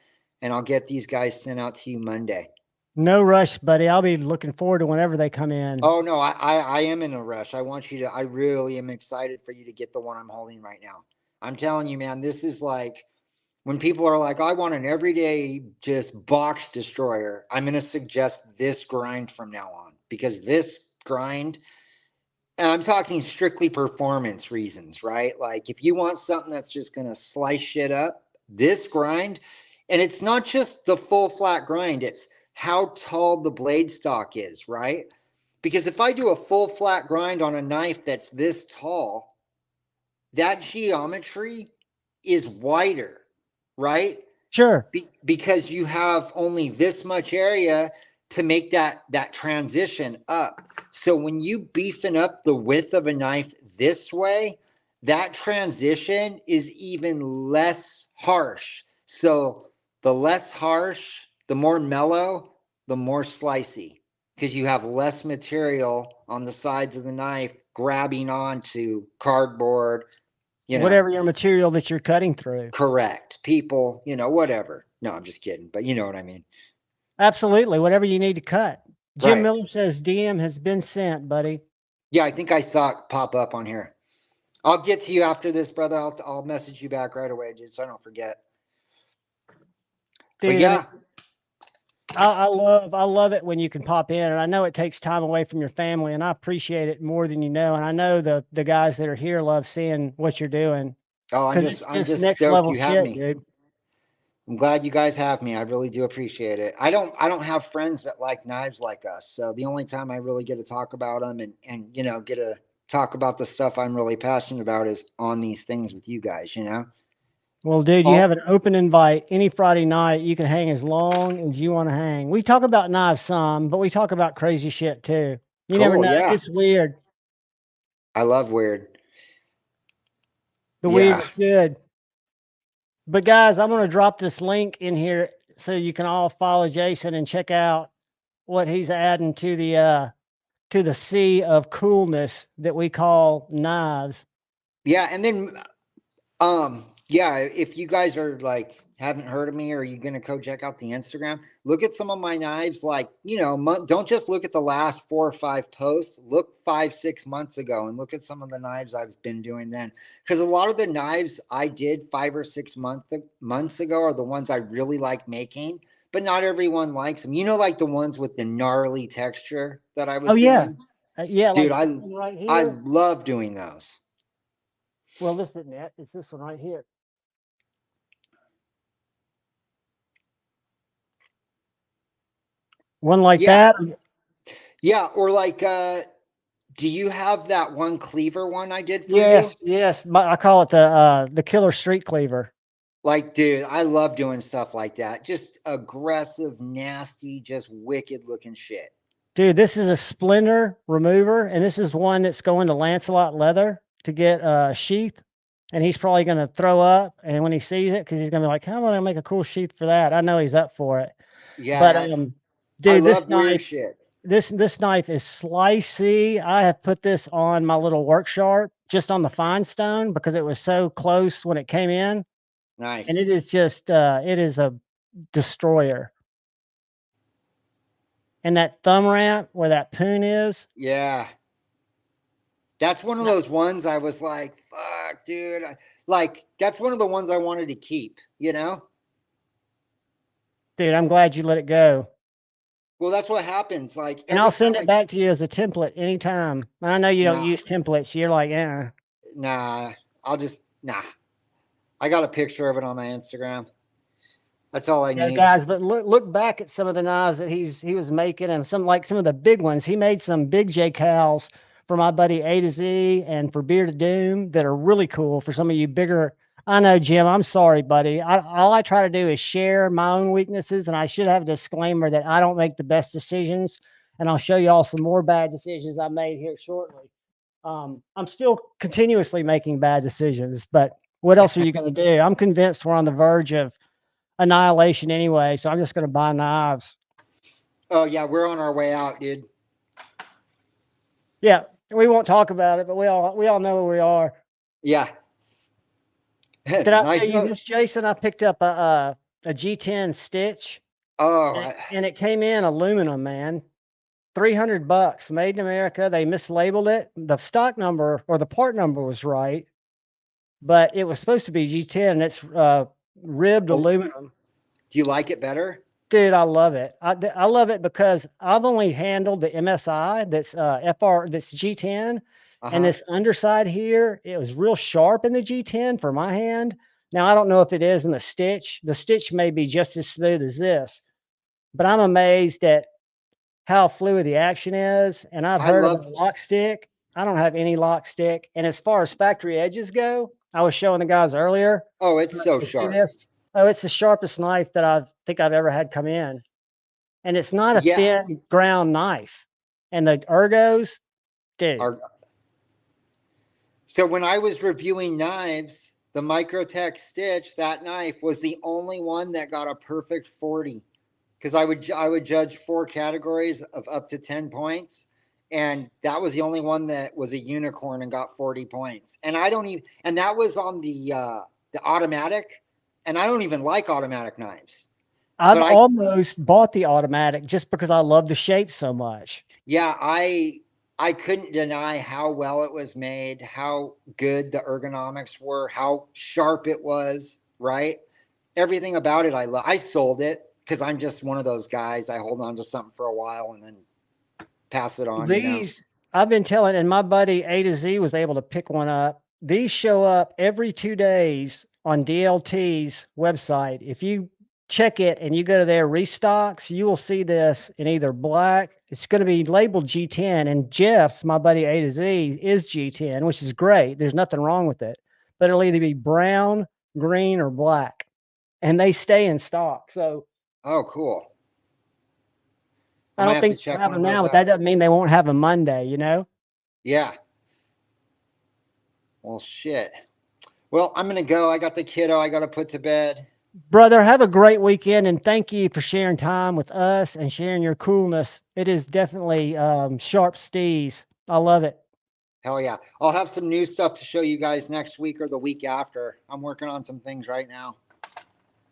And I'll get these guys sent out to you Monday.
No rush, buddy. I'll be looking forward to whenever they come in.
Oh, no, I am in a rush. I really am excited for you to get the one I'm holding right now. I'm telling you, man, this is like when people are like, I want an everyday just box destroyer. I'm going to suggest this grind from now on because this grind, and I'm talking strictly performance reasons, right? Like if you want something that's just going to slice shit up, this grind, and it's not just the full flat grind. It's how tall the blade stock is, right? Because if I do a full flat grind on a knife that's this tall, that geometry is wider, right?
Sure.
Because you have only this much area to make that transition up. So when you beefing up the width of a knife this way, that transition is even less harsh. So the less harsh, the more mellow, the more slicey, because you have less material on the sides of the knife grabbing onto cardboard,
Whatever your material that you're cutting through.
Correct. People, whatever. No, I'm just kidding, but you know what I mean.
Absolutely. Whatever you need to cut. Jim
Right.
Miller says DM has been sent, buddy.
Yeah, I think I saw it pop up on here. I'll get to you after this, brother. I'll message you back right away, just so I don't forget.
Dude,
but yeah.
I love it when you can pop in, and I know it takes time away from your family, and I appreciate it more than you know. And I know the guys that are here love seeing what you're doing.
Oh, I'm just
next
stoked
level
you have
shit,
me.
dude.
I'm glad you guys have me. I really do appreciate it. I don't have friends that like knives like us. So the only time I really get to talk about them and get to talk about the stuff I'm really passionate about is on these things with you guys,
Well, dude, you have an open invite any Friday night. You can hang as long as you want to hang. We talk about knives some, but we talk about crazy shit too. You never know.
Yeah.
It's weird.
I love weird.
The weird is good. But guys, I'm going to drop this link in here so you can all follow Jason and check out what he's adding to the sea of coolness that we call knives.
Yeah, and then if you guys are like haven't heard of me, or you're gonna go check out the Instagram, look at some of my knives. Like, don't just look at the last 4 or 5 posts. Look 5-6 months ago and look at some of the knives I've been doing then. Because a lot of the knives I did 5 or 6 months ago are the ones I really like making, but not everyone likes them. Like the ones with the gnarly texture that I was doing.
Yeah,
dude,
like right here.
I love doing those.
Well, this isn't it. It's this one right here. One like that?
Yeah, or like, do you have that one cleaver one I did for
you?
Yes.
I call it the killer street cleaver.
Like, dude, I love doing stuff like that. Just aggressive, nasty, just wicked looking shit.
Dude, this is a splinter remover, and this is one that's going to Lancelot Leather to get a sheath. And he's probably going to throw up, and when he sees it, because he's going to be like, how am I going to make a cool sheath for that? I know he's up for it.
Yeah,
but dude,
this knife, shit.
This knife is slicey. I have put this on my little work sharp, just on the fine stone, because it was so close when it came in.
Nice.
And it is just, it is a destroyer. And that thumb ramp where that poon is.
Yeah. That's one of those ones I was like, fuck, dude. That's one of the ones I wanted to keep, Dude,
I'm glad you let it go.
Well, that's what happens.
And I'll send it back to you as a template anytime. I know you don't use templates. You're like, yeah.
Nah, I got a picture of it on my Instagram. That's all I need.
Guys, but look back at some of the knives that he was making, and some of the big ones. He made some big J cals for my buddy A to Z and for Beer to Doom that are really cool for some of you bigger. I know, Jim, I'm sorry, buddy. All I try to do is share my own weaknesses, and I should have a disclaimer that I don't make the best decisions, and I'll show you all some more bad decisions I made here shortly. I'm still continuously making bad decisions, but what else are you going to do? I'm convinced we're on the verge of annihilation anyway, so I'm just going to buy knives.
Oh yeah, we're on our way out, dude.
Yeah, we won't talk about it, but we all know where we are.
Yeah.
Did I tell you this, Jason? I picked up a G10 stitch.
Oh,
and it came in aluminum, man. $300, made in America. They mislabeled it. The stock number or the part number was right, but it was supposed to be G10. And it's ribbed aluminum.
Do you like it better?
Dude, I love it. I love it because I've only handled the MSI that's that's G10. And this underside here, it was real sharp in the G10 for my hand. Now, I don't know if it is in the stitch. The stitch may be just as smooth as this, but I'm amazed at how fluid the action is. And I've heard
love
about lock stick. I don't have any lock stick. And as far as factory edges go, I was showing the guys earlier.
Oh, it's so
You see
sharp.
this? Oh, it's the sharpest knife that I think I've ever had come in. And it's not a
Yeah.
thin ground knife. And the ergos, dude.
So when I was reviewing knives, the Microtech Stitch, that knife was the only one that got a perfect 40. Because I would judge 4 categories of up to 10 points. And that was the only one that was a unicorn and got 40 points. And that was on the automatic. And I don't even like automatic knives.
I've almost bought the automatic just because I love the shape so much.
Yeah, I couldn't deny how well it was made, how good the ergonomics were, how sharp it was, right? Everything about it I love. I sold it because I'm just one of those guys. I hold on to something for a while and then pass it on.
I've been telling, and my buddy A to Z was able to pick one up. These show up every 2 days on DLT's website. If you check it and you go to their restocks, you will see this in either black. It's going to be labeled G10, and Jeff's, my buddy A to Z, is G10, which is great. There's nothing wrong with it, but it'll either be brown, green, or black, and they stay in stock. So,
oh, cool.
I don't think they have them now, but that doesn't mean they won't have them Monday, you know?
Yeah. Well, shit. Well, I'm going to go. I got the kiddo I got to put to bed.
Brother, have a great weekend, and thank you for sharing time with us and sharing your coolness. It is definitely sharp steez. I love it.
Hell yeah. I'll have some new stuff to show you guys next week or the week after. I'm working on some things right now.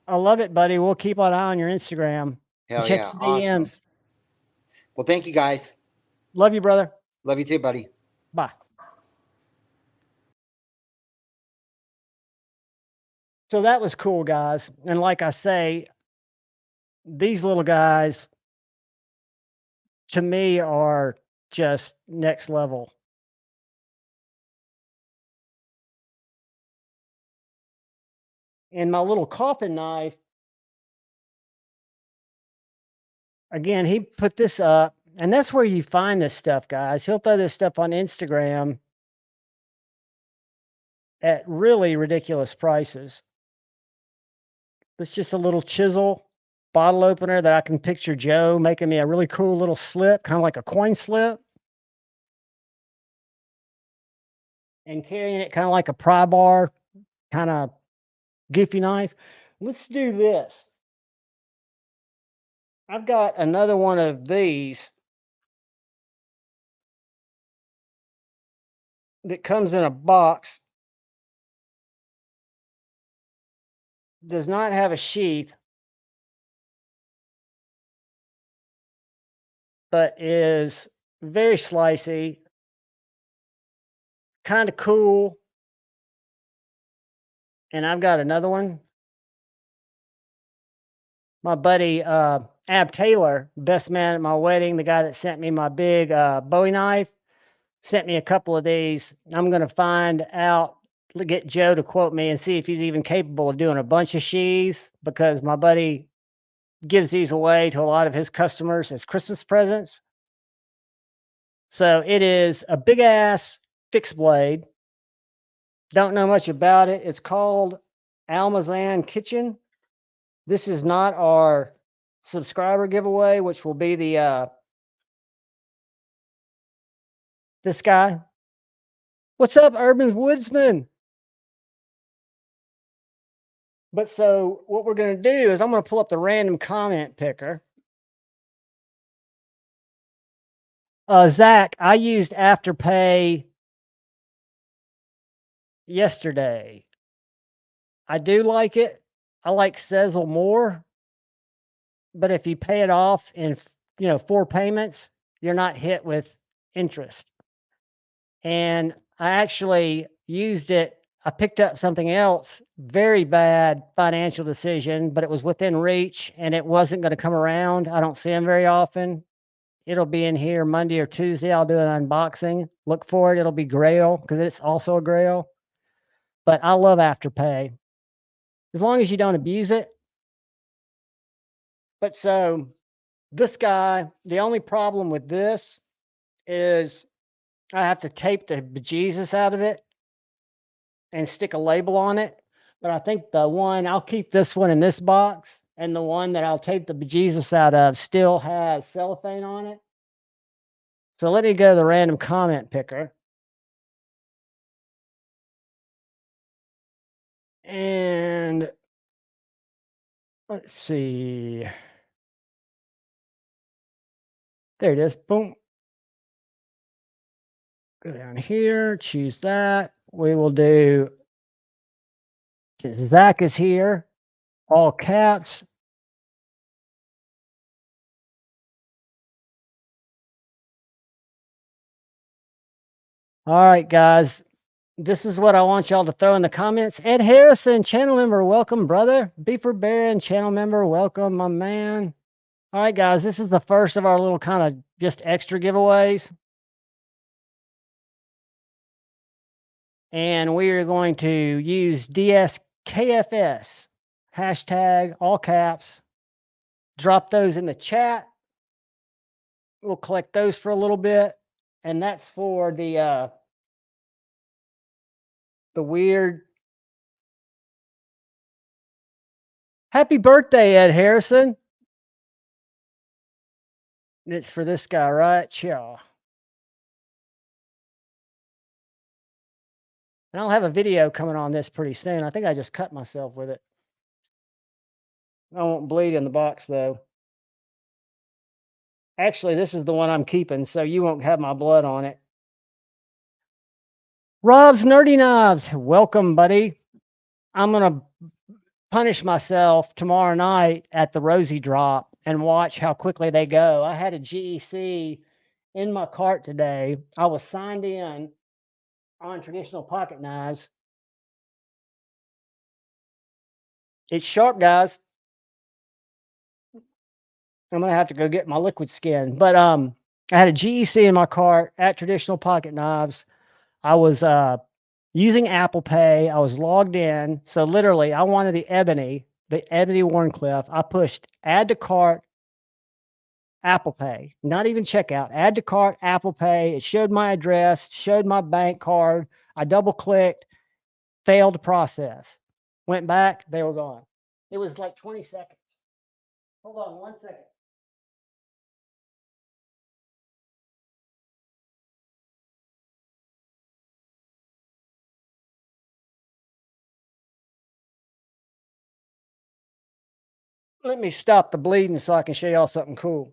I love it, buddy. We'll keep an eye on your Instagram.
Hell yeah. Awesome. Well, thank you guys.
Love you, brother.
Love you too, buddy.
Bye. So that was cool, guys. And like I say, these little guys, to me, are just next level. And my little coffin knife, again, he put this up, and that's where you find this stuff, guys. He'll throw this stuff on Instagram at really ridiculous prices. It's just a little chisel bottle opener that I can picture Joe making me a really cool little slip, kind of like a coin slip, and carrying it kind of like a pry bar, kind of goofy knife. Let's do this. I've got another one of these that comes in a box. Does not have a sheath, but is very slicey, kind of cool. And I've got another one. My buddy Ab Taylor, best man at my wedding, the guy that sent me my big Bowie knife, sent me a couple of these. I'm going to find out, get Joe to quote me and see if he's even capable of doing a bunch of sheaths, because my buddy gives these away to a lot of his customers as Christmas presents. So it is a big ass fixed blade. Don't know much about it. It's called Almazan Kitchen. This is not our subscriber giveaway, which will be the this guy. What's up, Urban Woodsman? But so what we're going to do is I'm going to pull up the random comment picker. Zach, I used Afterpay yesterday. I do like it. I like Sezzle more. But if you pay it off in 4 payments, you're not hit with interest. And I actually used it. I picked up something else, very bad financial decision, but it was within reach and it wasn't going to come around. I don't see them very often. It'll be in here Monday or Tuesday. I'll do an unboxing. Look for it. It'll be Grail because it's also a Grail. But I love Afterpay as long as you don't abuse it. But so This guy, the only problem with this is I have to tape the bejesus out of it and stick a label on it. But I think the one, I'll keep this one in this box, and the one that I'll tape the bejesus out of still has cellophane on it. So let me go to the random comment picker. And let's see. There it is. Boom. Go down here, choose that. We will do, Zach is here, all caps. All right, guys. This is what I want y'all to throw in the comments. Ed Harrison, channel member, welcome, brother. Beefer Baron, channel member, welcome, my man. All right, guys, this is the first of our little kind of just extra giveaways. And we are going to use DSKFS, hashtag, all caps. Drop those in the chat. We'll collect those for a little bit. And that's for the weird. Happy birthday, Ed Harrison. It's for this guy, right? Yeah. And I'll have a video coming on this pretty soon. I think I just cut myself with it. I won't bleed in the box, though. Actually, this is the one I'm keeping, so you won't have my blood on it. Rob's Nerdy Knives, welcome, buddy. I'm going to punish myself tomorrow night at the Rosie Drop and watch how quickly they go. I had a GEC in my cart today. I was signed in on traditional pocket knives. It's sharp, guys. I'm going to have to go get my liquid skin. But I had a GEC in my cart at Traditional Pocket Knives. I was using Apple Pay. I was logged in. So literally, I wanted the Ebony Warncliffe. I pushed add to cart, Apple Pay, not even checkout. Add to cart, Apple Pay. It showed my address, showed my bank card. I double clicked, failed to process. Went back, they were gone. It was like 20 seconds. Hold on 1 second. Let me stop the bleeding so I can show y'all something cool.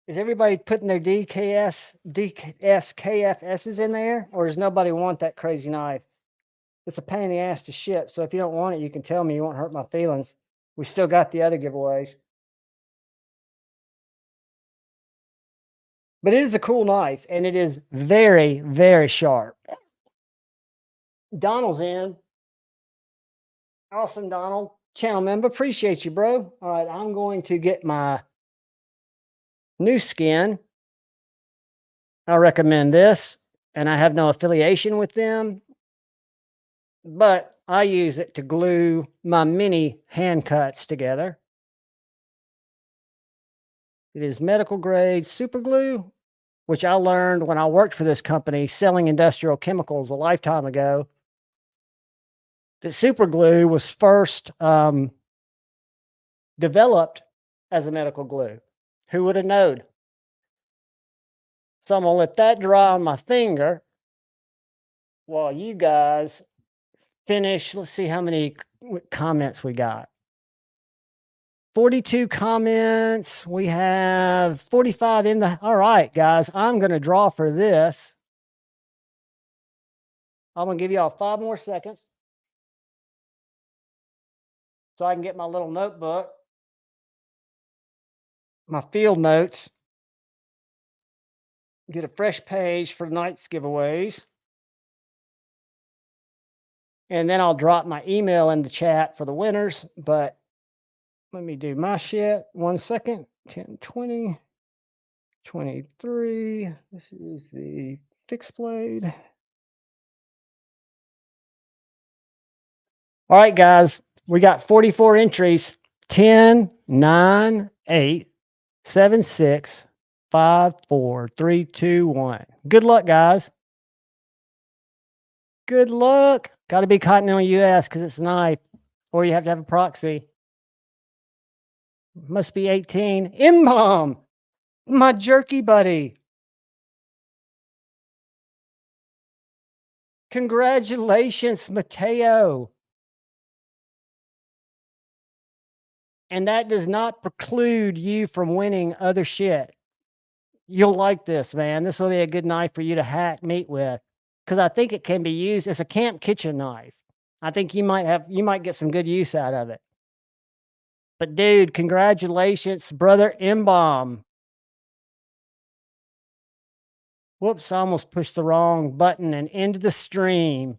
Is everybody putting their DSKFSs in there, or does nobody want that crazy knife? It's a pain in the ass to ship, so if you don't want it, you can tell me. You won't hurt my feelings. We still got the other giveaways. But it is a cool knife, and it is very, very sharp. Donald's in. Awesome, Donald. Channel member. Appreciate you, bro. All right, I'm going to get my new skin. I recommend this, and I have no affiliation with them, but I use it to glue my mini hand cuts together. It is medical grade super glue, which I learned when I worked for this company selling industrial chemicals a lifetime ago. That super glue was first developed as a medical glue. Who would have known? So I'm going to let that dry on my finger while you guys finish. Let's see how many comments we got. 42 comments. We have 45 in the. All right, guys, I'm going to draw for this. I'm going to give y'all 5 more seconds so I can get my little notebook, my field notes, get a fresh page for tonight's giveaways. And then I'll drop my email in the chat for the winners. But let me do my shit. 1 second. 10, 20, 23. This is the fixed blade. All right, guys, we got 44 entries. 10, 9, 8, 7, 6, 5, 4, 3, 2, 1. Good luck, guys. Good luck. Got to be continental U.S. because it's a knife, or you have to have a proxy. Must be 18. M-Bomb, my jerky buddy. Congratulations, Mateo. And that does not preclude you from winning other shit. You'll like this, man. This will be a good knife for you to hack meat with, because I think it can be used as a camp kitchen knife. I think you might get some good use out of it. But dude, congratulations, brother M-Bomb. Whoops, I almost pushed the wrong button and ended the stream.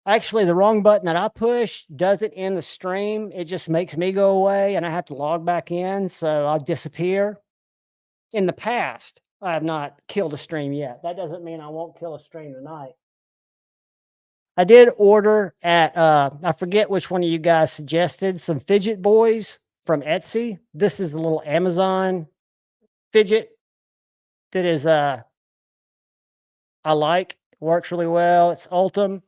Actually, the wrong button that I pushed doesn't end the stream. It just makes me go away and I have to log back in, so I'll disappear. In the past, I have not killed a stream yet. That doesn't mean I won't kill a stream tonight. I did order at, I forget which one of you guys suggested, some fidget boys from Etsy. This is the little Amazon fidget that is, I like, works really well. It's Ultim.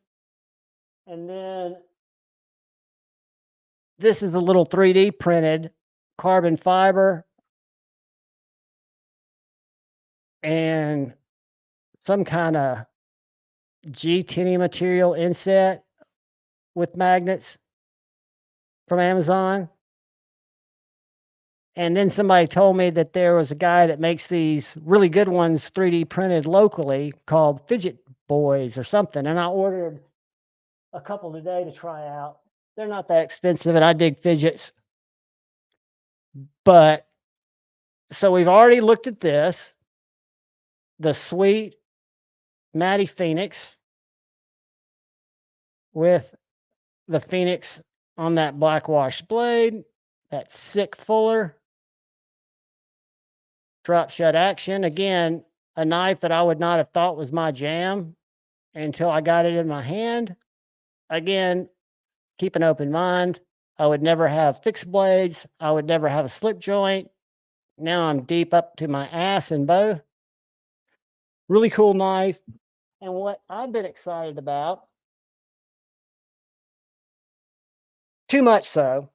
And then this is the little 3D printed carbon fiber and some kind of G10 material inset with magnets from Amazon. And then somebody told me that there was a guy that makes these really good ones 3D printed locally called Fidget Boys or something. And I ordered a couple today to try out. They're not that expensive, and I dig fidgets. But so we've already looked at this, the sweet Matty Phoenix with the Phoenix on that black wash blade, that sick Fuller drop shut action. Again, a knife that I would not have thought was my jam until I got it in my hand. Again, keep an open mind. I would never have fixed blades. I would never have a slip joint. Now I'm deep up to my ass in both. Really cool knife. And what I've been excited about, too much so,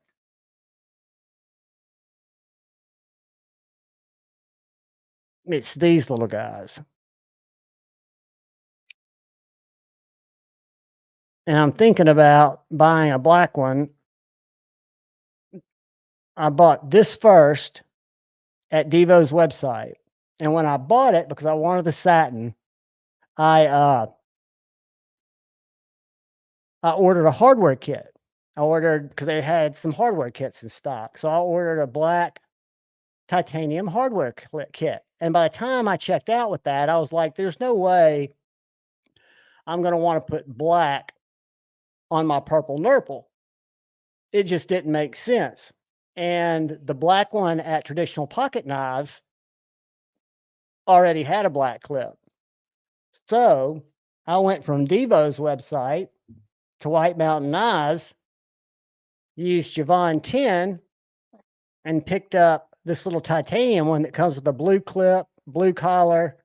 it's these little guys. And I'm thinking about buying a black one. I bought this first at Devo's website. And when I bought it, because I wanted the satin, I ordered a hardware kit. I ordered, because they had some hardware kits in stock. So I ordered a black titanium hardware kit. And by the time I checked out with that, I was like, there's no way I'm going to want to put black on my purple Nurple. It just didn't make sense. And the black one at Traditional Pocket Knives already had a black clip. So I went from Devo's website to White Mountain Knives, used Javon 10, and picked up this little titanium one that comes with a blue clip, blue collar,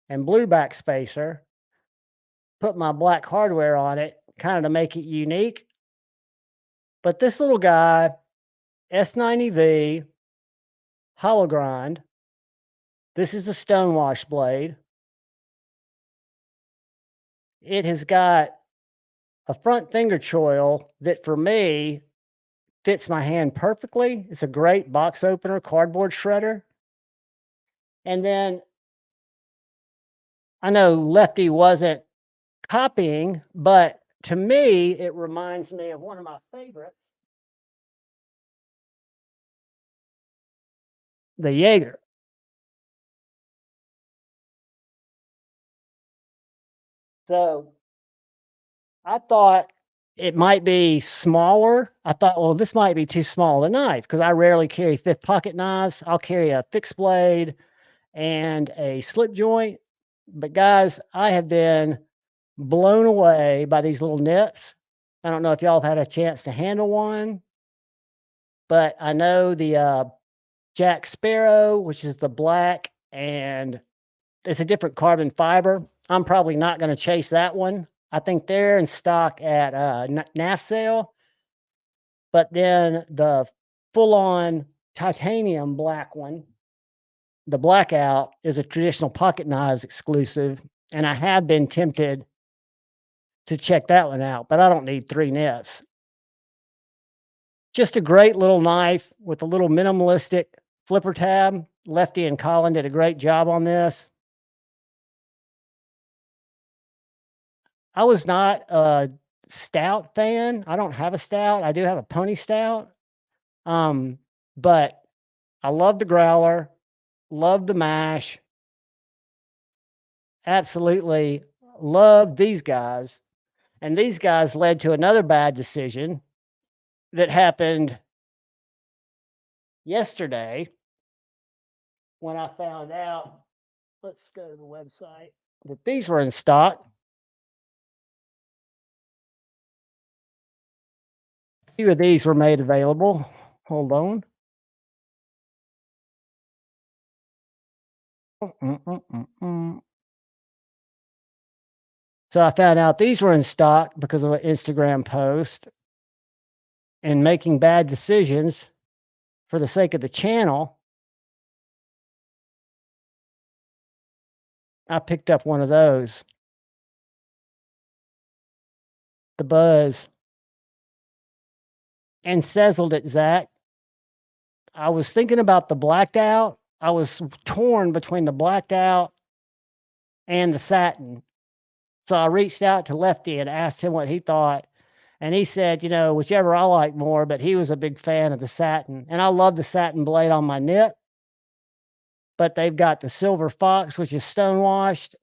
and blue back spacer. Put my black hardware on it, kind of to make it unique. But this little guy, S90V, hollow grind. This is a stonewash blade. It has got a front finger choil that for me fits my hand perfectly. It's a great box opener, cardboard shredder. And then I know Lefty wasn't copying, but to me, it reminds me of one of my favorites, the Jaeger. So I thought it might be smaller. I thought, well, this might be too small a knife because I rarely carry fifth pocket knives. I'll carry a fixed blade and a slip joint. But guys, I have been blown away by these little nips. I don't know if y'all have had a chance to handle one, but I know the Jack Sparrow, which is the black, and it's a different carbon fiber. I'm probably not going to chase that one. I think they're in stock at Nashville. But then the full-on titanium black one, the blackout, is a traditional pocket knives exclusive, and I have been tempted to check that one out, but I don't need 3 nips. Just a great little knife with a little minimalistic flipper tab. Lefty and Colin did a great job on this. I was not a stout fan. I don't have a stout. I do have a pony stout. But I love the growler, love the mash. Absolutely love these guys. And these guys led to another bad decision that happened yesterday when I found out, let's go to the website, that these were in stock. A few of these were made available. Hold on. So I found out these were in stock because of an Instagram post, and making bad decisions for the sake of the channel, I picked up one of those. The Buzz. And sizzled it, Zach. I was thinking about the blacked out. I was torn between the blacked out and the satin. So I reached out to Lefty and asked him what he thought. And he said, whichever I like more, but he was a big fan of the satin. And I love the satin blade on my nip. But they've got the Silver Fox, which is stonewashed.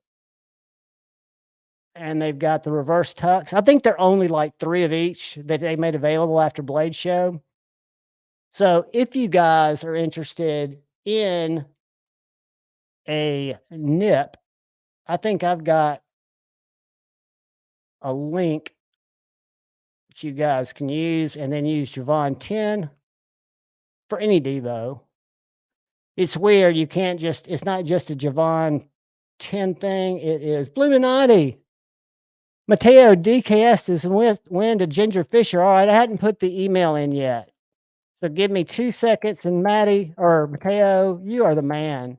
And they've got the reverse tucks. I think they're only like 3 of each that they made available after Blade Show. So if you guys are interested in a nip, I think I've got a link that you guys can use, and then use Javon 10 for any Devo. It's weird. You can't just, it's not just a Javon 10 thing. It is Bluminati. Mateo DKS is win to Ginger Fisher. All right, I hadn't put the email in yet. So give me 2 seconds, and Maddie or Mateo, you are the man.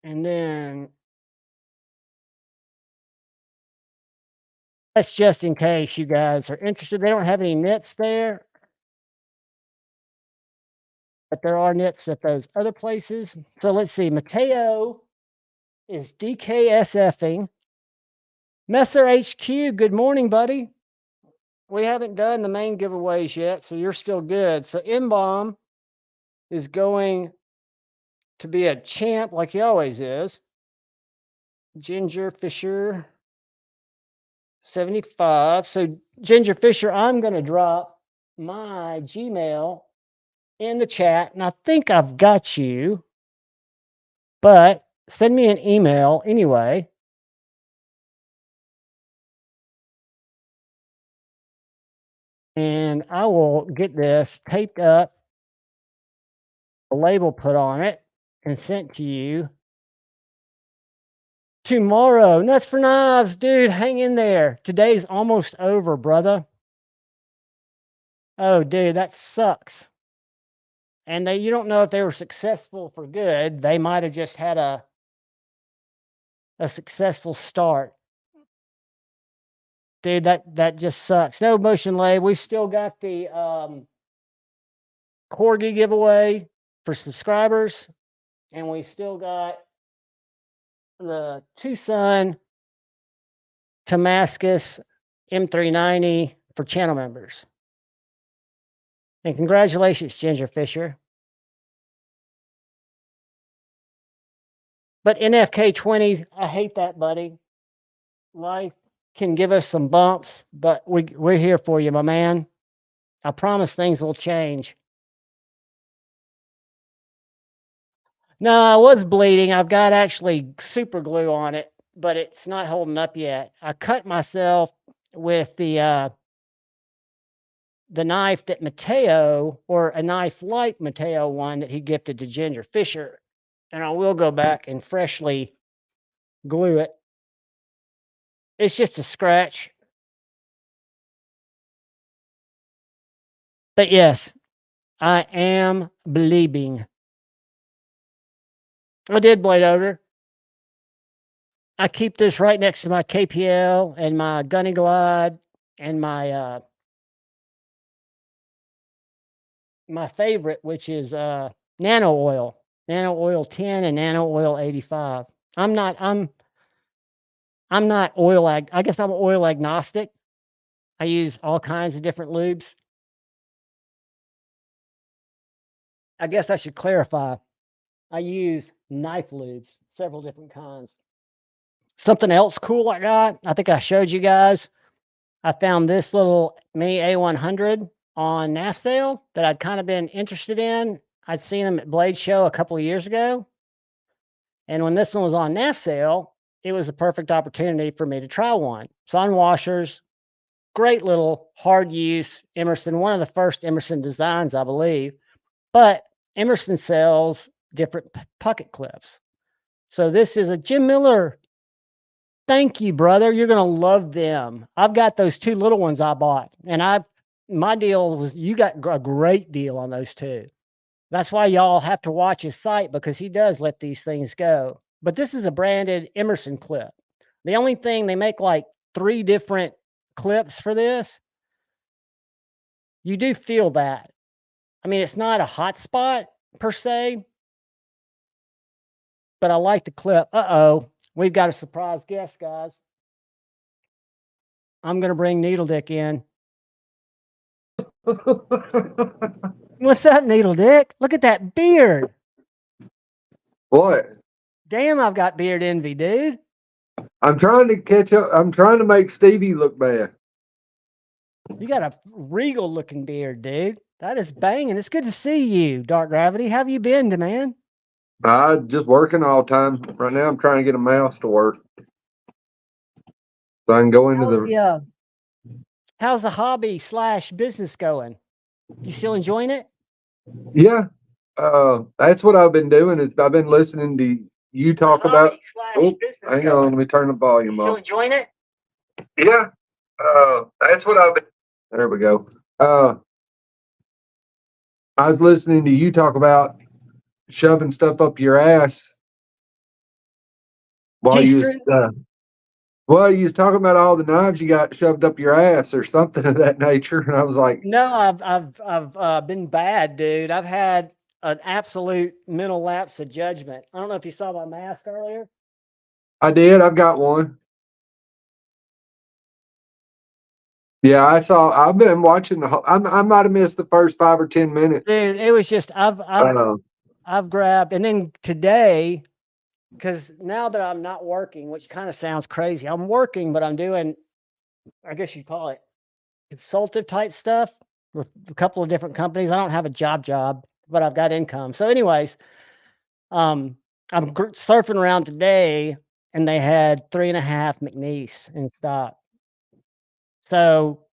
And then that's just in case you guys are interested. They don't have any nips there, but there are nips at those other places. So let's see. Mateo is DKSFing. Messer HQ, good morning, buddy. We haven't done the main giveaways yet, so you're still good. So M-Bomb is going to be a champ like he always is. Ginger Fisher 75. So Ginger Fisher, I'm going to drop my Gmail in the chat, and I think I've got you, but send me an email anyway. And I will get this taped up, a label put on it, and sent to you tomorrow. Nuts for Knives, dude, hang in there. Today's almost over, brother. Oh, dude, that sucks. And you don't know if they were successful for good. They might have just had a successful start. Dude, that just sucks. No Motion Lab. We've still got the Corgi giveaway for subscribers, and we still got the Two Sun Damascus M390 for channel members. And congratulations, Ginger Fisher. But NFK20, I hate that, buddy. Life can give us some bumps, but we're here for you, my man. I promise things will change. No, I was bleeding. I've got actually super glue on it. but it's not holding up yet. I cut myself with the knife that Mateo, or a knife like Mateo one that he gifted to Ginger Fisher, and I will go back and freshly glue it. It's just a scratch. But yes, I am believing. I did blade odor. I keep this right next to my KPL and my Gunny Glide and my my favorite, which is Nano Oil 10 and Nano Oil 85. I'm not oil I guess I'm oil agnostic. I use all kinds of different lubes. I guess I should clarify. I use knife lubes, several different kinds. Something else cool I got, I think I showed you guys. I found this little mini A100 on Nashville that I'd kind of been interested in. I'd seen them at Blade Show a couple of years ago. And when this one was on Nashville, it was a perfect opportunity for me to try one. Sun washers, great little hard use Emerson, one of the first Emerson designs, I believe. But Emerson sells different pocket clips. So this is a Jim Miller. Thank you, brother. You're going to love them. I've got those two little ones I bought, and my deal was, you got a great deal on those two. That's why y'all have to watch his site, because he does let these things go. But this is a branded Emerson clip. The only thing, they make like 3 different clips for this. You do feel that. I mean, it's not a hot spot per se, but I like the clip. Uh-oh, we've got a surprise guest, guys. I'm going to bring Needle Dick in. What's up, Needle Dick? Look at that beard.
What?
Damn, I've got beard envy, dude.
I'm trying to catch up. I'm trying to make Stevie look bad.
You got a regal looking beard, dude. That is banging. It's good to see you, Dark Gravity. How have you been, man?
Just working all the time. Right now I'm trying to get a mouse to work, so I can go into
how's the hobby / business going? You still enjoying it?
Yeah. That's what I've been doing, is I've been listening to you talk about. Oh, hang on, let me turn the volume
Still
off.
enjoying it?
Yeah. That's what I've been. There we go. I was listening to you talk about shoving stuff up your ass while you was talking about all the knives you got shoved up your ass or something of that nature, and I was like,
no, I've been bad, dude. I've had an absolute mental lapse of judgment. I don't know if you saw my mask earlier.
I did. I've got one. Yeah, I saw. I've been watching the whole. I might have missed the first 5 or 10 minutes.
Dude, it was just I've grabbed, and then today, because now that I'm not working, which kind of sounds crazy, I'm working, but I'm doing, I guess you'd call it consultative type stuff with a couple of different companies. I don't have a job, but I've got income. So, anyways, I'm surfing around today, and they had 3.5 McNeese in stock. So,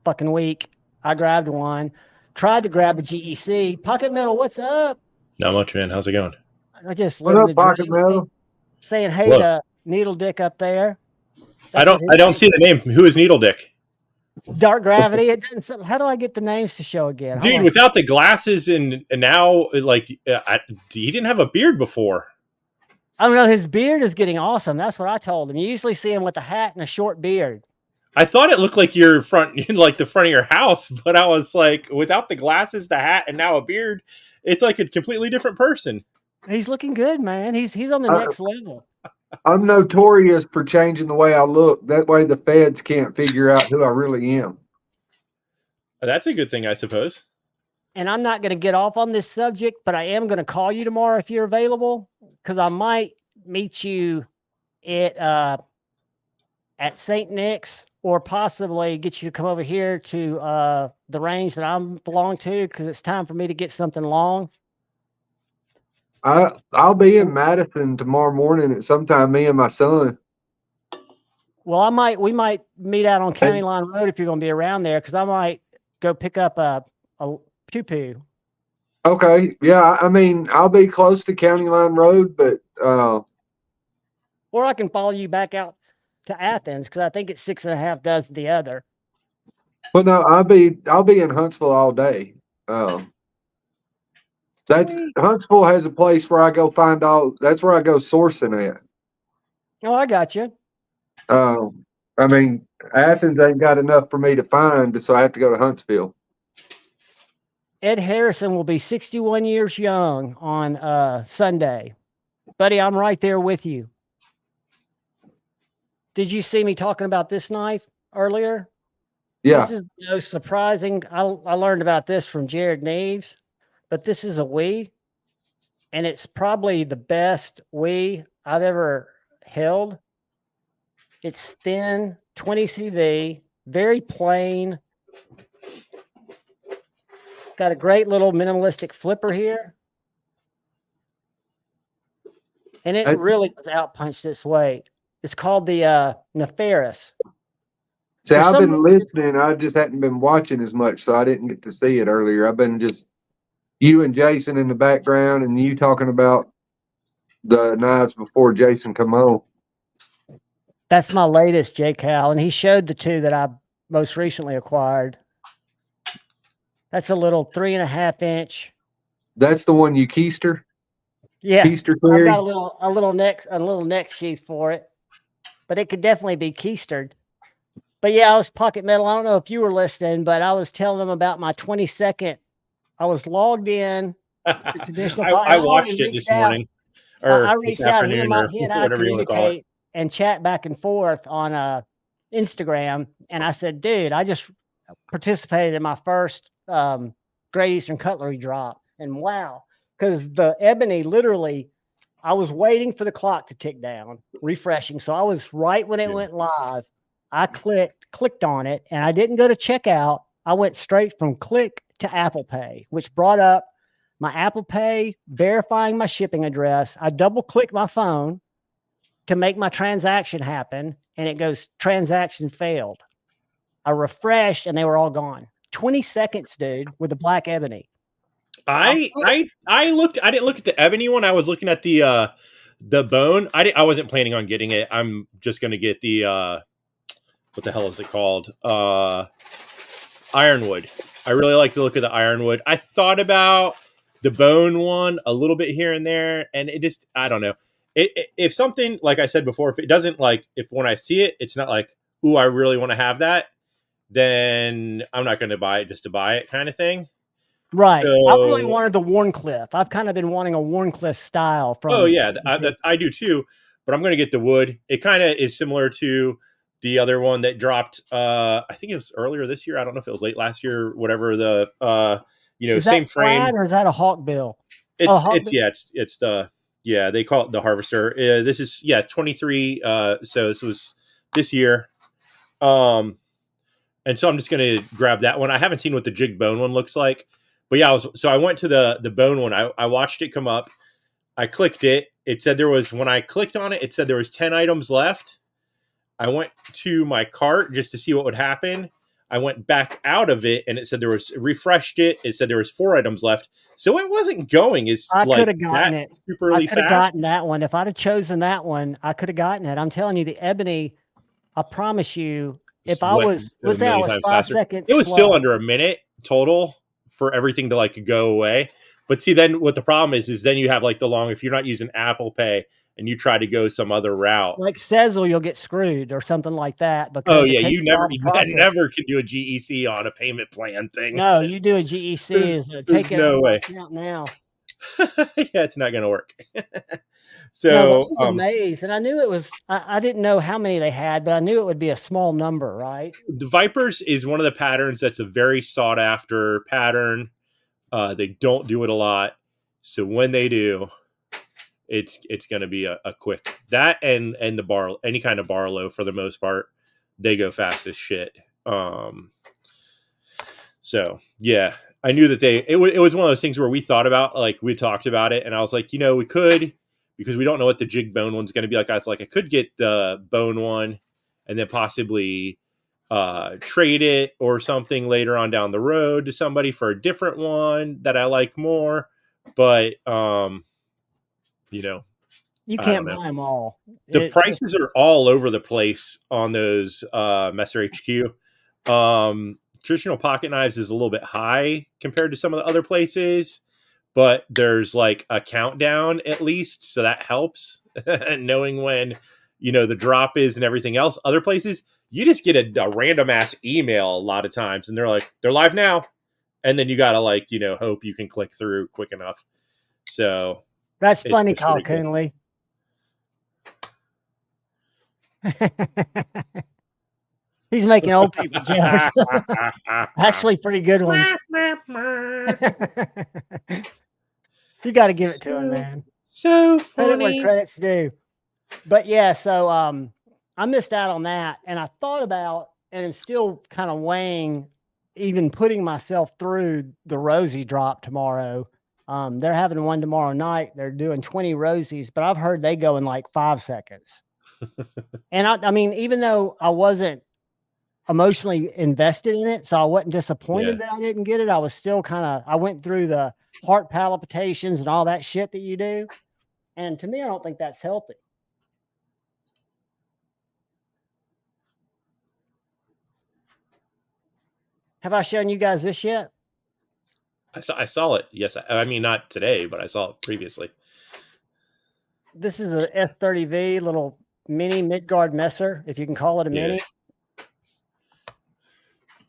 fucking week, I grabbed one. Tried to grab a GEC. Pocket Metal, what's up?
Not much, man. How's it going?
I just
What
living
up,
the
Pocket
dream,
Metal?
saying hey to Needle Dick up there.
I don't see the name. Who is Needle Dick?
Dark Gravity. It doesn't. How do I get the names to show again? Hold
Dude,
on.
without the glasses and now, like, he didn't have a beard before.
I don't know. His beard is getting awesome. That's what I told him. You usually see him with a hat and a short beard.
I thought it looked like your front, like the front of your house, but I was like, without the glasses, the hat, and now a beard, it's like a completely different person.
He's looking good, man. He's on the next level.
I'm notorious for changing the way I look. That way the feds can't figure out who I really am.
That's a good thing, I suppose.
And I'm not going to get off on this subject, but I am going to call you tomorrow if you're available, because I might meet you at St. Nick's, or possibly get you to come over here to the range that I belong to, because it's time for me to get something long.
I'll be in Madison tomorrow morning at sometime. Me and my son.
Well, we might meet out on County Line Road if you're going to be around there, because I might go pick up a pew.
Okay, yeah. I mean, I'll be close to County Line Road, but
or I can follow you back out to Athens, because I think it's 6.5 dozen the other.
But no, I'll be in Huntsville all day. That's Huntsville has a place where I go find all. That's where I go sourcing at.
Oh, I got you.
I mean, Athens ain't got enough for me to find, so I have to go to Huntsville.
Ed Harrison will be 61 years young on Sunday. Buddy, I'm right there with you. Did you see me talking about this knife earlier?
Yeah.
This is the most surprising. I learned about this from Jared Neves, but this is a Wii, and it's probably the best Wii I've ever held. It's thin, 20 CV, very plain. Got a great little minimalistic flipper here. And it really does outpunch this weight. It's called the Nefarious.
See, I've been listening. I just hadn't been watching as much, so I didn't get to see it earlier. I've been just you and Jason in the background and you talking about the knives before Jason come on.
That's my latest, J. Cal, and he showed the two that I most recently acquired. That's a little 3.5-inch.
That's the one you keister?
Yeah,
keister
I've got a little neck sheath for it, but it could definitely be keistered. But yeah, I was pocket metal. I don't know if you were listening, but I was telling them about my 22nd. I was logged in.
I watched it this morning. Or
I reached out, and he and I communicate and chat back and forth on Instagram. And I said, dude, I just participated in my first Great Eastern Cutlery drop. And wow, because the ebony literally, I was waiting for the clock to tick down, refreshing. So I was right when it went live. I clicked on it, and I didn't go to checkout. I went straight from click to Apple Pay, which brought up my Apple Pay, verifying my shipping address. I double-clicked my phone to make my transaction happen, and it goes, transaction failed. I refreshed, and they were all gone. 20 seconds, dude, with the black ebony.
I didn't look at the ebony one. I was looking at the bone. I wasn't planning on getting it. I'm just going to get the what the hell is it called? Ironwood. I really like the look of the ironwood. I thought about the bone one a little bit here and there, and it just, I don't know. If something, like I said before, if it doesn't, like, if when I see it, it's not like, ooh, I really want to have that, then I'm not going to buy it just to buy it kind of thing.
Right. So, I really wanted the Warncliffe. I've kind of been wanting a Warncliffe style from.
Oh yeah, I do too. But I'm going to get the wood. It kind of is similar to the other one that dropped. I think it was earlier this year. I don't know if it was late last year, or whatever. The
is
same
that
frame.
Or is that a Hawkbill?
It's they call it the Harvester. This is 23. So this was this year. And so I'm just going to grab that one. I haven't seen what the jig bone one looks like. But yeah, I went to the bone one. I watched it come up. I clicked it. It said when I clicked on it, it said there was 10 items left. I went to my cart just to see what would happen. I went back out of it, and it said refreshed it. It said there was 4 items left. So it wasn't going
I could have gotten it.
Super fast.
I could have gotten that one. If I'd have chosen that one, I could have gotten it. I'm telling you, the ebony, I promise you, if I was 5 seconds.
It was still under a minute total for everything to like go away. But see, then what the problem is then you have like if you're not using Apple Pay and you try to go some other route,
like Sezzle, you'll get screwed or something like that.
Because you never can do a GEC on a payment plan thing.
No, you do a GEC take it
no way
out now.
Yeah, it's not going to work. So
no, I was amazed, and I knew it was. I didn't know how many they had, but I knew it would be a small number, right?
The Vipers is one of the patterns that's a very sought after pattern. They don't do it a lot, so when they do, it's going to be a quick that and the any kind of Barlow for the most part, they go fast as shit. So yeah, I knew that it was one of those things where we thought about, like, we talked about it, and I was like, we could, because we don't know what the jig bone one's going to be like. I was like, I could get the bone one and then possibly trade it or something later on down the road to somebody for a different one that I like more. But,
you can't buy them all.
The prices are all over the place on those Messer HQ. Traditional pocket knives is a little bit high compared to some of the other places, but there's like a countdown at least, so that helps. Knowing when the drop is and everything else. Other places, you just get a random ass email a lot of times, and they're like, they're live now, and then you gotta hope you can click through quick enough. So
that's funny, Kyle Coonley. He's making old people jealous. Actually, pretty good ones. You got to give it to him, man.
So funny.
Credit where credit's due. But yeah, so I missed out on that, and I thought about, and I'm still kind of weighing, even putting myself through the Rosie drop tomorrow. They're having one tomorrow night. They're doing 20 Rosies, but I've heard they go in like 5 seconds. And I mean, even though I wasn't emotionally invested in it, so I wasn't disappointed that I didn't get it, I was still I went through the heart palpitations and all that shit that you do. And to me, I don't think that's healthy. Have I shown you guys this yet?
I saw it. Yes. I mean, not today, but I saw it previously.
This is a S30V little mini mid-guard messer, if you can call it a mini.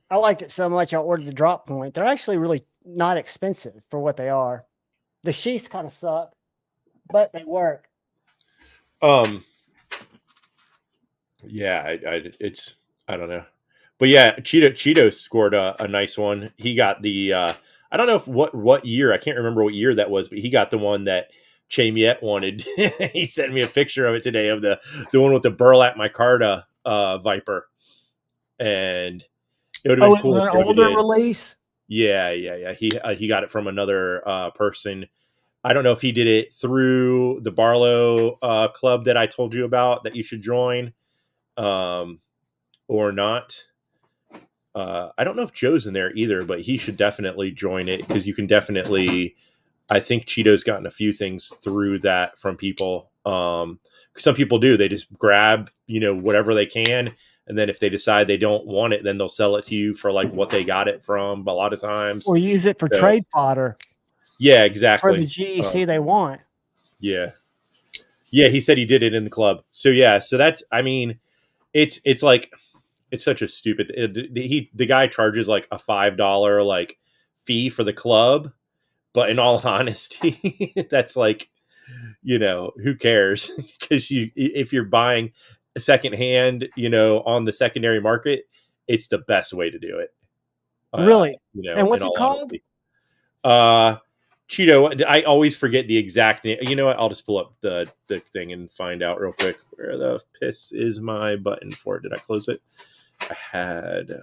I liked it so much I ordered the drop point. They're actually really not expensive for what they are. The sheaths kind of suck, but they work.
Yeah, I don't know. But yeah, Cheeto scored a nice one. He got the I don't know what year, I can't remember what year that was, but he got the one that Chamiette wanted. He sent me a picture of it today of the one with the Burlap Micarta Viper. And it would have been cool.
It was an older release?
Yeah. He got it from another person. I don't know if he did it through the Barlow club that I told you about that you should join or not. I don't know if Joe's in there either, but he should definitely join it because you can definitely. I think Cheeto's gotten a few things through that from people. Some people do. They just grab, whatever they can. And then if they decide they don't want it, then they'll sell it to you for like what they got it from a lot of times.
Or use it for trade fodder.
Yeah, exactly.
For the GEC they want.
Yeah. Yeah, he said he did it in the club. So yeah, so that's, I mean, it's like, it's such a stupid, the guy charges like a $5 like fee for the club. But in all honesty, that's like, who cares? Because if you're buying secondhand, on the secondary market, it's the best way to do it.
Really? And what's it called?
Cheeto. I always forget the exact name. You know what? I'll just pull up the thing and find out real quick. Where the piss is my button for it? Did I close it? I had.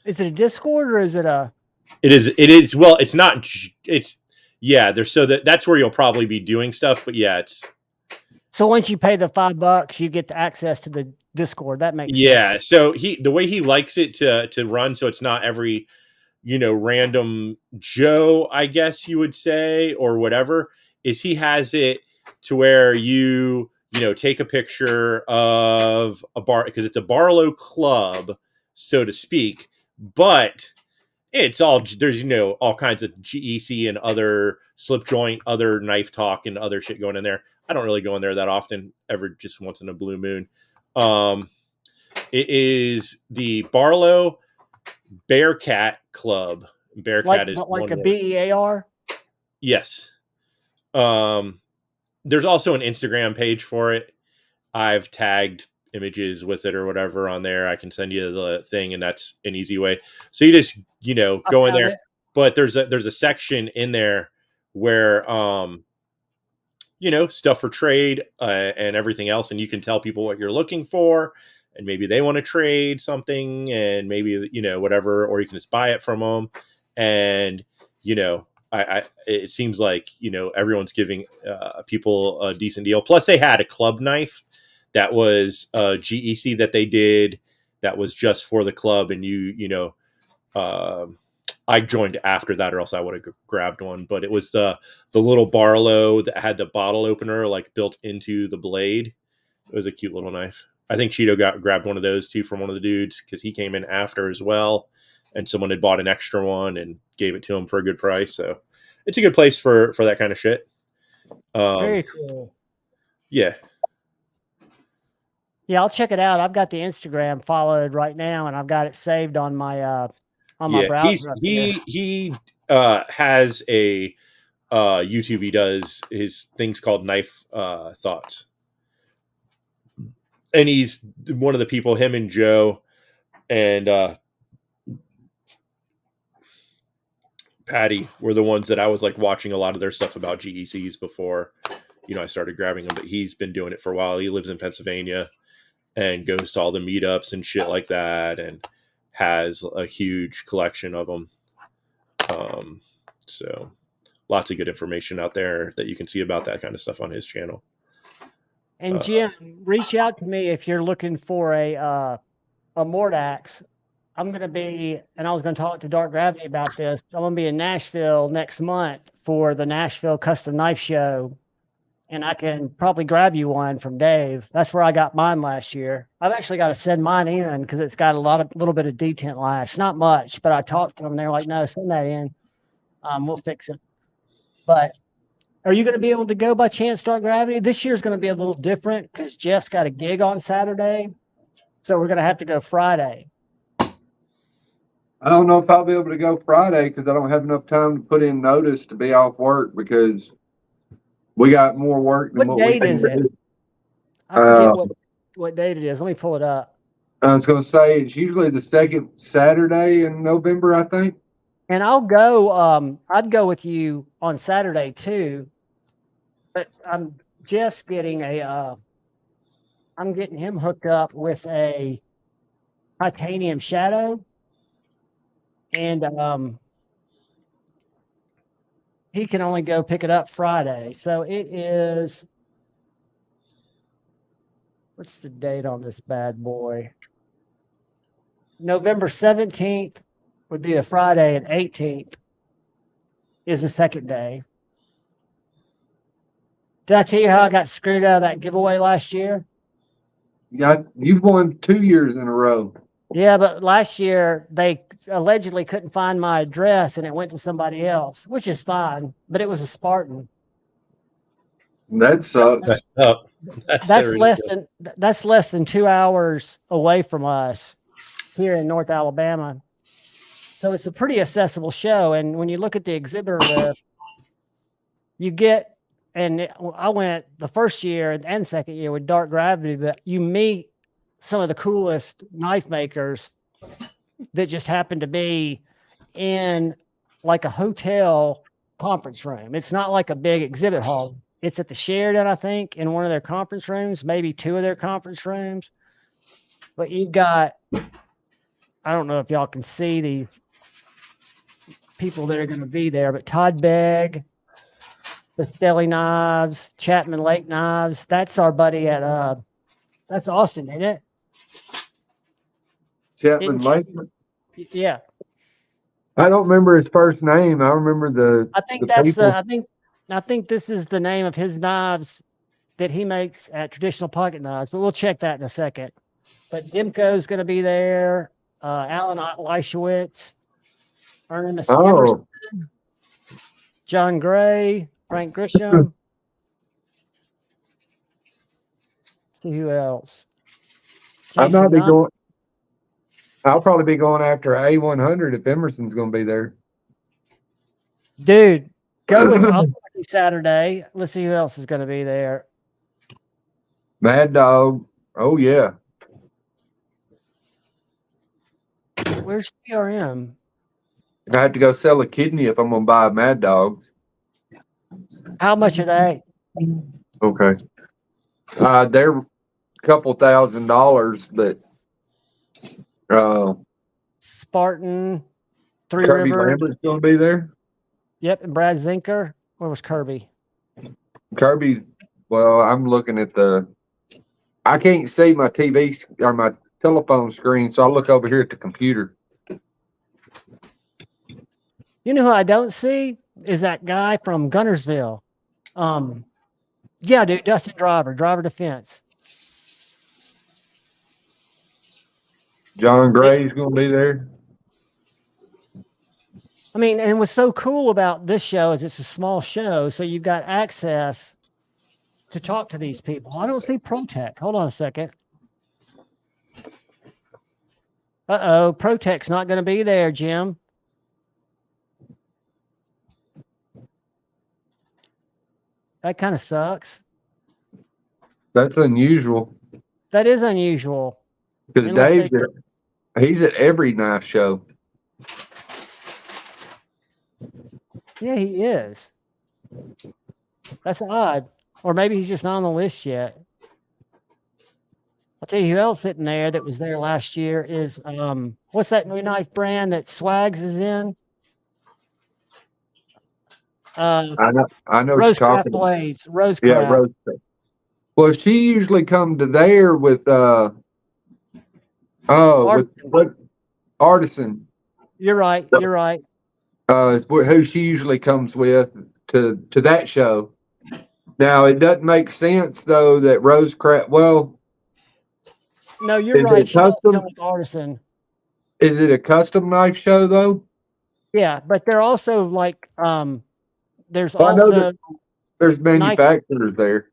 Is it a Discord or is it a?
It is. Well, it's not. It's that's where you'll probably be doing stuff. But yeah, it's.
So once you pay the $5, you get the access to the Discord. That makes sense.
Yeah. So the way he likes it to run, so it's not every, random Joe, I guess you would say, or whatever, is he has it to where you take a picture of a bar because it's a Barlow club, so to speak, but it's all there's all kinds of GEC and other slip joint, other knife talk, and other shit going in there. I don't really go in there that often, ever just once in a blue moon. It is the Barlow Bearcat Club. Bearcat is
like a BEAR.
Yes. There's also an Instagram page for it. I've tagged images with it or whatever on there. I can send you the thing, and that's an easy way. So you just go in there. But there's a section in there where stuff for trade and everything else, and you can tell people what you're looking for and maybe they want to trade something, and maybe, you know, whatever, or you can just buy it from them. And, you know, it seems like, you know, everyone's giving people a decent deal. Plus they had a club knife that was GEC that they did that was just for the club. And you know, I joined after that, or else I would have grabbed one. But it was the little Barlow that had the bottle opener like built into the blade. It was a cute little knife. I think Cheeto grabbed one of those too from one of the dudes because he came in after as well, and someone had bought an extra one and gave it to him for a good price. So it's a good place for that kind of shit.
Very cool.
Yeah.
Yeah, I'll check it out. I've got the Instagram followed right now, and I've got it saved on my my browser.
He has a YouTube. He does his things called Knife Thoughts, and he's one of the people. Him and Joe and Patty were the ones that I was like watching a lot of their stuff about GECs before, you know, I started grabbing them. But he's been doing it for a while. He lives in Pennsylvania and goes to all the meetups and shit like that, and has a huge collection of them. So lots of good information out there that you can see about that kind of stuff on his channel.
And Jim, reach out to me if you're looking for a Mordax. I'm going to be, and I was going to talk to Dark Gravity about this. I'm going to be in Nashville next month for the Nashville Custom Knife Show. And I can probably grab you one from Dave. That's where I got mine last year. I've actually got to send mine in because it's got a little bit of detent lash. Not much, but I talked to them. They're like, no, send that in. We'll fix it. But are you going to be able to go by chance, Dark Gravity? This year's going to be a little different because Jeff's got a gig on Saturday. So we're going to have to go Friday.
I don't know if I'll be able to go Friday because I don't have enough time to put in notice to be off work because we got more work than
What
what
date
we
is
can
it?
do.
I forget what date it is. Let me pull it up.
I was going to say it's usually the second Saturday in November, I think.
And I'll go. I'd go with you on Saturday too. But Jeff's getting I'm getting him hooked up with a titanium shadow, and he can only go pick it up Friday. So it is. What's the date on this bad boy? November 17th would be the Friday, and 18th is the second day. Did I tell you how I got screwed out of that giveaway last year?
You've won 2 years in a row.
Yeah, but last year they allegedly couldn't find my address and it went to somebody else, which is fine, but it was a Spartan.
That sucks.
That's less than 2 hours away from us here in North Alabama. So it's a pretty accessible show. And when you look at the exhibitor list, you get, and I went the first year and second year with Dark Gravity, but you meet some of the coolest knife makers that just happen to be in like a hotel conference room. It's not like a big exhibit hall. It's at the Sheridan, I think, in one of their conference rooms, maybe two of their conference rooms. But you've got, I don't know if y'all can see these people that are going to be there, but Todd Begg, Pastelli Knives, Chapman Lake Knives. That's our buddy at, that's Austin, isn't it?
Chapman Lake?
Yeah.
I don't remember his first name. I remember
I think I think this is the name of his knives that he makes at Traditional Pocket Knives, but we'll check that in a second. But Demko's going to be there. Alan Leishowitz, Ernest Emerson, John Gray, Frank Grisham. See who else.
I'll probably be going after A100 if Emerson's going to be there.
Dude, go with me Saturday. Let's see who else is going to be there.
Mad Dog. Oh, yeah.
Where's CRM?
I have to go sell a kidney if I'm going to buy a Mad Dog.
How much are they?
Okay. They're a couple $1,000, but
Spartan, Three
Kirby
Rivers.
Lambert's going to be there.
Yep, and Brad Zinker. Where was Kirby?
Kirby. Well, I'm looking at I can't see my TV or my telephone screen, so I look over here at the computer.
You know who I don't see is that guy from Gunnersville. Yeah, dude, Dustin Driver Defense.
John Gray's going to be there.
I mean, and what's so cool about this show is it's a small show, so you've got access to talk to these people. I don't see ProTech. Hold on a second. ProTech's not going to be there, Jim. That kind of sucks.
That's unusual.
That is unusual.
Because Dave's he's at every knife show.
Yeah, he is. That's odd. Or maybe he's just not on the list yet. I'll tell you who else sitting there that was there last year is, what's that new knife brand that Swags is in?
I know what you're
Rosecraft
talking about.
Blades. Rosecraft.
Yeah, Rosecraft. Well, she usually come to there with with Artisan.
You're right. You're right.
Who she usually comes with to that show. Now it doesn't make sense though that Rosecraft. Well,
no, you're right. She does come with Artisan.
Is it a custom knife show though?
Yeah, but they're also like there's
there's manufacturers there.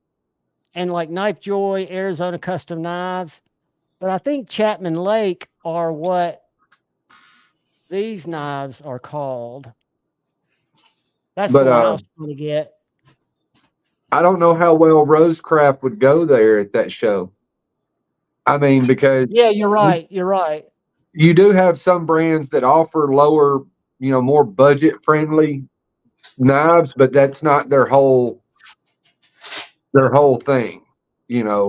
And like Knife Joy, Arizona Custom Knives. But I think Chapman Lake are what these knives are called. That's the one I was trying to get.
I don't know how well Rosecraft would go there at that show. I mean, because
yeah, you're right. You're right.
You do have some brands that offer lower, more budget friendly knives, but that's not their whole thing, and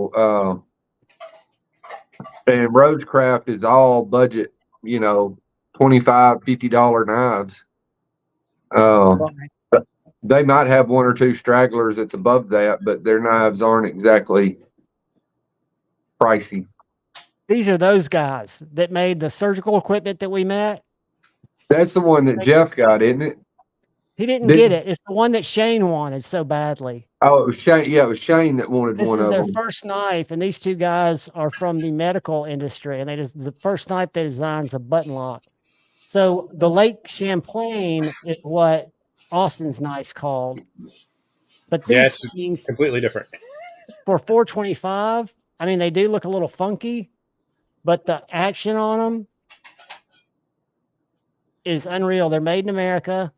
Rosecraft is all budget, $25, $50 knives. They might have one or two stragglers that's above that, but their knives aren't exactly pricey.
These are those guys that made the surgical equipment that we met.
That's the one that Jeff got, isn't it?
He didn't get it. It's the one that Shane wanted so badly.
Oh, it was Shane. Yeah, it was Shane that wanted one of them.
This is their first knife, and these two guys are from the medical industry, and the first knife they designed is a button lock. So the Lake Champlain is what Austin's knife's called. But these things
completely different.
For $425, I mean, they do look a little funky, but the action on them is unreal. They're made in America.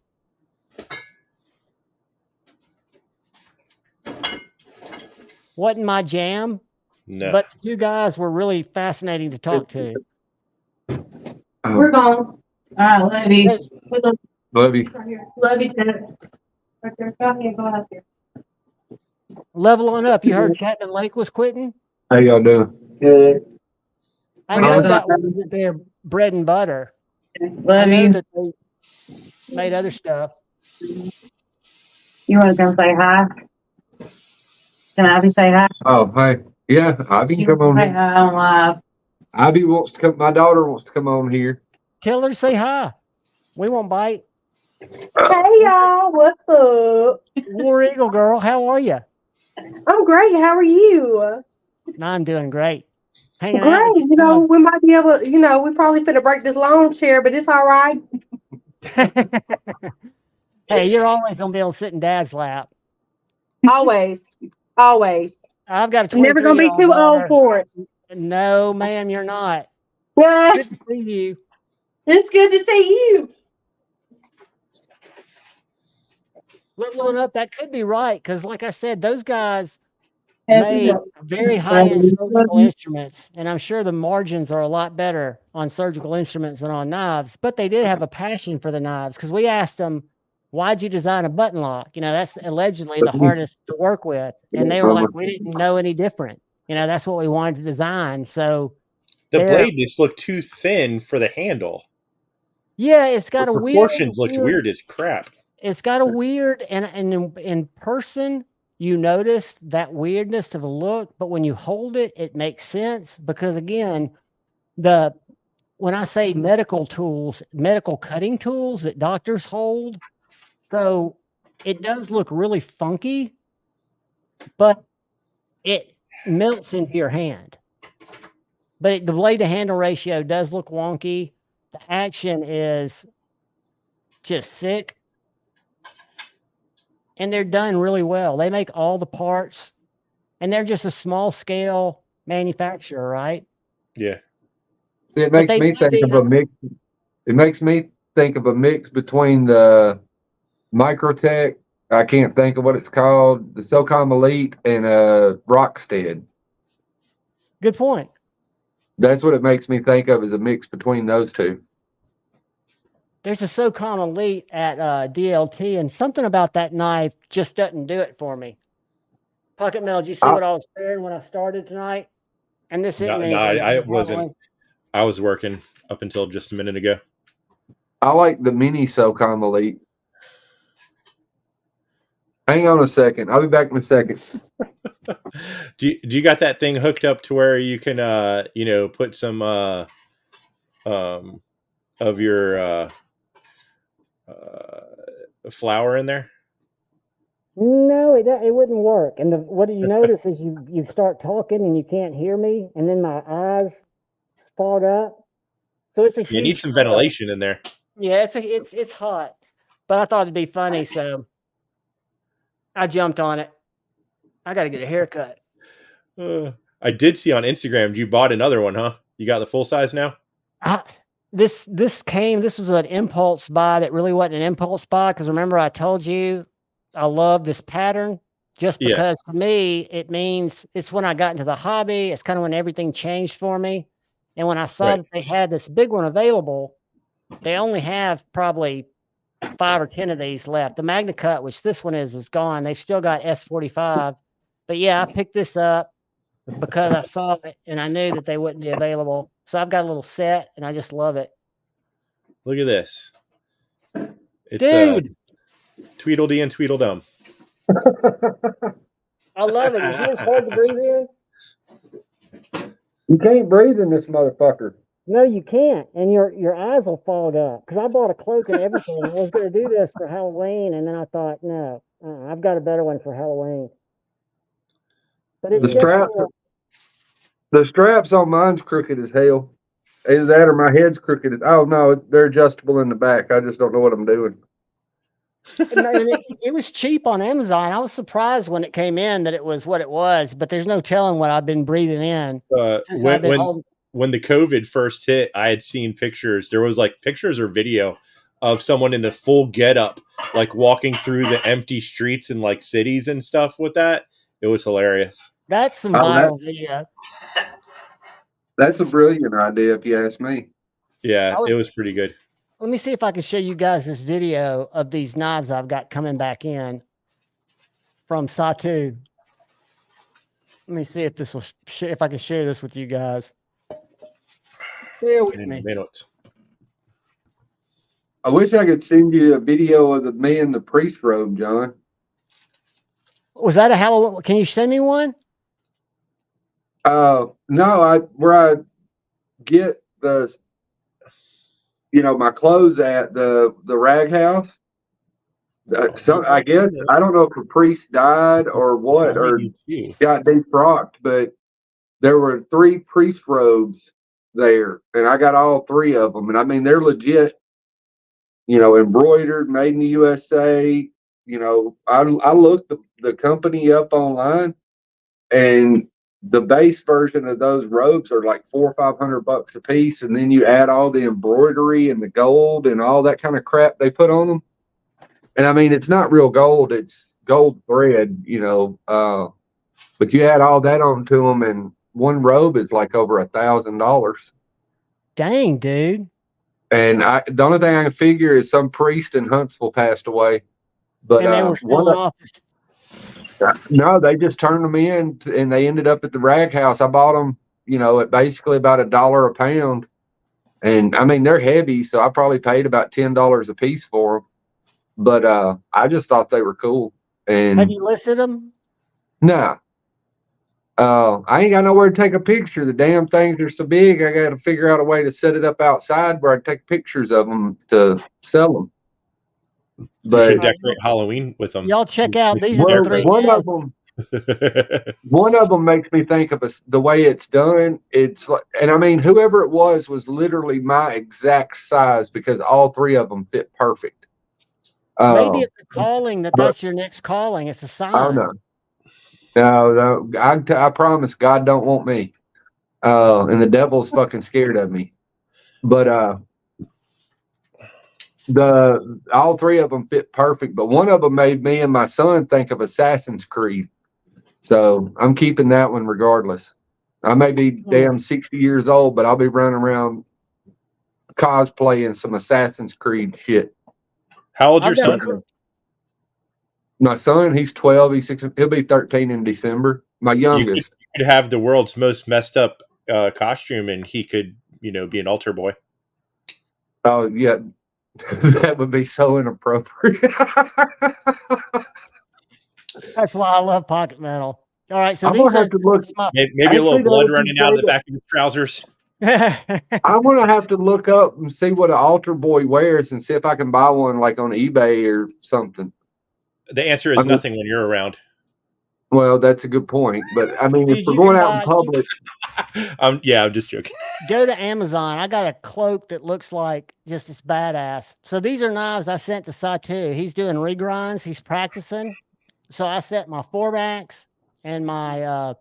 Wasn't my jam.
No.
But the two guys were really fascinating to talk to.
We're gone. All right, love you.
Love you.
Right here. Love you, Ted. Right there. Go ahead, go out there.
Level on up. You heard Chapman Lake was quitting?
How y'all doing? Good.
I know that wasn't their bread and butter.
Love you.
That they made other stuff.
You want to come say hi? Can Ivy say hi?
Oh, hey. Yeah, Ivy can come on
Say
here.
hi on live.
Ivy wants to come. My daughter wants to come on here.
Tell her to say hi. We won't bite.
Hey y'all, what's up?
War Eagle girl, how are you?
I'm great. How are you?
No, I'm doing great. Hanging
Great.
out.
We might be able to, we probably finna break this lawn chair, but it's all right.
Hey, you're always gonna be able to sit in Dad's lap.
Always. Always.
I've got a
You're never gonna be too old for it.
No, ma'am, you're not.
Yeah.
Good to see you.
It's good to see you.
Leveling up, that could be right, because like I said, those guys made very high-end surgical instruments, and I'm sure the margins are a lot better on surgical instruments than on knives, but they did have a passion for the knives, because we asked them, why'd you design a button lock? That's allegedly the hardest to work with, and they were like, we didn't know any different. That's what we wanted to design, so
the blade just looked too thin for the handle.
Yeah, it's got
The
a
proportions looked weird as crap.
It's got a weird, and in person, you notice that weirdness to the look, but when you hold it, it makes sense because again, when I say medical tools, medical cutting tools that doctors hold, so it does look really funky, but it melts into your hand. But the blade to handle ratio does look wonky. The action is just sick. And they're done really well. They make all the parts, and they're just a small scale manufacturer, right?
Yeah.
See, it makes me think of a mix. It makes me think of a mix between the Microtech, I can't think of what it's called, the SOCOM Elite, and Rockstead.
Good point.
That's what it makes me think of as a mix between those two.
There's a SOCOM Elite at DLT, and something about that knife just doesn't do it for me. Pocket Metal, did you see what I was wearing when I started tonight? And this isn't anything.
I wasn't. I was working up until just a minute ago.
I like the mini SOCOM Elite. Hang on a second. I'll be back in a second.
Do you got that thing hooked up to where you can put some of your flour in there?
No, it wouldn't work. And what you notice is you start talking and you can't hear me, and then my eyes fog up. So it's a huge.
You need some ventilation in there.
Yeah, it's hot, but I thought it'd be funny, so I jumped on it. I got to get a haircut.
I did see on Instagram you bought another one, huh? You got the full size now?
This was an impulse buy that really wasn't an impulse buy, because remember I told you I love this pattern just because to me it means it's when I got into the hobby. It's kind of when everything changed for me. And when I saw that they had this big one available, they only have probably 5 or 10 of these left. The Magna Cut, which this one is gone. They've still got S45. But yeah, I picked this up because I saw it and I knew that they wouldn't be available. So I've got a little set and I just love it.
Look at this. It's
Dude.
Tweedledee and Tweedledum.
I love it. You hear it's hard to breathe in?
You can't breathe in this motherfucker.
No, you can't. And your eyes will fog up. Because I bought a cloak and everything. I was going to do this for Halloween. And then I thought, no, I've got a better one for Halloween. But it's
the straps on mine's crooked as hell. Either that or my head's crooked. Oh no, they're adjustable in the back. I just don't know what I'm doing.
It was cheap on Amazon. I was surprised when it came in that it was what it was, but there's no telling what I've been breathing in.
When the COVID first hit, I had seen pictures. There was like pictures or video of someone in a full getup, like walking through the empty streets in like cities and stuff with that. It was hilarious.
That's some viral video.
That's a brilliant idea, if you ask me.
Yeah, it was pretty good.
Let me see if I can show you guys this video of these knives I've got coming back in from Satu. Let me see if if I can share this with you guys. Bear with me.
I wish I could send you a video of me in the priest robe, John.
Was that a Halloween? Can you send me one?
No, where I get the, my clothes at the rag house. I guess I don't know if a priest died or what, or got defrocked, but there were 3 priest robes there, and I got all 3 of them, and I mean they're legit, embroidered, made in the USA. I looked the company up online, and the base version of those robes are like $400 or $500 a piece, and then you add all the embroidery and the gold and all that kind of crap they put on them. And I mean, it's not real gold; it's gold thread, but you add all that onto them, and one robe is like over $1,000.
Dang, dude!
And the only thing I can figure is some priest in Huntsville passed away. But
and they were still in office.
No, they just turned them in, and they ended up at the rag house. I bought them at basically about $1 a pound. And I mean, they're heavy, so I probably paid about $10 a piece for them. But I just thought they were cool. And
have you listed them?
no, I ain't got nowhere to take a picture. The damn things are so big. I got to figure out a way to set it up outside where I take pictures of them to sell them.
You should
But
decorate Halloween with them.
Y'all check out these
well,
are the 3
one
guys.
of them makes me think of the way it's done. It's like, and I mean, whoever it was literally my exact size because all 3 of them fit perfect.
Maybe it's a calling that's your next calling. It's a sign.
Oh no. No, I promise God don't want me. And the devil's fucking scared of me. But all 3 of them fit perfect, but one of them made me and my son think of Assassin's Creed. So I'm keeping that one regardless. I may be damn 60 years old, but I'll be running around cosplaying some Assassin's Creed shit.
How old's your son?
My son, he's 12. He'll be 13 in December. My youngest.
You could have the world's most messed up costume, and he could, be an altar boy.
Oh yeah, that would be so inappropriate.
That's why I love pocket metal. All right, so
I'm
these
gonna have to look.
Maybe a little blood running out of the back of his trousers.
I'm gonna have to look up and see what an altar boy wears and see if I can buy one like on eBay or something.
The answer is nothing when you're around.
Well, that's a good point, but I mean,
Dude,
if we're going out in public,
I'm just joking.
Go to Amazon. I got a cloak that looks like just this badass. So these are knives I sent to Satu. He's doing regrinds. He's practicing. So I set my 4-max and my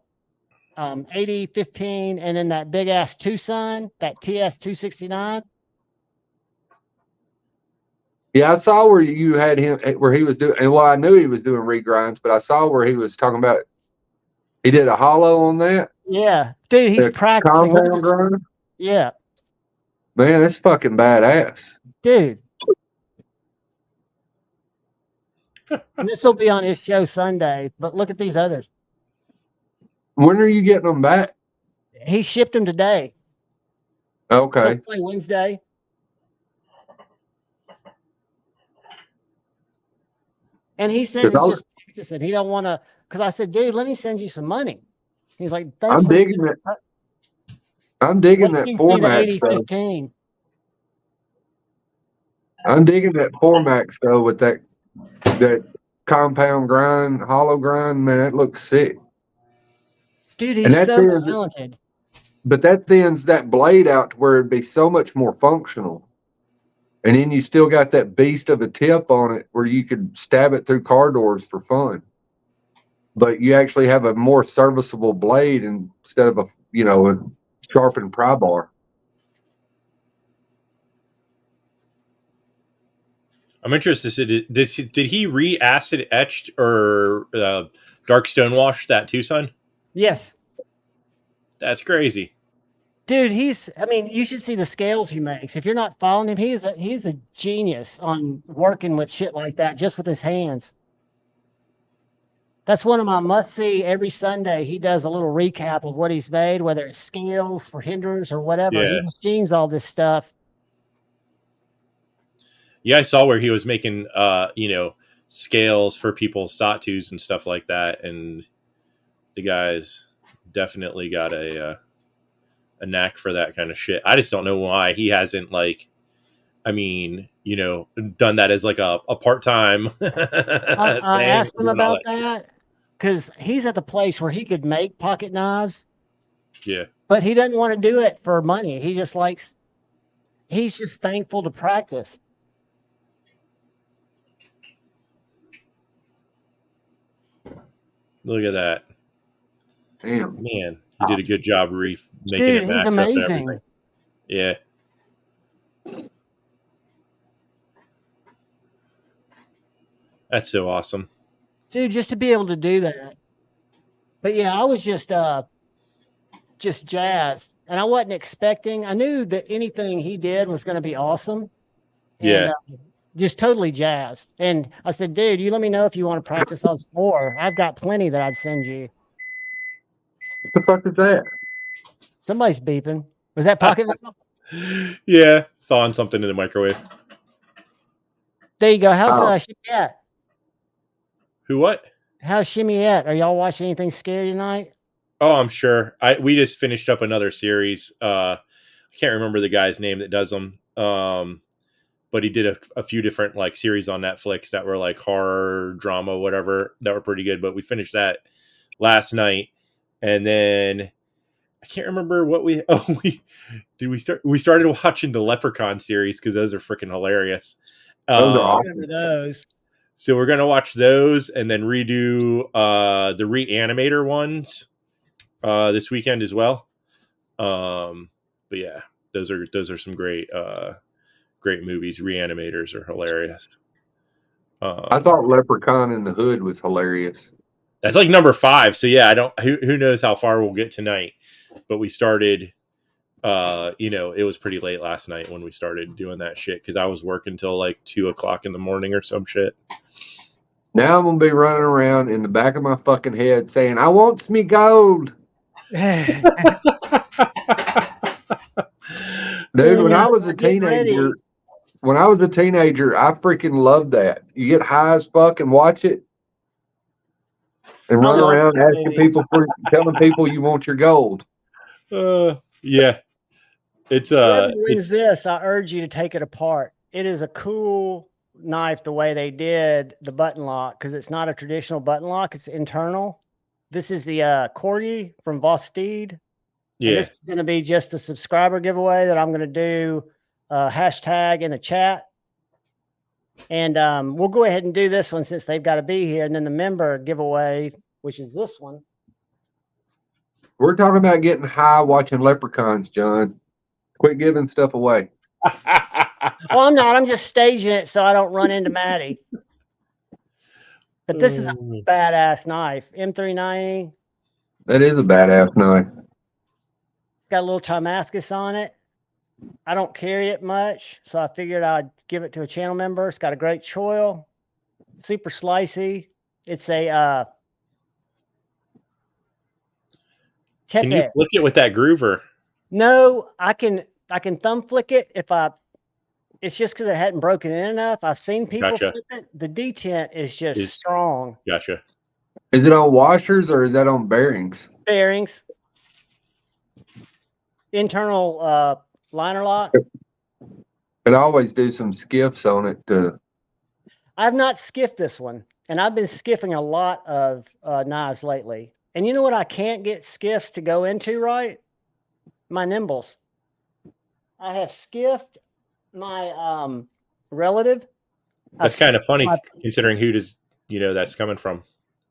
80-15, and then that big ass Two Sun, that TS 269.
yeah, I saw where you had him, where he was doing, and well, I knew he was doing regrinds, but I saw where he was talking about. He did a hollow on that.
Yeah, dude, he's practicing.
Compound grind.
Yeah,
man, that's fucking badass,
dude. And this will be on his show Sunday, but look at these others.
When are you getting them back?
He shipped them today.
Okay.
Hopefully Wednesday. And he says he's just practicing. He don't want to, because I said, dude, let me send you some money. He's like, thanks.
I'm digging it. I'm digging that 4-max
though.
I'm digging that 4-max though with that compound grind, hollow grind. Man, that looks sick.
Dude, he's so talented.
But that thins that blade out to where it'd be so much more functional. And then you still got that beast of a tip on it where you could stab it through car doors for fun. But you actually have a more serviceable blade instead of a sharpened pry bar.
I'm interested. Did he re-acid etched or dark stonewash that Two Sun?
Yes.
That's crazy.
Dude, you should see the scales he makes. If you're not following him, he's a genius on working with shit like that, just with his hands. That's one of my must-see every Sunday. He does a little recap of what he's made, whether it's scales for hinders or whatever.
Yeah.
He machines all this stuff.
Yeah, I saw where he was making, scales for people's Satus and stuff like that. And the guy's definitely got a knack for that kind of shit. I just don't know why he hasn't done that as like a part-time.
I asked him about that because he's at the place where he could make pocket knives.
Yeah.
But he doesn't want to do it for money. He's just thankful to practice.
Look at that.
Damn.
Man, you did a good job making
it
match
he's
up
amazing.
and yeah. That's so awesome.
Dude, just to be able to do that. But yeah, I was just jazzed. And I wasn't expecting. I knew that anything he did was going to be awesome.
Yeah.
And, just totally jazzed. And I said, dude, you let me know if you want to practice on some more. I've got plenty that I'd send you.
What the fuck is that?
Somebody's beeping. Was that Pocket Mouth?
Yeah, thawing something in the microwave.
There you go. How's Shimmy at?
Who what?
How's Shimmy at? Are y'all watching anything scary tonight?
Oh, I'm sure. We just finished up another series. I can't remember the guy's name that does them. But he did a few different like series on Netflix that were like horror, drama, whatever, that were pretty good. But we finished that last night, and then I can't remember what we started watching the Leprechaun series because those are freaking hilarious.
Those are awesome.
Those.
So we're gonna watch those and then redo the Reanimator ones this weekend as well. But yeah, those are some great movies. Reanimators are hilarious.
I thought Leprechaun in the Hood was hilarious.
That's like number 5. So yeah, I don't. Who knows how far we'll get tonight? But we started. It was pretty late last night when we started doing that shit because I was working till like 2:00 in the morning or some shit.
Now I'm gonna be running around in the back of my fucking head saying, "I want me gold." Dude, when I was a teenager, I freaking loved that. You get high as fuck and watch it, and run around asking people telling people you want your gold.
Yeah, it's
Whoever wins this, I urge you to take it apart. It is a cool knife the way they did the button lock because it's not a traditional button lock; it's internal. This is the Corgi from Vosteed.
Yeah.
And this is going to be just a subscriber giveaway that I'm going to do hashtag in the chat. And we'll go ahead and do this one since they've got to be here. And then the member giveaway, which is this one.
We're talking about getting high watching Leprechauns, John. Quit giving stuff away.
Well, I'm not. I'm just staging it so I don't run into Maddie. But this is a badass knife. M390.
That is a badass knife.
It's got a little Damascus on it. I don't carry it much, so I figured I'd give it to a channel member. It's got a great choil. Super slicey. It's a
Can you flick it with that groover?
No, I can thumb flick it if it's just because it hadn't broken in enough. I've seen people flip it. The detent is just strong.
Gotcha.
Is it on washers or is that on bearings?
Bearings. Internal liner lock.
Could always do some skiffs on it.
I've not skiffed this one, and I've been skiffing a lot of knives lately. And you know what I can't get skiffs to go into right? My nimbles. I have skiffed my relative.
That's kind of funny considering who does that's coming from.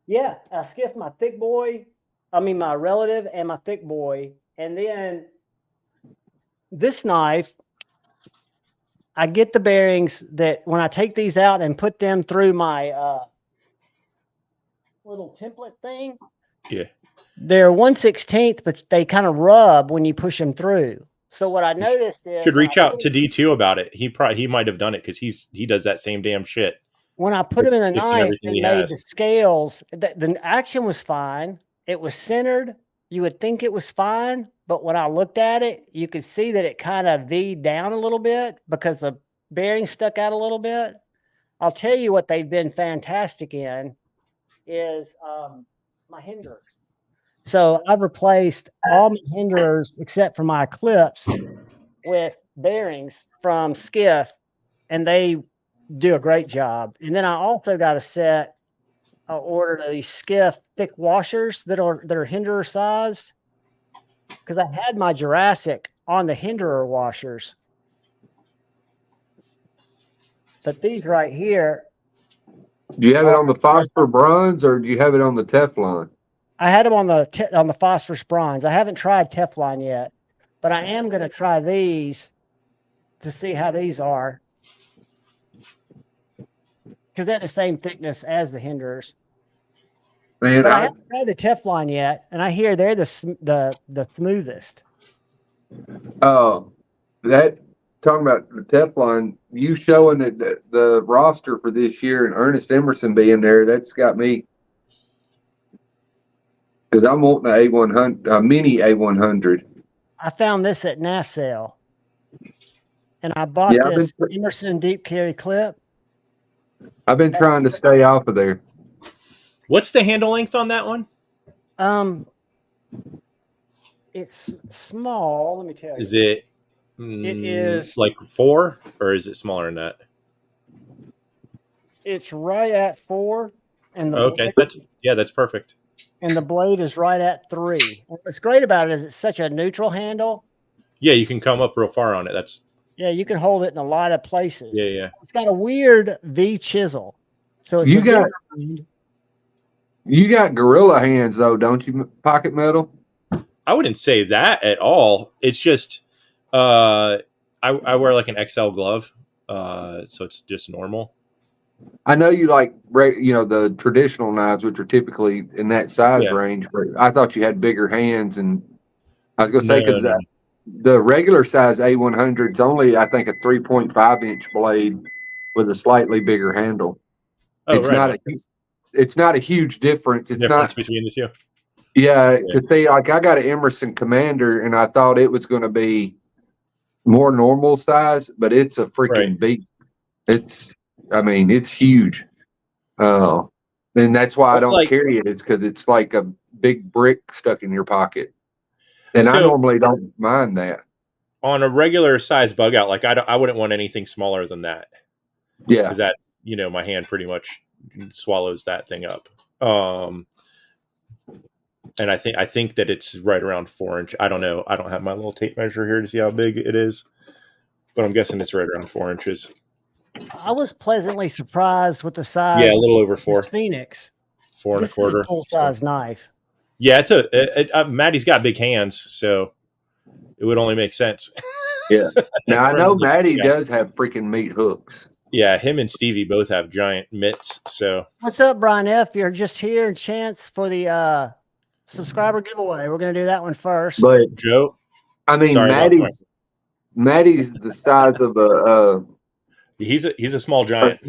Yeah, I skiffed my thick boy. I mean my relative and my thick boy, and then this knife. I get the bearings that when I take these out and put them through my little template thing.
Yeah.
They're 1/16, but they kind of rub when you push them through. So what I noticed is
should reach out to D2 about it. He might have done it because he does that same damn shit.
When I put them in the knife and made the scales, the action was fine. It was centered. You would think it was fine, but when I looked at it, you could see that it kind of V'd down a little bit because the bearing stuck out a little bit. I'll tell you what they've been fantastic in is my hinderers. So I've replaced all my hinderers except for my clips with bearings from Skiff, and they do a great job. And then I also got a set. I ordered these Skiff thick washers that are hinderer sized because I had my Jurassic on the hinderer washers. But these right here.
Do you have it on the phosphor bronze or do you have it on the Teflon?
I had them on the phosphorus bronze. I haven't tried Teflon yet, but I am going to try these to see how these are. Because they're the same thickness as the hinderers.
Man,
but I haven't tried the Teflon yet, and I hear they're the smoothest.
That talking about the Teflon, you showing the roster for this year and Ernest Emerson being there, that's got me. Because I'm wanting a mini A100.
I found this at Nashville, and I bought this Emerson deep carry clip.
I've been trying to stay off of there.
What's the handle length on that one?
It's small. Let me tell you.
Is it?
It is
like 4, or is it smaller than that?
It's right at 4, and the
okay, that's perfect.
And the blade is right at 3. What's great about it is it's such a neutral handle.
Yeah, you can come up real far on it.
Yeah, you can hold it in a lot of places.
Yeah.
It's got a weird V chisel. So it's
you got gorilla hands though, don't you? Pocket metal.
I wouldn't say that at all. It's just I wear like an XL glove, so it's just normal.
I know you like the traditional knives, which are typically in that size range. But I thought you had bigger hands, and I was going to say because the regular size A100 is only, I think, a 3.5 inch blade with a slightly bigger handle.
Oh,
it's not a huge difference. It's not
between the two.
Yeah, to see, like I got an Emerson Commander, and I thought it was going to be more normal size, but it's a freaking beast. It's huge. And that's why I don't carry it. It's because it's like a big brick stuck in your pocket, and I normally don't mind that.
On a regular size bug out, like I wouldn't want anything smaller than that.
Yeah,
because that my hand pretty much swallows that thing up. And I think that it's right around 4 inch. I don't know. I don't have my little tape measure here to see how big it is, but I'm guessing it's right around 4 inches.
I was pleasantly surprised with the size.
Yeah, a little over 4.
Phoenix.
4 and a quarter.
This is a full size knife.
Yeah, Maddie's got big hands, so it would only make sense.
Yeah. Now I know Maddie does have freaking meat hooks.
Yeah, him and Stevie both have giant mitts. So
what's up, Brian F? You're just here, chance for the subscriber giveaway. We're gonna do that one first.
But
Joe,
I mean, Maddie's the size of a.
He's a small giant.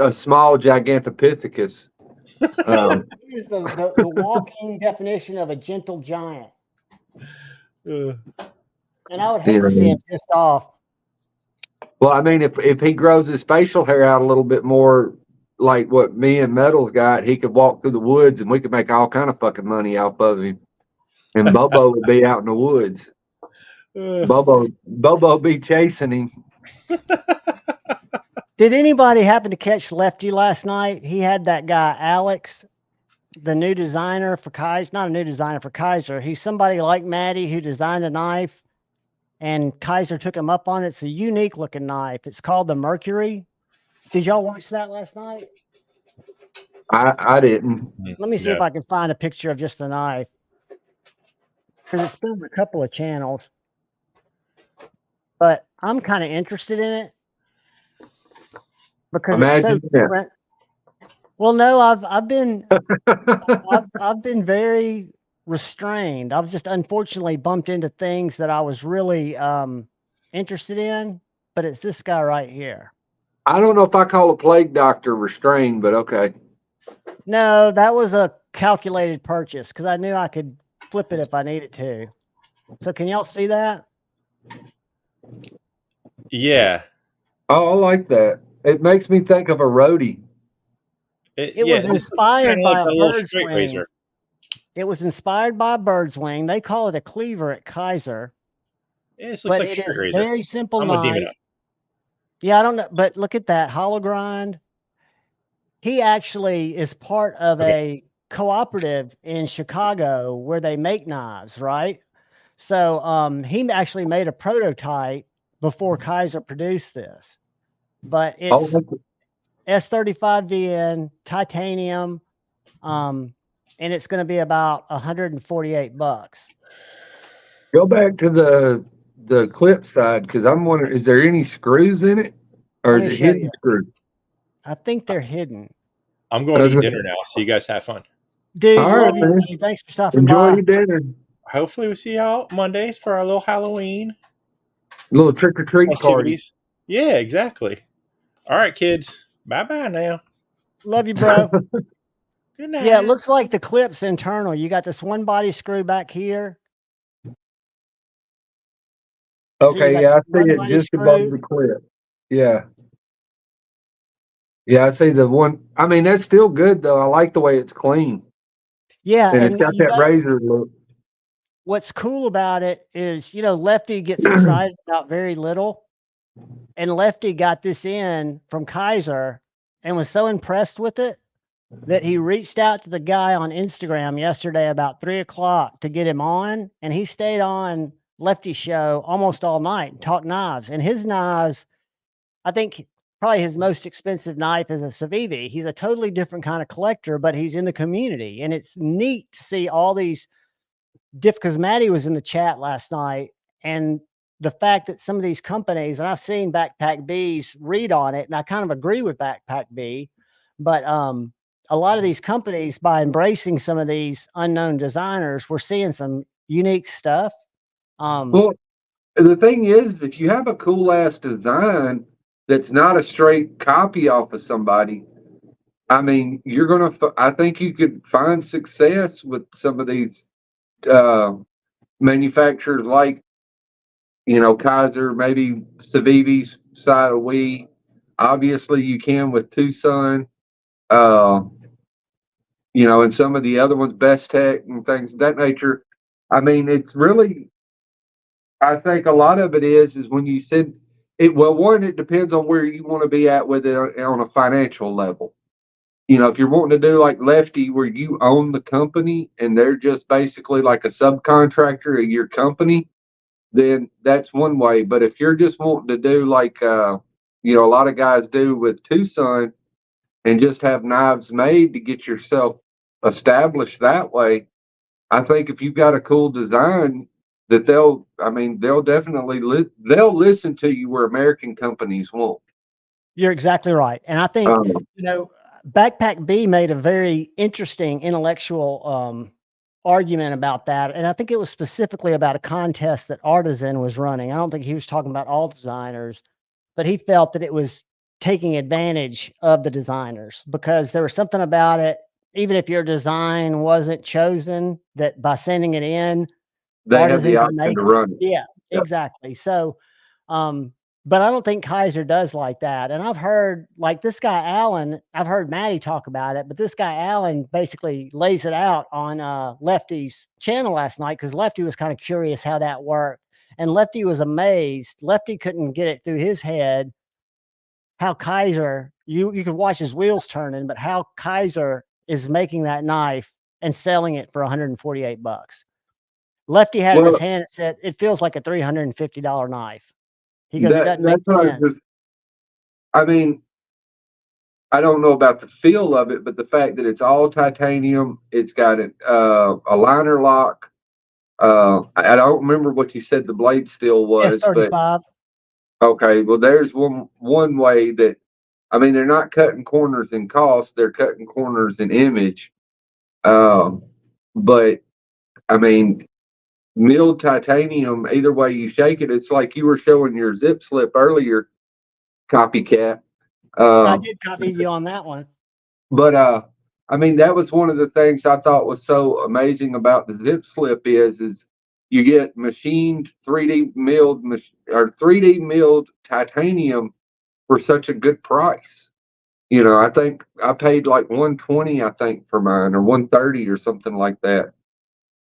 A small Gigantopithecus.
He's the walking definition of a gentle giant. And I would hate to see him pissed off.
Well, I mean, if he grows his facial hair out a little bit more, like what me and Metal's got, he could walk through the woods and we could make all kind of fucking money off of him. And Bobo would be out in the woods. Bobo be chasing him.
Did anybody happen to catch Lefty last night? He had that guy, Alex, the new designer for Kizer. Not a new designer for Kizer. He's somebody like Maddie who designed a knife, and Kizer took him up on it. It's a unique looking knife. It's called the Mercury. Did y'all watch that last night?
I didn't.
Let me see if I can find a picture of just the knife, because it's been on a couple of channels. But I'm kind of interested in it because it's so different. Well, no, I've been I've been very restrained. I've just unfortunately bumped into things that I was really interested in, but it's this guy right here.
I don't know if I call a plague doctor restrained, but okay.
No, that was a calculated purchase because I knew I could flip it if I needed to. So can y'all see that?
Yeah.
Oh, I like that. It makes me think of a roadie.
It was inspired by a bird's wing. It was inspired by a bird's wing. They call it a cleaver at Kizer.
Yeah, it looks like
it is a very simple knife. Yeah, I don't know, but look at that hollow grind. He actually is part of a cooperative in Chicago where they make knives, right? So he actually made a prototype before Kizer produced this. But it's S35VN, titanium, and it's going to be about $148.
Go back to the clip side, because I'm wondering, is there any screws in it, or is it hidden screws?
I think they're hidden.
I'm going to eat dinner now, so you guys have fun.
Dude, love you. Thanks for stopping by.
Enjoy your dinner.
Hopefully we see y'all Mondays for our little Halloween.
Little trick-or-treat parties.
Yeah, exactly. All right, kids. Bye-bye now.
Love you, bro.
Good night.
Yeah, it looks like the clip's internal. You got this one body screw back here.
Okay,
got
yeah, I
the
see
one
it
buddy
just above
screw.
the clip. Yeah. Yeah, I see the one. I mean, that's still good though. I like the way it's clean
Yeah,
and it's
and
got
you
that
got
razor look.
what's cool about it is, Lefty gets excited about very little, and Lefty got this in from Kizer and was so impressed with it that he reached out to the guy on Instagram yesterday about 3 o'clock to get him on, and he stayed on Lefty's show almost all night and talked knives. And his knives, I think probably his most expensive knife is a Civivi. He's a totally different kind of collector, but he's in the community, and it's neat to see all these because Maddie was in the chat last night, and the fact that some of these companies, and I've seen Backpack B's read on it, and I kind of agree with Backpack B, but a lot of these companies, by embracing some of these unknown designers, we're seeing some unique stuff.
Well, the thing is, if you have a cool ass design that's not a straight copy off of somebody, I mean, you're gonna. I think you could find success with some of these manufacturers, like Kizer, maybe Civivi's side of we. Obviously, you can with Two Sun. Uh, and some of the other ones, Best Tech and things of that nature. I mean, it's really. I think a lot of it is when you said it. Well, one, it depends on where you want to be at with it on a financial level. If you're wanting to do like Lefty, where you own the company and they're just basically like a subcontractor of your company, then that's one way. But if you're just wanting to do like, a lot of guys do with Two Sun and just have knives made to get yourself established that way, I think if you've got a cool design that they'll definitely, they'll listen to you where American companies won't.
You're exactly right. And I think,
Um,
Backpack B made a very interesting intellectual argument about that. And I think it was specifically about a contest that Artisan was running. I don't think he was talking about all designers, but he felt that it was taking advantage of the designers because there was something about it. Even if your design wasn't chosen, that by sending it in,
they have the
Artisan can
option
make
to
it.
run it.
Yeah,
Yep.
exactly. So, but I don't think Kizer does like that. And I've heard like this guy Allen, I've heard Maddie talk about it, but this guy Allen basically lays it out on Lefty's channel last night because Lefty was kind of curious how that worked. And Lefty was amazed. Lefty couldn't get it through his head how Kizer, you could watch his wheels turning, but how Kizer is making that knife and selling it for $148. Lefty had it in his
Well,
hand and said, it feels like a $350 knife. He goes, it doesn't make
that's what
sense.
I mean, I don't know about the feel of it, but the fact that it's all titanium, it's got a liner lock. I don't remember what you said the blade steel was, but
S35.
okay. Well, there's one way that, I mean, they're not cutting corners in cost; they're cutting corners in image. But I mean, milled titanium. Either way you shake it, it's like you were showing your zip slip earlier, copycat.
I did copy you on that one.
But I mean, that was one of the things I thought was so amazing about the zip slip is you get machined 3D milled or 3D milled titanium for such a good price. I think I paid like 120, I think, for mine, or 130 or something like that.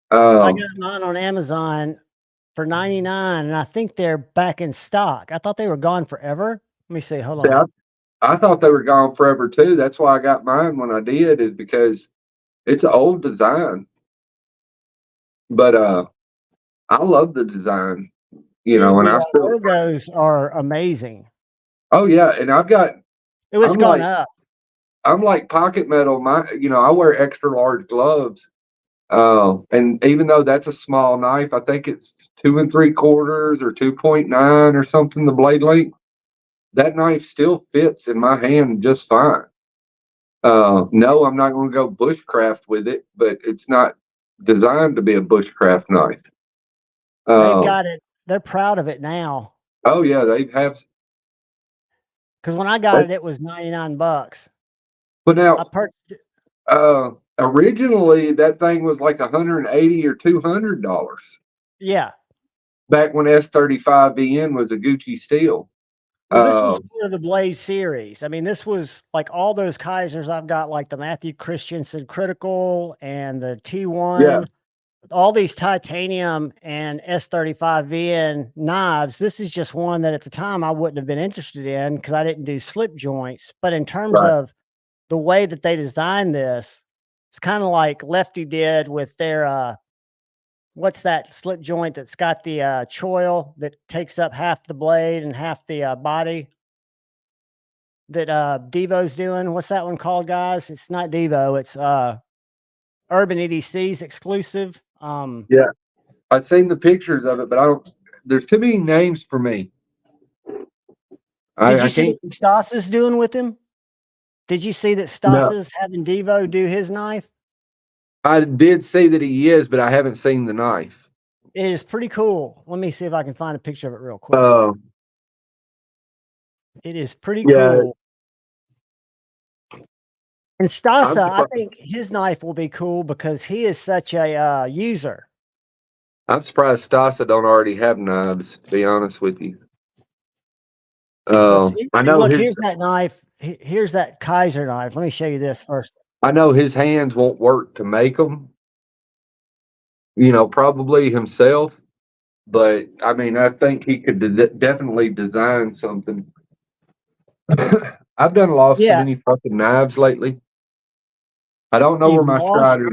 I got mine on Amazon for $99, and I think they're back in stock. I thought they were gone forever. Let me see. Hold on.
I thought they were gone forever too. That's why I got mine when I did, is because it's an old design. But I love the design, and I
The
still.
Ergos are amazing.
Oh yeah, and I've got.
It's gone up.
I'm like pocket metal. I wear extra large gloves. And even though that's a small knife, I think it's 2 3/4 or 2.9 or something, the blade length. That knife still fits in my hand just fine. No, I'm not going to go bushcraft with it, but it's not designed to be a bushcraft knife.
They've got it. They're proud of it now.
Oh yeah, they have.
Because when I got it, it was $99.
But now,
I purchased it.
Originally that thing was like $180 or $200.
Yeah.
back when S35VN was a Gucci steel.
Well, this was one of the Blaze series. I mean, this was like all those Kizers I've got, like the Matthew Christensen Critical and the T1.
Yeah.
All these titanium and S35VN knives. This is just one that at the time I wouldn't have been interested in because I didn't do slip joints. But in terms of the way that they designed this, it's kind of like Lefty did with their what's that slip joint that's got the choil that takes up half the blade and half the body that Devo's doing. What's that one called, guys? It's not Devo. It's Urban EDC's exclusive.
Yeah, I've seen the pictures of it, but I don't. There's too many names for me.
Did you see what Stas is doing with him? Did you see that Stas is having Devo do his knife?
I did see that he is, but I haven't seen the knife.
It is pretty cool. Let me see if I can find a picture of it real quick. It is pretty cool. And Stasa, I think his knife will be cool because he is such a user.
I'm surprised Stasa don't already have knives, to be honest with you. I know.
Look, here's that knife. Here's that Kizer knife. Let me show you this first.
I know his hands won't work to make them. You know, probably himself. But I mean, I think he could definitely design something. I've lost so many fucking knives lately. I don't know where my Strider.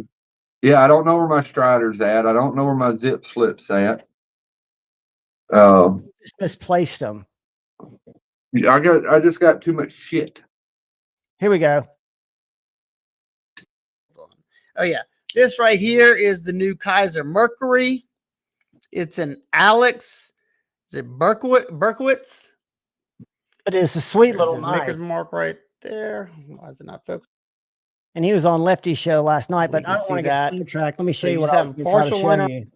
Yeah, I don't know where my Strider's at. I don't know where my Zip Slip's at.
Just misplaced them.
I just got too much shit.
Here we go.
Oh yeah, this right here is the new Kizer Mercury. It's an Alex. Is it Berkowitz?
But it's a sweet little knife.
Maker's mark right there. Why is it not focused?
And he was on Lefty's show last night, but I don't want to get sidetracked. Let me show you what I was trying to show you.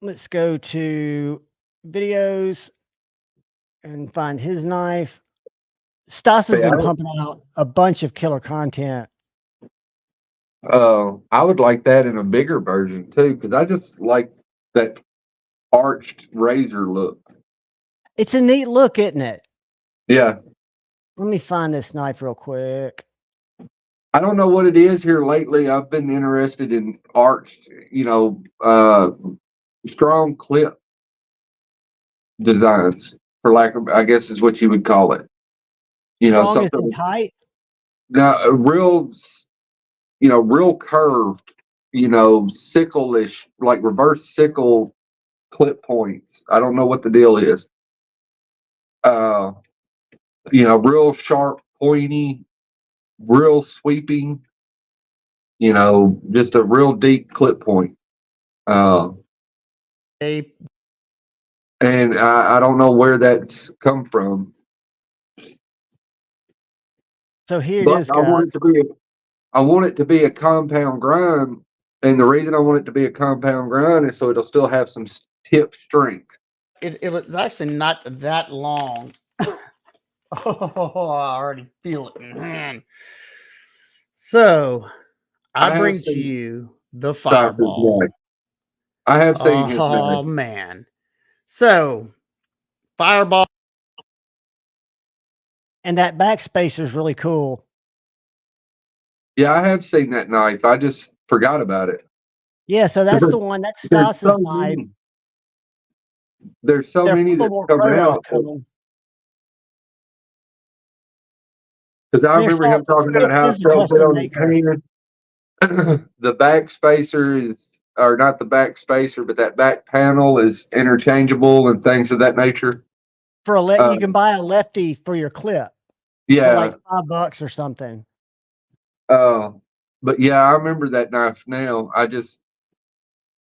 Let's go to videos and find his knife. Stas has been pumping out a bunch of killer content.
I would like that in a bigger version too, because I just like that arched razor look.
It's a neat look, isn't it?
Yeah.
Let me find this knife real quick.
I don't know what it is here lately. I've been interested in arched, strong clip designs, for lack of, I guess is what you would call it.
Strong something tight.
Now, real curved, sickle-ish, like reverse sickle clip points. I don't know what the deal is. Real sharp, pointy, real sweeping, just a real deep clip point. And I don't know where that's come from.
So here it is, guys.
I want it to be a compound grind, and the reason I want it to be a compound grind is so it'll still have some tip strength.
It was actually not that long. Oh, I already feel it. So I bring to you the Fireball.
I have seen his.
Oh man! So Fireball,
and that backspacer is really cool.
Yeah, I have seen that knife. I just forgot about it.
Yeah, so that's the one. That's Stas's knife.
There's so many that come out. Because I remember him talking about how it felt good on the hand. The backspacer is, or not the backspacer, but that back panel is interchangeable and things of that nature.
For you can buy a Lefty for your clip.
Yeah,
for like $5 or something.
But yeah, I remember that knife now.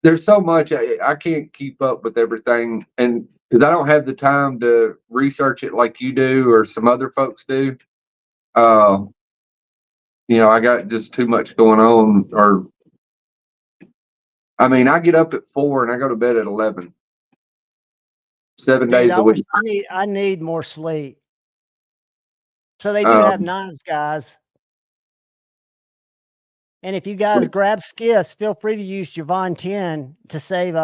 There's so much I can't keep up with everything, and because I don't have the time to research it like you do or some other folks do. I got just too much going on. I get up at 4 and I go to bed at 11. 7 days a week.
I need more sleep. So they do have knives, guys. And if you guys grab skiffs, feel free to use Javon 10 to save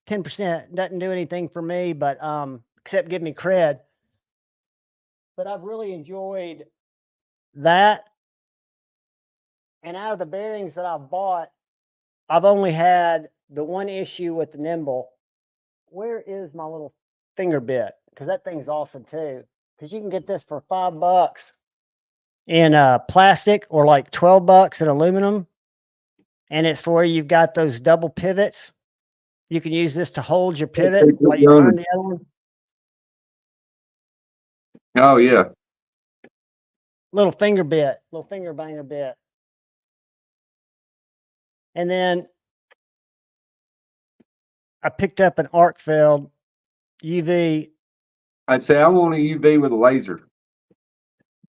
10%. Doesn't do anything for me, but except give me cred. But I've really enjoyed that. And out of the bearings that I've bought, I've only had the one issue with the nimble. Where is my little finger bit? Because that thing's awesome too. Because you can get this for $5 in plastic or like $12 in aluminum. And it's for where you've got those double pivots. You can use this to hold your pivot while you turn the other one.
Oh yeah.
Little finger banger bit. And then I picked up an arc filled UV.
I'd say I want a UV with a laser.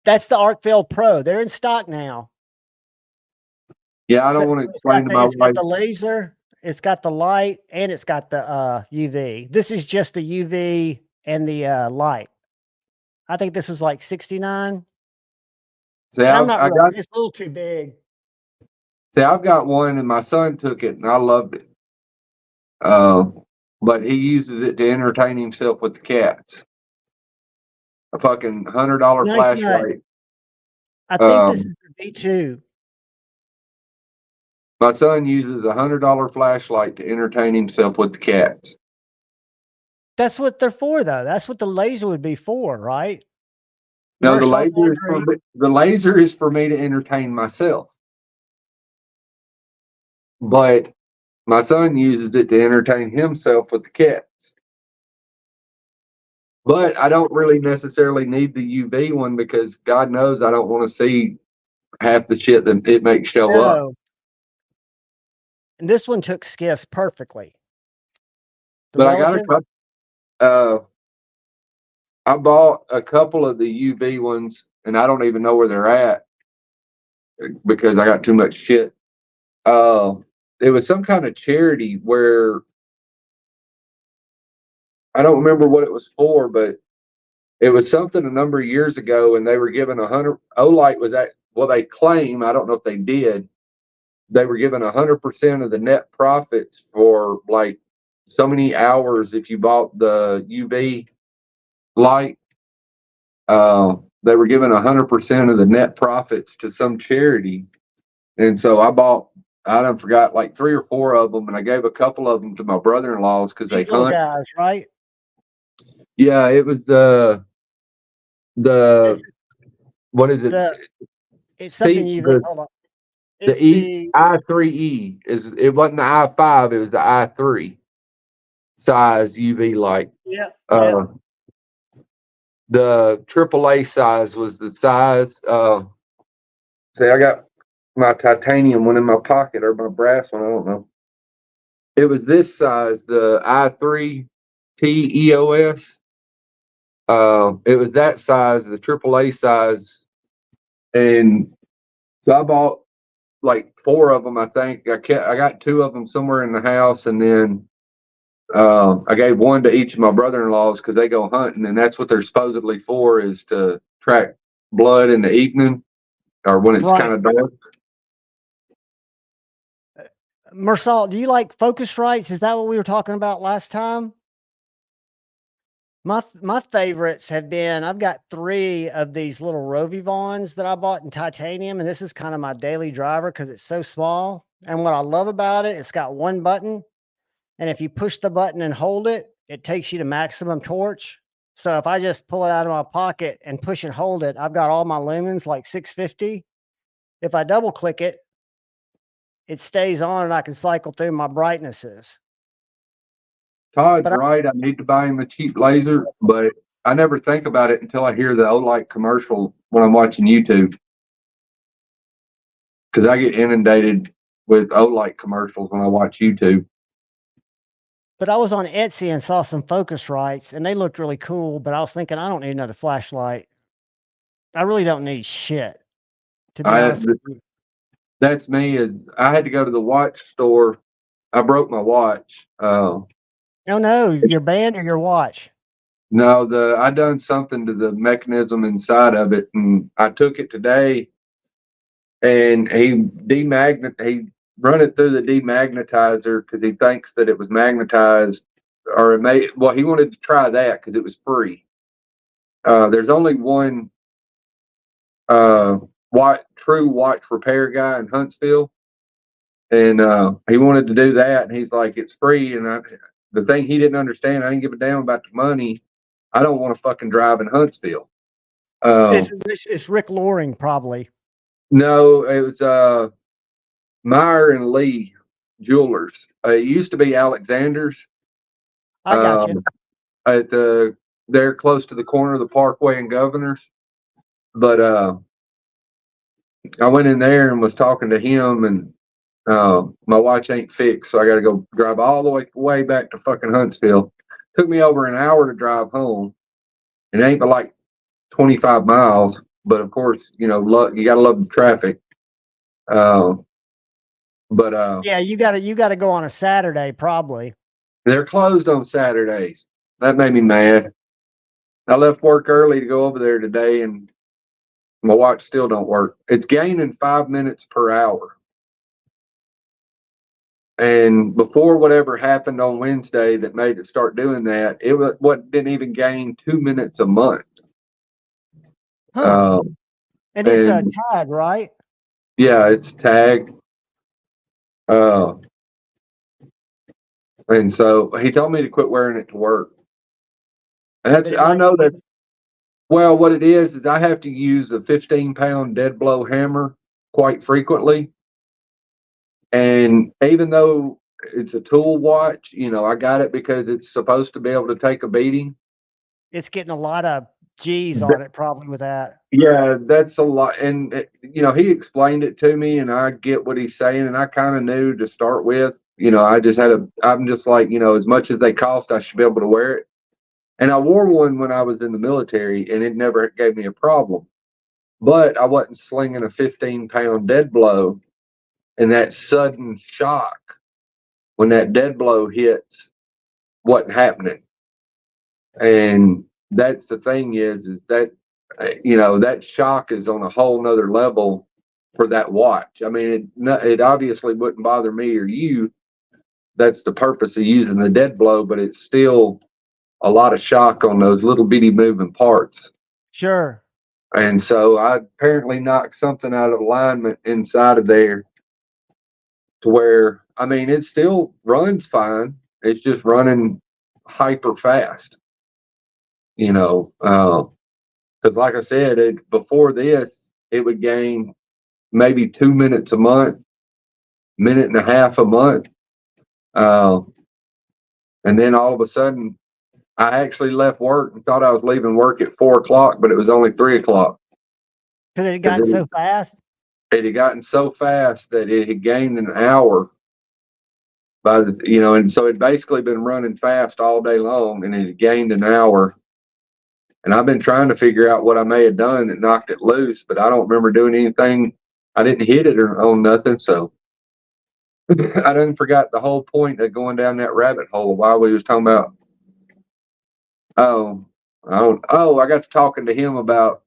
That's the Arc Field Pro. They're in stock now.
Yeah, I don't want to explain to my wife.
It's got the laser, it's got the light, and it's got the UV. This is just the UV and the light. I think this was like $69.
See,
I'm not really, it's a little too big.
See, I've got one, and my son took it, and I loved it. But he uses it to entertain himself with the cats. A fucking $100
Nice
flashlight.
I think this is the V2.
My son uses a $100 flashlight to entertain himself with the cats.
That's what they're for, though. That's what the laser would be for, right?
No, the laser is for me to entertain myself. But my son uses it to entertain himself with the cats. But I don't really necessarily need the UV one because God knows I don't want to see half the shit that it makes show up.
And this one took skiffs perfectly.
But I got a couple. I bought a couple of the UV ones, and I don't even know where they're at because I got too much shit. It was some kind of charity where I don't remember what it was for, but it was something a number of years ago, and they were given 100. Olight was at, well, they claim, I don't know if they did, they were given 100% of the net profits for like so many hours if you bought the UV light. They were given 100% of the net profits to some charity. And so I done forgot like 3 or 4 of them, and I gave a couple of them to my brother-in-laws because they hunt.
Guys, right?
Yeah, it was the what is it?
It's something UV. Hold on.
The I3E it wasn't the I5, it was the I3 size UV light.
Yeah.
The AAA size was the size. See, I got my titanium one in my pocket, or my brass one, I don't know. It was this size, the I3T EOS. It was that size, the AAA size, and so I bought like 4 of them. I think I got 2 of them somewhere in the house, and then I gave one to each of my brother-in-laws because they go hunting, and that's what they're supposedly for, is to track blood in the evening or when it's kind of dark.
Mersal, do you like Focusrites? Is that what we were talking about last time? My favorites have been, I've got 3 of these little Rovivons that I bought in titanium, and this is kind of my daily driver because it's so small. And what I love about it, it's got one button, and if you push the button and hold it, it takes you to maximum torch. So if I just pull it out of my pocket and push and hold it, I've got all my lumens like 650. If I double click it, it stays on, and I can cycle through my brightnesses.
Todd's right. I need to buy him a cheap laser, but I never think about it until I hear the Olight commercial when I'm watching YouTube. Because I get inundated with Olight commercials when I watch YouTube.
But I was on Etsy and saw some Focusrites, and they looked really cool, but I was thinking, I don't need another flashlight. I really don't need shit, to be honest with you.
That's me. I had to go to the watch store. I broke my watch.
Oh no, your band or your watch?
No, I done something to the mechanism inside of it, and I took it today, and he run it through the demagnetizer because he thinks that it was magnetized or it may, well, he wanted to try that because it was free. There's only one true watch repair guy in Huntsville, and he wanted to do that, and he's like, it's free. And the thing he didn't understand, I didn't give a damn about the money. I don't want to fucking drive in Huntsville.
It's Rick Loring, probably.
No, it was Meyer and Lee Jewelers. It used to be Alexander's.
I got you.
They're close to the corner of the Parkway and Governors. But I went in there and was talking to him, and my watch ain't fixed, so I got to go drive all the way back to fucking Huntsville. Took me over an hour to drive home. It ain't but like 25 miles, but of course, you got to love the traffic.
Yeah, you got to go on a Saturday probably.
They're closed on Saturdays. That made me mad. I left work early to go over there today, and my watch still don't work. It's gaining 5 minutes per hour. And before whatever happened on Wednesday that made it start doing that, it was didn't even gain 2 minutes a month.
Huh. And it's tag, right?
Yeah, it's tagged. And so he told me to quit wearing it to work. And I know that. Well, what it is I have to use a 15-pound dead blow hammer quite frequently. And even though it's a tool watch, I got it because it's supposed to be able to take a beating.
It's getting a lot of G's on it probably with that.
Yeah, that's a lot. And, he explained it to me, and I get what he's saying. And I kind of knew to start with, I'm just like, as much as they cost, I should be able to wear it. And I wore one when I was in the military, and it never gave me a problem. But I wasn't slinging a 15-pound dead blow, and that sudden shock when that dead blow hits wasn't happening. And that's the thing is that, that shock is on a whole nother level for that watch. I mean, it obviously wouldn't bother me or you. That's the purpose of using the dead blow, but it's still a lot of shock on those little bitty moving parts.
Sure.
And so I apparently knocked something out of alignment inside of there to where, I mean, it still runs fine. It's just running hyper fast, because like I said, before this, it would gain maybe 2 minutes a month, minute and a half a month. And then all of a sudden, I actually left work and thought I was leaving work at 4 o'clock, but it was only 3 o'clock.
Because it had gotten so fast?
It had gotten so fast that it had gained an hour and so it basically been running fast all day long, and it had gained an hour. And I've been trying to figure out what I may have done that knocked it loose, but I don't remember doing anything. I didn't hit it or on nothing, so I done forgot the whole point of going down that rabbit hole while we was talking about. I got to talking to him about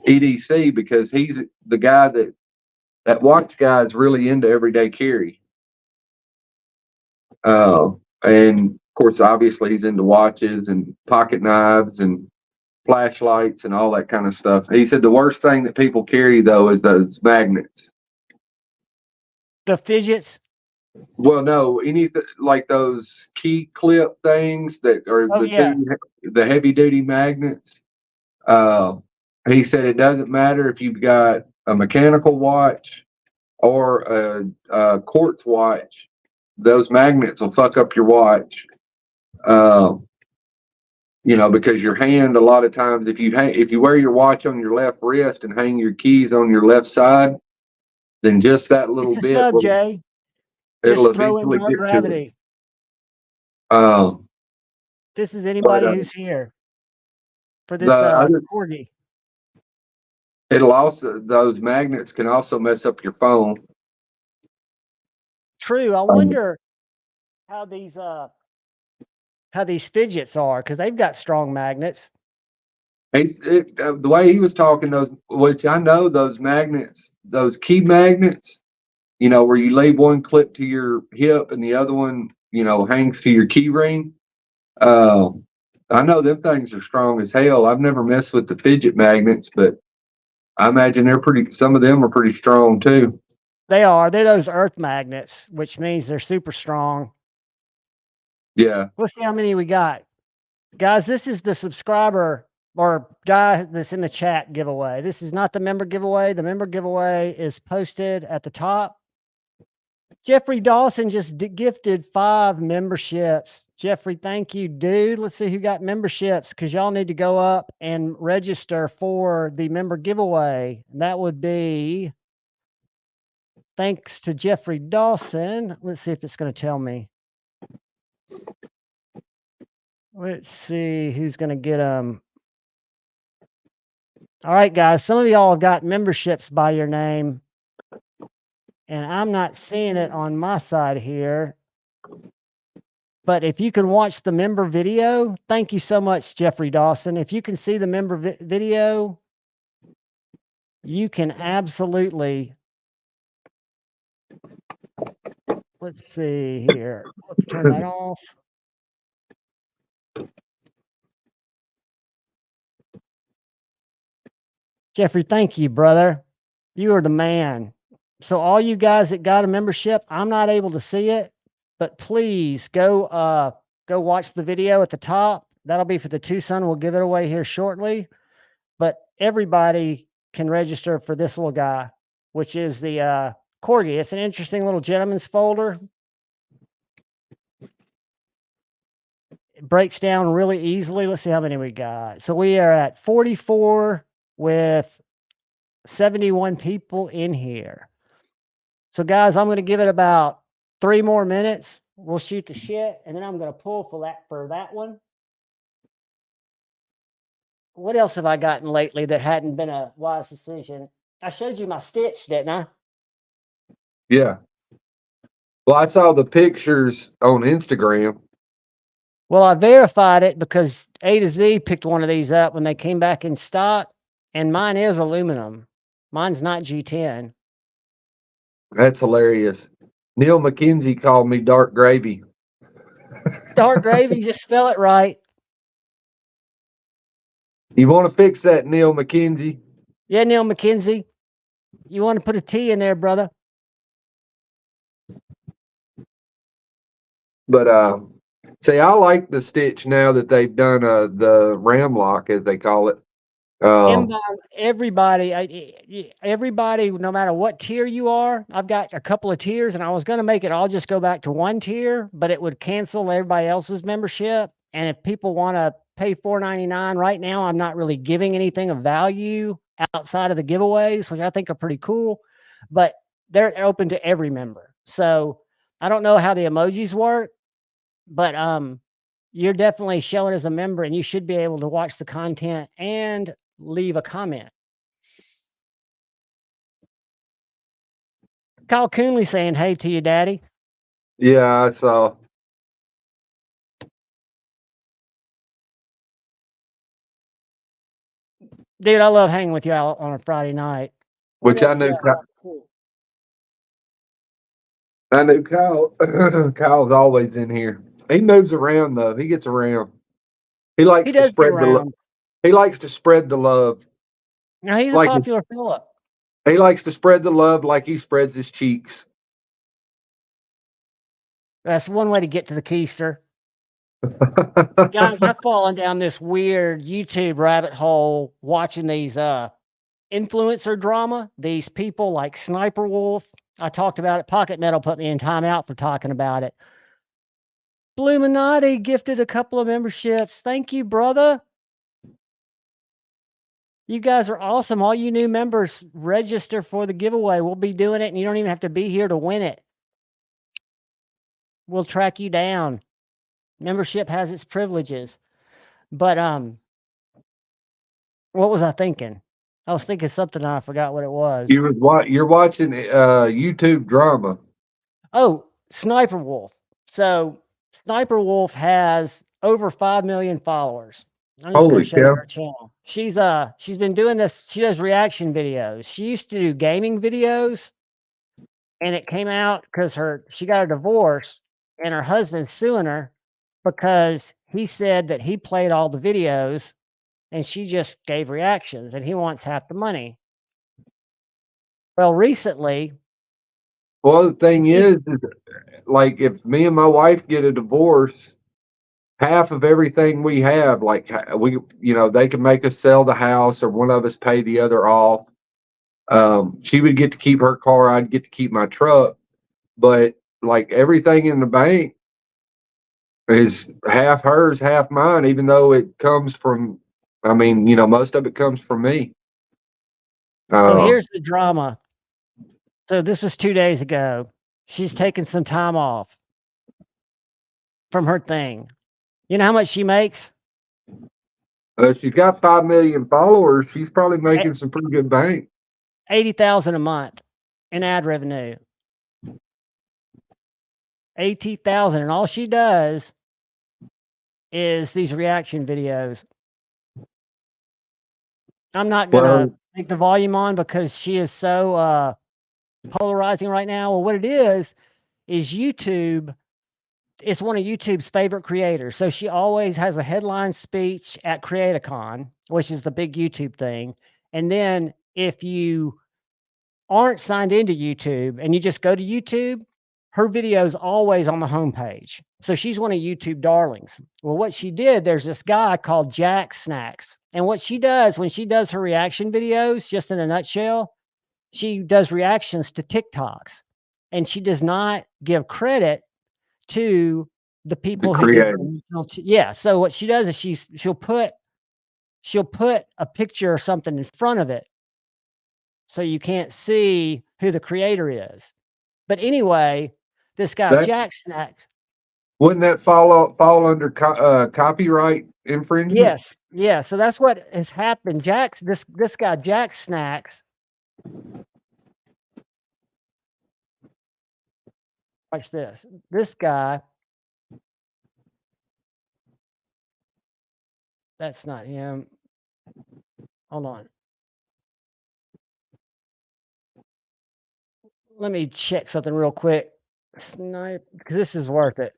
EDC because he's the guy that watch guy is really into everyday carry. And of course, obviously he's into watches and pocket knives and flashlights and all that kind of stuff. He said the worst thing that people carry though is those magnets.
The fidgets?
Well, no, anything like those key clip things that are the heavy duty magnets. He said it doesn't matter if you've got a mechanical watch or a quartz watch. Those magnets will fuck up your watch. Because your hand, a lot of times, if you wear your watch on your left wrist and hang your keys on your left side, then just that little bit.
Sub, Jay.
It'll
Just throw
eventually
in
get
gravity.
To it.
This is anybody who's here for this corgi.
Those magnets can also mess up your phone.
True. I wonder how these fidgets are, because they've got strong magnets.
The way he was talking, which I know those magnets, those key magnets, where you leave one clip to your hip and the other one, hangs to your key ring. I know them things are strong as hell. I've never messed with the fidget magnets, but I imagine some of them are pretty strong too.
They are. They're those earth magnets, which means they're super strong.
Yeah.
Let's see how many we got. Guys, this is the subscriber or guy that's in the chat giveaway. This is not the member giveaway. The member giveaway is posted at the top. Jeffrey Dawson just gifted 5 memberships. Jeffrey, thank you, dude. Let's see who got memberships, because y'all need to go up and register for the member giveaway. That would be thanks to Jeffrey Dawson. Let's see if it's going to tell me. Let's see who's going to get them. All right, guys. Some of y'all have got memberships by your name, and I'm not seeing it on my side here. But if you can watch the member video, thank you so much, Jeffrey Dawson. If you can see the member video, you can absolutely. Let's see here. Let's turn that off. Jeffrey, thank you, brother. You are the man. So all you guys that got a membership, I'm not able to see it, but please go watch the video at the top. That'll be for the Two Sun. We'll give it away here shortly. But everybody can register for this little guy, which is the Corgi. It's an interesting little gentleman's folder. It breaks down really easily. Let's see how many we got. So we are at 44 with 71 people in here. So guys, I'm going to give it about 3 more minutes. We'll shoot the shit, and then I'm going to pull for that one. What else have I gotten lately that hadn't been a wise decision? I showed you my stitch, didn't I?
Yeah. Well, I saw the pictures on Instagram.
Well, I verified it because A to Z picked one of these up when they came back in stock, and mine is aluminum. Mine's not G10.
That's hilarious. Neil McKenzie called me dark gravy.
Dark gravy, just spell it right.
You want to fix that, Neil McKenzie?
Yeah, Neil McKenzie. You want to put a T in there, brother.
But see, I like the stitch now that they've done the ram lock, as they call it.
Everybody, no matter what tier you are, I've got a couple of tiers, and I was going to make it all just go back to one tier, but it would cancel everybody else's membership. And if people want to pay $4.99 right now, I'm not really giving anything of value outside of the giveaways, which I think are pretty cool, but they're open to every member. So I don't know how the emojis work, but you're definitely showing as a member, and you should be able to watch the content and leave a comment. Kyle Coonley saying hey to you, Daddy.
Yeah, I saw.
Dude, I love hanging with you out on a Friday night.
Which I knew. I knew Kyle. Kyle's always in here. He moves around though. He gets around. He likes to spread the love. He likes to spread the love.
Now he's a popular fella.
He likes to spread the love like he spreads his cheeks.
That's one way to get to the keister. Guys, I've fallen down this weird YouTube rabbit hole watching these influencer drama. These people like Sniper Wolf. I talked about it. Pocket Metal put me in timeout for talking about it. Bluminati gifted a couple of memberships. Thank you, brother. You guys are awesome. All you new members, register for the giveaway. We'll be doing it, and you don't even have to be here to win it. We'll track you down. Membership has its privileges. But what was I thinking? I was thinking something, and I forgot what it was.
You're watching YouTube drama.
Oh, Sniper Wolf. So Sniper Wolf has over 5 million followers. I'm just going to show you her channel. She's been doing this. She does reaction videos. She used to do gaming videos, and it came out because she got a divorce, and her husband's suing her because he said that he played all the videos and she just gave reactions and he wants half the money. Well, recently.
Well, the thing is like if me and my wife get a divorce, half of everything we have, like we, they can make us sell the house or one of us pay the other off. She would get to keep her car. I'd get to keep my truck, but like everything in the bank is half hers, half mine, even though it comes from, most of it comes from me.
So here's the drama. So this was 2 days ago. She's taking some time off from her thing. You know how much she makes?
She's got 5 million followers. She's probably making some pretty good bank.
80,000 a month in ad revenue. 80,000, and all she does is these reaction videos. I'm not gonna make the volume on because she is so polarizing right now. Well, what it is YouTube. It's one of YouTube's favorite creators. So she always has a headline speech at Create-A-Con, which is the big YouTube thing. And then if you aren't signed into YouTube and you just go to YouTube, her video is always on the homepage. So she's one of YouTube darlings. Well, what she did, there's this guy called Jack Snacks. And what she does when she does her reaction videos, just in a nutshell, she does reactions to TikToks. And she does not give credit to the people who did the original. Yeah. So what she does is she'll put a picture or something in front of it, so you can't see who the creator is. But anyway, this guy Jack Snacks.
Wouldn't that fall under copyright infringement?
Yes. Yeah. So that's what has happened. This guy Jack Snacks. Watch this. This guy. That's not him. Hold on. Let me check something real quick. Snipe, because this is worth it.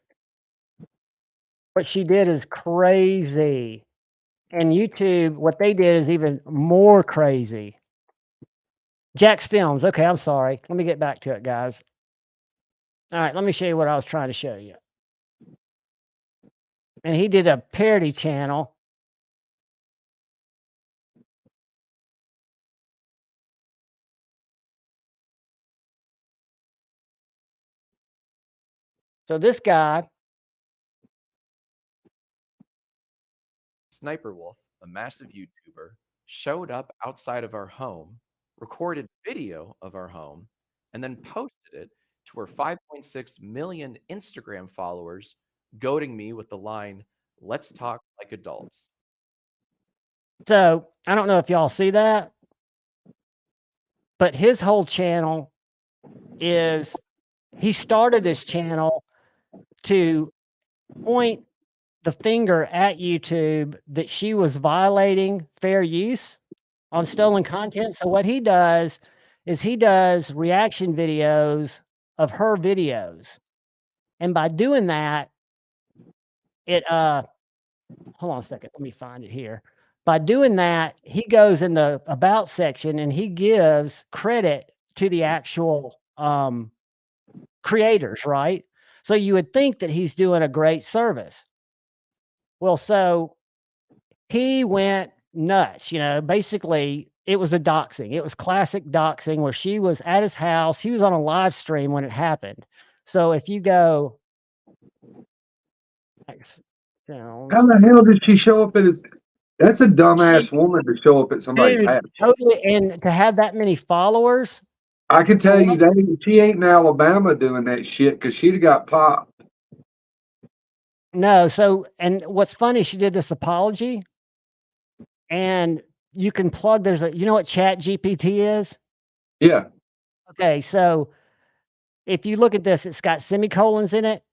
What she did is crazy. And YouTube, what they did is even more crazy. Jack's Films. Okay, I'm sorry. Let me get back to it, guys. All right, let me show you what I was trying to show you. And he did a parody channel. So this guy.
Sniper Wolf, a massive YouTuber, showed up outside of our home, recorded video of our home, and then posted it to her 5.6 million Instagram followers, goading me with the line, "Let's talk like adults."
So I don't know if y'all see that, but his whole channel is, he started this channel to point the finger at YouTube that she was violating fair use on stolen content. So what he does is he does reaction videos of her videos. And by doing that, it hold on a second, let me find it here. By doing that, he goes in the about section and he gives credit to the actual creators, right? So you would think that he's doing a great service. Well, so he went nuts, basically it was a doxing. It was classic doxing where she was at his house. He was on a live stream when it happened. So if you go,
how the hell did she show up at his? That's a dumbass woman to show up at somebody's house.
Totally, and to have that many followers.
I can tell you that she ain't in Alabama doing that shit because she'd have got popped.
No, so, and what's funny, she did this apology, and you can plug, you know what Chat GPT is?
Yeah.
Okay, so if you look at this, it's got semicolons in it.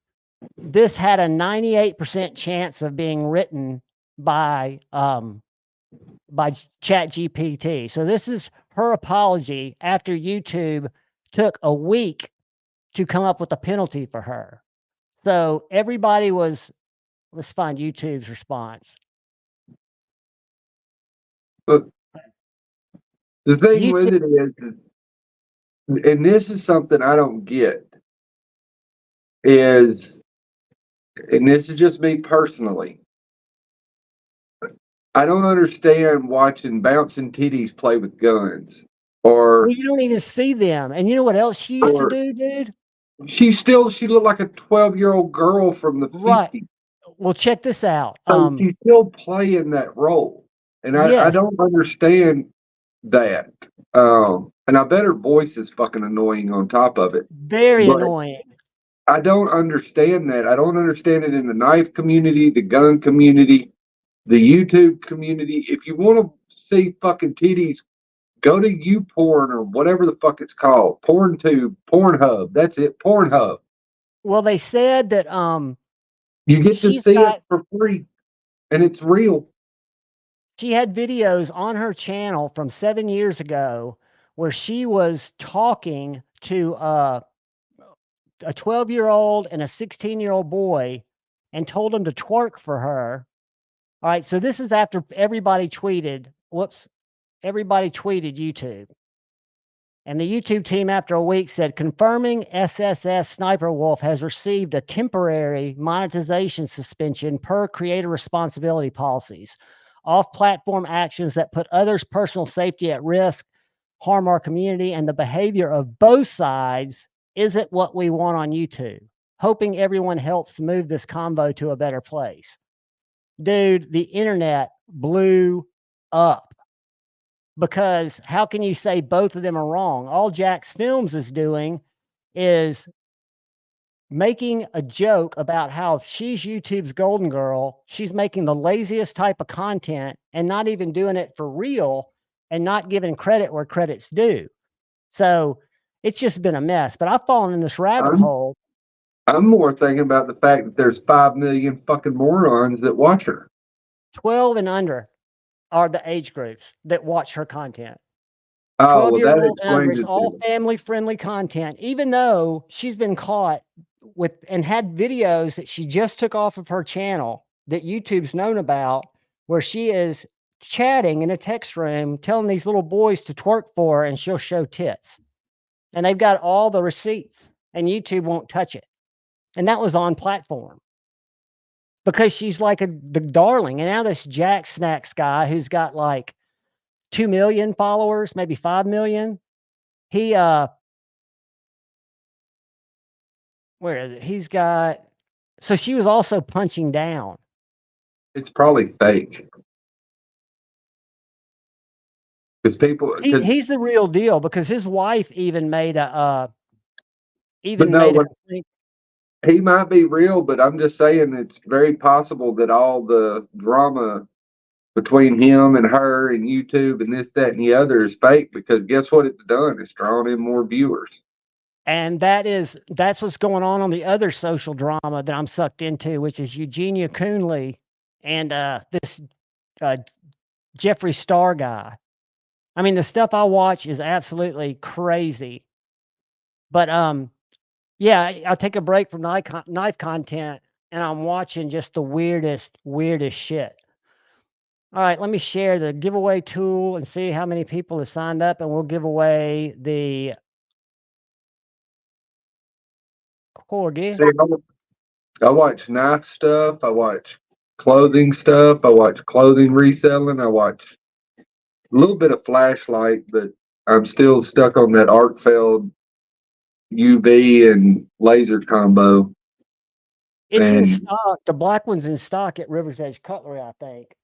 This had a 98% chance of being written by Chat GPT. So this is her apology after YouTube took a week to come up with a penalty for her. So everybody was Let's find YouTube's response.
But the thing
YouTube,
with it is, and this is something I don't get, is, and this is just me personally, I don't understand watching bouncing titties play with guns.
well,
Or
you don't even see them. And you know what else she used to do, dude?
she looked like a 12-year-old girl from the
Right.
50s.
Well, check this out.
So she's still playing that role. And I
Yes,
don't understand that. And I bet her voice is fucking annoying on top of it.
very
But
annoying.
I don't understand that. I don't understand it in the knife community, the gun community, the YouTube community. If you want to see fucking titties, go to YouPorn or whatever the fuck it's called. PornTube, Pornhub. That's it. Pornhub.
Well, they said that
You get to
she's
see
got
it for free, and it's real.
she had videos on her channel from 7 years ago where she was talking to a 12-year-old and a 16-year-old boy and told them to twerk for her. All right, so this is after everybody tweeted. Everybody tweeted YouTube. And the YouTube team, after a week, said, confirming SSS Sniper Wolf has received a temporary monetization suspension per creator responsibility policies. Off-platform actions that put others' personal safety at risk, harm our community, and the behavior of both sides isn't what we want on YouTube. Hoping everyone helps move this convo to a better place. Dude, the internet blew up. Because how can you say both of them are wrong? All Jax Films is doing is making a joke about how she's YouTube's golden girl. She's making the laziest type of content and not even doing it for real and not giving credit where credit's due. So it's just been a mess. But I've fallen in this rabbit hole.
I'm more thinking about the fact that there's 5 million fucking morons that watch her.
12 and under are the age groups that watch her content.
Oh, well, that
12-year-old and under.
explains
It's
it
all
too.
family-friendly content, even though she's been caught with and had videos that she just took off of her channel that YouTube's known about, where she is chatting in a text room, telling these little boys to twerk for her, and she'll show tits. And they've got all the receipts, and YouTube won't touch it. And that was on platform. Because she's like the darling. And now this Jack Snacks guy who's got like 2 million followers, maybe 5 million. He where is it? He's got, so she was also punching down.
It's probably fake. Because
He's the real deal, because his wife even made a complaint.
He might be real, but I'm just saying it's very possible that all the drama between him and her and YouTube and this, that, and the other is fake, because guess what it's done? It's drawn in more viewers.
And that's what's going on the other social drama that I'm sucked into, which is Eugenia Coonley and this Jeffree Star guy. I mean, the stuff I watch is absolutely crazy. But yeah, I'll take a break from knife content, and I'm watching just the weirdest shit. All right, let me share the giveaway tool and see how many people have signed up, and we'll give away the corgi.
I watch knife stuff. I watch clothing stuff. I watch clothing reselling. I watch a little bit of flashlight, but I'm still stuck on that Arcfeld UV and laser combo.
It's in stock. The black one's in stock at River's Edge Cutlery, I think.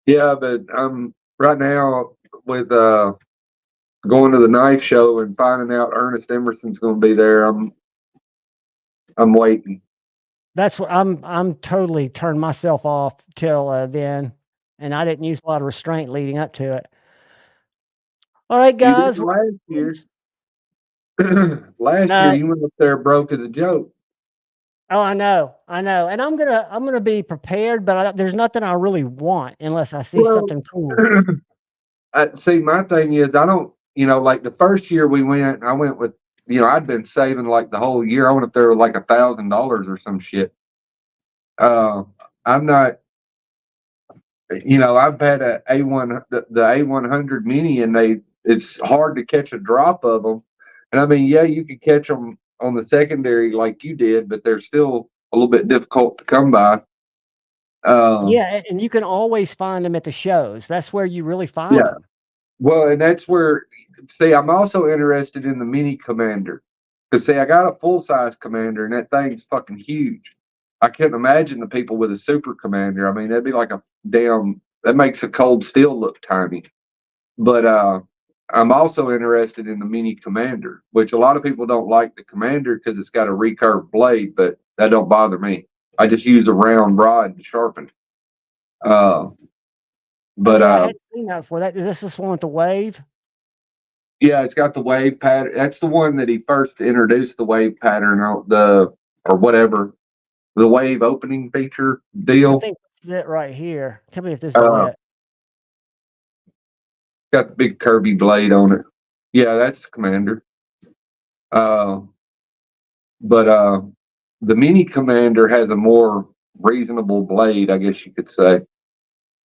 Yeah, but I'm right now with going to the knife show and finding out Ernest Emerson's going to be there. I'm waiting.
That's what I'm totally turned myself off till then, and I didn't use a lot of restraint leading up to it. All right, guys.
Last year, you went up there broke as a joke.
Oh, I know, and I'm gonna be prepared, but there's nothing I really want unless I see something cool.
See, my thing is, I don't, like the first year we went, I went with, I'd been saving like the whole year. I went up there with like $1,000 or some shit. I'm not, I've had the A100 Mini, and it's hard to catch a drop of them. And I mean, yeah, you could catch them on the secondary like you did, but they're still a little bit difficult to come by.
Yeah, and you can always find them at the shows. That's where you really find
Yeah.
them.
Well, and that's where, see, I'm also interested in the Mini Commander. Because, see, I got a full-size Commander, and that thing's fucking huge. I couldn't imagine the people with a Super Commander. I mean, that'd be like that makes a cold steel look tiny. But I'm also interested in the Mini Commander, which a lot of people don't like the Commander because it's got a recurved blade, but that don't bother me. I just use a round rod to sharpen it. But
I hadn't seen that before. This is one with the wave.
yeah, it's got the wave pattern. That's the one that he first introduced the wave pattern on the wave opening feature deal.
I think this is it right here. Tell me if this is it.
Got the big Kirby blade on it. Yeah, that's the Commander. But the Mini Commander has a more reasonable blade, I guess you could say.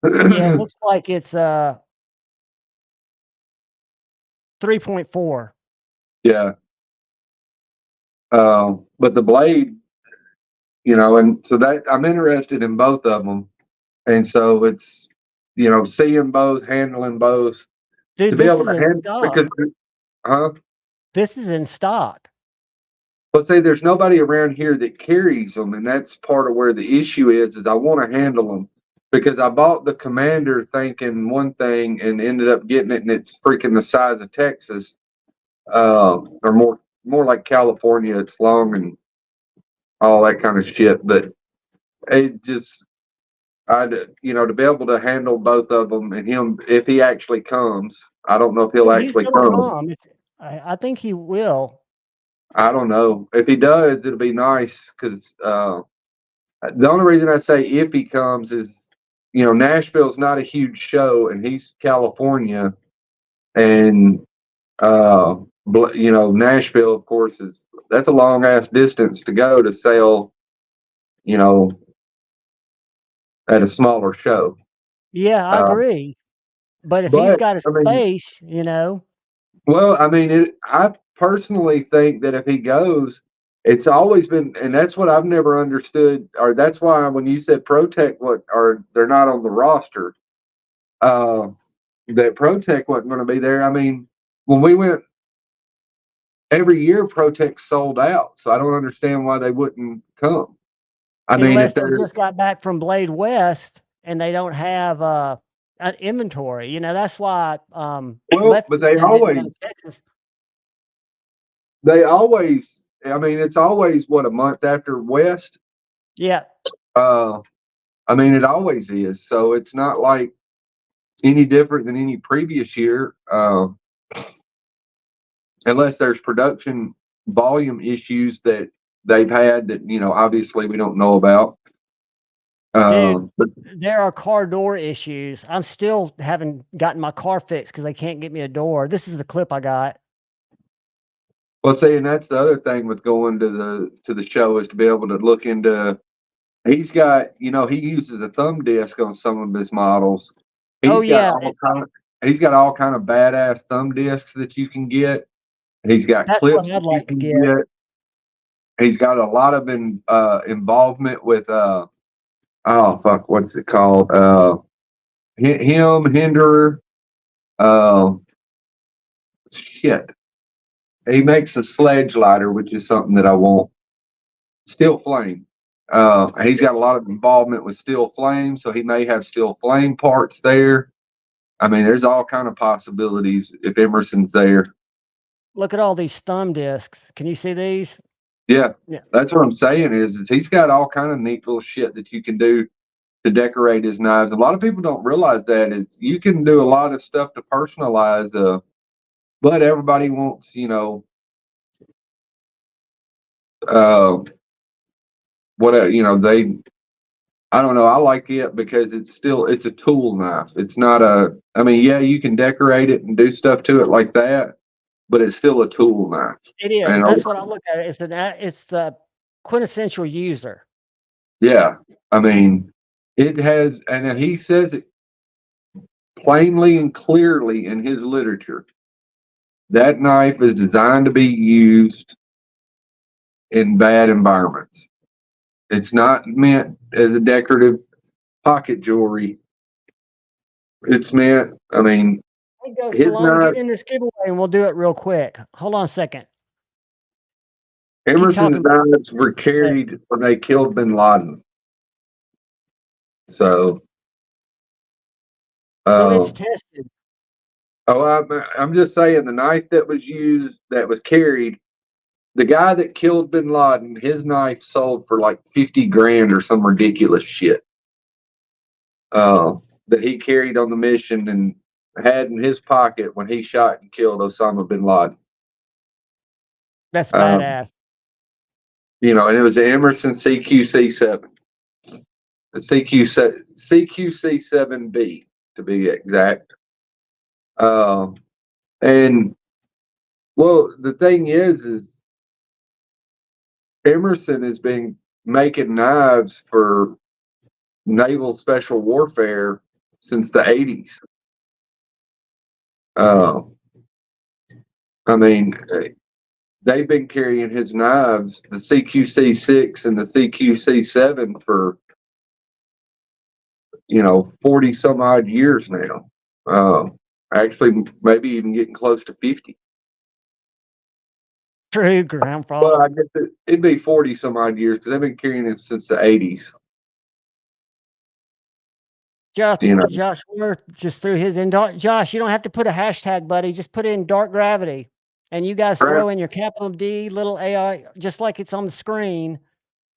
Yeah, it looks like it's 3.4.
Yeah. But the blade, and so that I'm interested in both of them. And so it's, seeing both, handling both,
Dude,
to be
this
able
is
to
in
handle,
stock.
because,
This is in stock.
But say there's nobody around here that carries them, and that's part of where the issue is I want to handle them, because I bought the Commander thinking one thing and ended up getting it, and it's freaking the size of Texas, or more like California. It's long and all that kind of shit, but it just, to be able to handle both of them, and him, if he actually comes, I don't know if he'll
He's
actually
gonna
come.
come. I think he will.
I don't know. If he does, it'll be nice, because the only reason I say if he comes is, Nashville's not a huge show, and he's California, and Nashville, of course, that's a long ass distance to go to sell, at a smaller show.
Yeah, I agree. But if he's got a space,
Well, I mean, I personally think that if he goes, it's always been, and that's what I've never understood, or that's why when you said Protech, they're not on the roster, that Protech wasn't going to be there. I mean, when we went every year, Protech sold out, so I don't understand why they wouldn't come. I mean,
unless they just got back from Blade West and they don't have an inventory, that's why.
But they always. I mean, it's always a month after West.
Yeah.
I mean, it always is. So it's not like any different than any previous year, unless there's production volume issues that they've had that, obviously we don't know about.
Dude, there are car door issues. I'm still haven't gotten my car fixed because they can't get me a door. This is the clip I got.
Well, see, and that's the other thing with going to the show, is to be able to look into. He's got, he uses a thumb disc on some of his models. He's got all kind of badass thumb discs that you can get. He's got clips that you can get. He's got a lot of involvement with what's it called? Hinderer. Shit. He makes a sledge lighter, which is something that I want. Steel Flame. He's got a lot of involvement with Steel Flame, so he may have Steel Flame parts there. I mean, there's all kind of possibilities if Emerson's there.
Look at all these thumb discs. Can you see these?
Yeah. That's what I'm saying is he's got all kind of neat little shit that you can do to decorate his knives. A lot of people don't realize that you can do a lot of stuff to personalize, but everybody wants, I don't know. I like it because it's a tool knife. It's not you can decorate it and do stuff to it like that, but it's still a tool knife.
It is. That's what I look at it. It's the quintessential user.
Yeah. I mean, it has, and he says it plainly and clearly in his literature. That knife is designed to be used in bad environments. It's not meant as a decorative pocket jewelry. It's meant, I mean,
Hey, Ghost
his
Malone,
knife,
get in this giveaway and we'll do it real quick. Hold on a second.
Emerson's
talking.
knives were carried when they killed bin Laden. So,
It's tested.
I'm just saying the knife that was used, that was carried, the guy that killed bin Laden, his knife sold for like 50 grand or some ridiculous shit. That he carried on the mission and had in his pocket when he shot and killed Osama bin Laden.
That's badass.
You know, and it was an Emerson CQC7. The CQC7B to be exact. And well, the thing is Emerson has been making knives for naval special warfare since the 80s. I mean, they've been carrying his knives, the CQC6 and the CQC7, for 40 some odd years now. Actually, maybe even getting close to 50.
True, Grandpa.
Well, I guess it'd be 40 some odd years because they've been carrying it since the 80s.
Josh Worth just threw his in. Josh, you don't have to put a hashtag, buddy. Just put in dark gravity. And you guys throw in your capital D, little AI, just like it's on the screen.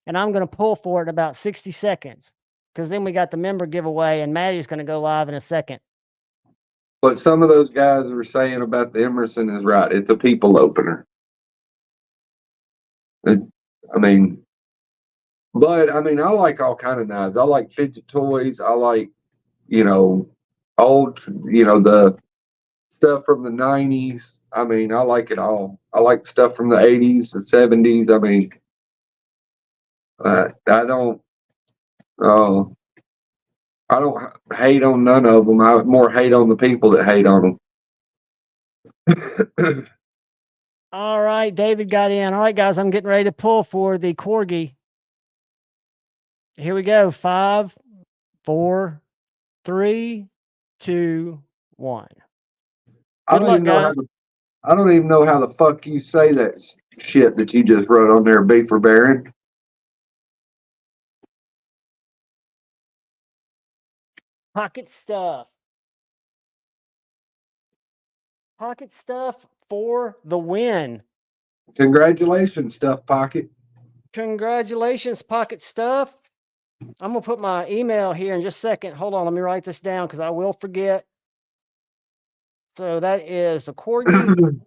And I'm going to pull for it in about 60 seconds. Because then we got the member giveaway, and Maddie's going to go live in a second.
What some of those guys were saying about the Emerson is right. It's a people opener. I like all kind of knives. I like fidget toys. I like, old, the stuff from the 90s. I like it all. I like stuff from the 80s, the 70s. I don't hate on none of them. I more hate on the people that hate on them.
All right, David got in. All right, guys, I'm getting ready to pull for the Corgi. Here we go. 5, 4, 3, 2, 1. Good luck, guys.
I don't even know how the fuck you say that shit that you just wrote on there, B for Baron.
Pocket stuff. Pocket stuff for the win.
Congratulations, Stuff Pocket.
Congratulations, Pocket Stuff. I'm going to put my email here in just a second. Hold on, let me write this down because I will forget. So that is the Corgi.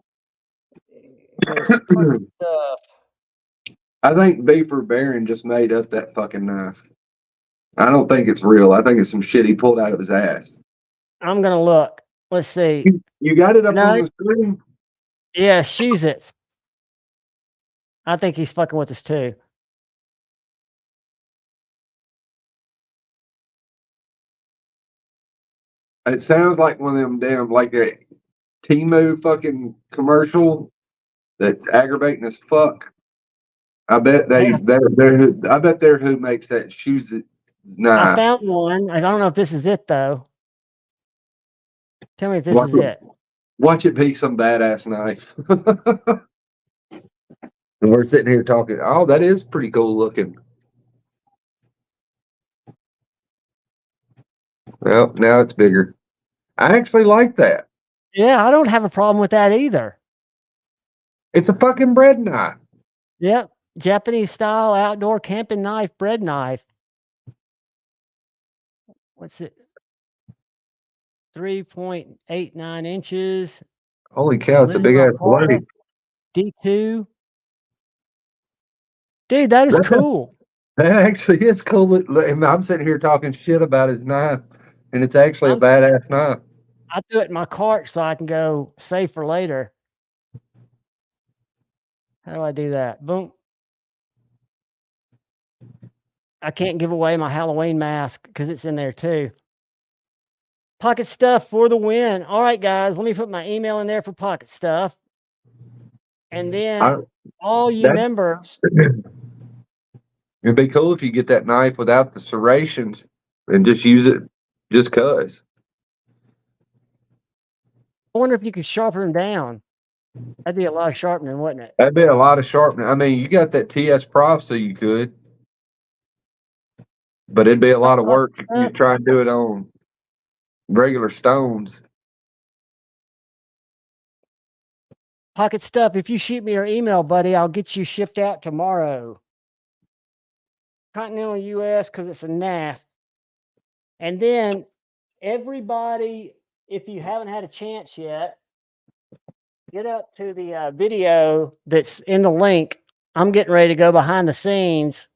Stuff.
I think B for Baron just made up that fucking knife. I don't think it's real. I think it's some shit he pulled out of his ass.
I'm going to look. Let's see.
You got it up on the screen?
Yeah, shoes it. I think he's fucking with us too.
It sounds like one of them damn, like a Temu fucking commercial that's aggravating as fuck. I bet they're who makes that shoes knife.
I found one. I don't know if this is it though. Tell me if this is it.
Watch it be some badass knife. And we're sitting here talking. Oh, that is pretty cool looking. Well, now it's bigger. I actually like that.
Yeah, I don't have a problem with that either.
It's a fucking bread knife.
Yep. Japanese style outdoor camping knife, bread knife. What's it? 3.89 inches.
Holy cow, it's a big ass blade.
D2. Dude, that is cool.
That actually is cool. I'm sitting here talking shit about his knife, and it's actually a badass knife.
I threw it in my cart so I can go save for later. How do I do that? Boom. I can't give away my Halloween mask because it's in there too. Pocket stuff for the win. All right, guys, let me put my email in there for pocket stuff. And then all you members.
It'd be cool if you get that knife without the serrations and just use it just cause.
I wonder if you could sharpen them down. That'd be a lot of sharpening, wouldn't it?
That'd be a lot of sharpening. I mean, you got that TS Prof, so you could. But it'd be a lot of work if you try and do it on regular stones.
Pocket stuff, if you shoot me your email, buddy, I'll get you shipped out tomorrow. Continental US, because it's a NAF. And then everybody, if you haven't had a chance yet, get up to the video that's in the link. I'm getting ready to go behind the scenes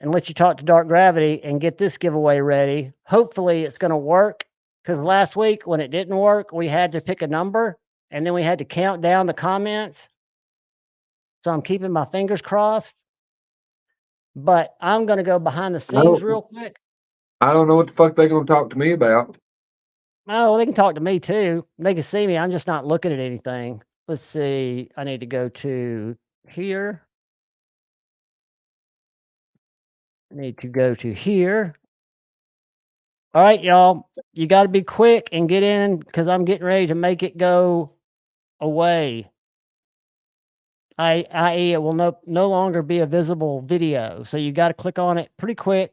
and let you talk to Dark Gravity and get this giveaway ready. Hopefully it's going to work, because last week when it didn't work, we had to pick a number and then we had to count down the comments. So I'm keeping my fingers crossed. But I'm going to go behind the scenes real quick.
I don't know what the fuck they're going to talk to me about.
Oh, well, they can talk to me too. They can see me. I'm just not looking at anything. Let's see. I need to go to here. I need to go to here. All right, y'all. You got to be quick and get in, because I'm getting ready to make it go away. I.e., it will no longer be a visible video. So you got to click on it pretty quick.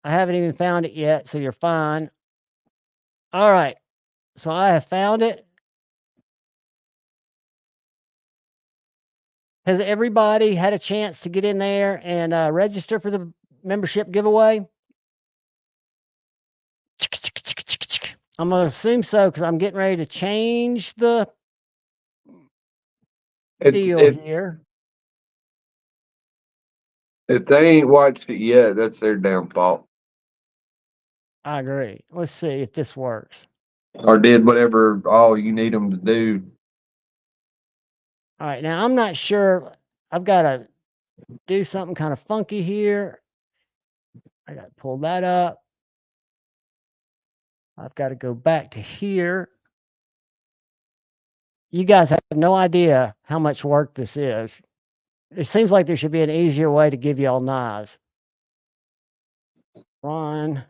I haven't even found it yet, so you're fine. All right. So I have found it. Has everybody had a chance to get in there and register for the membership giveaway? I'm going to assume so, because I'm getting ready to change the deal here.
If they ain't watched it yet, that's their damn fault.
I agree. Let's see if this works.
Or did whatever all you need them to do.
All right, now I'm not sure. I've got to do something kind of funky here. I got to pull that up. I've got to go back to here. You guys have no idea how much work this is. It seems like there should be an easier way to give y'all knives. One.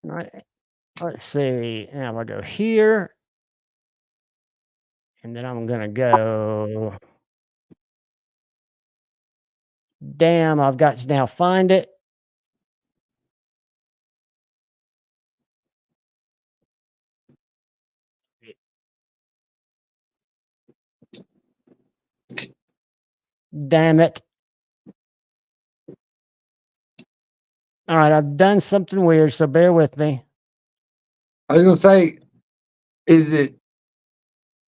All right. Let's see. Now I'll go here. And then I'm going to go. Damn, I've got to now find it. Damn it. All right, I've done something weird, so bear with me.
I was going to say, is it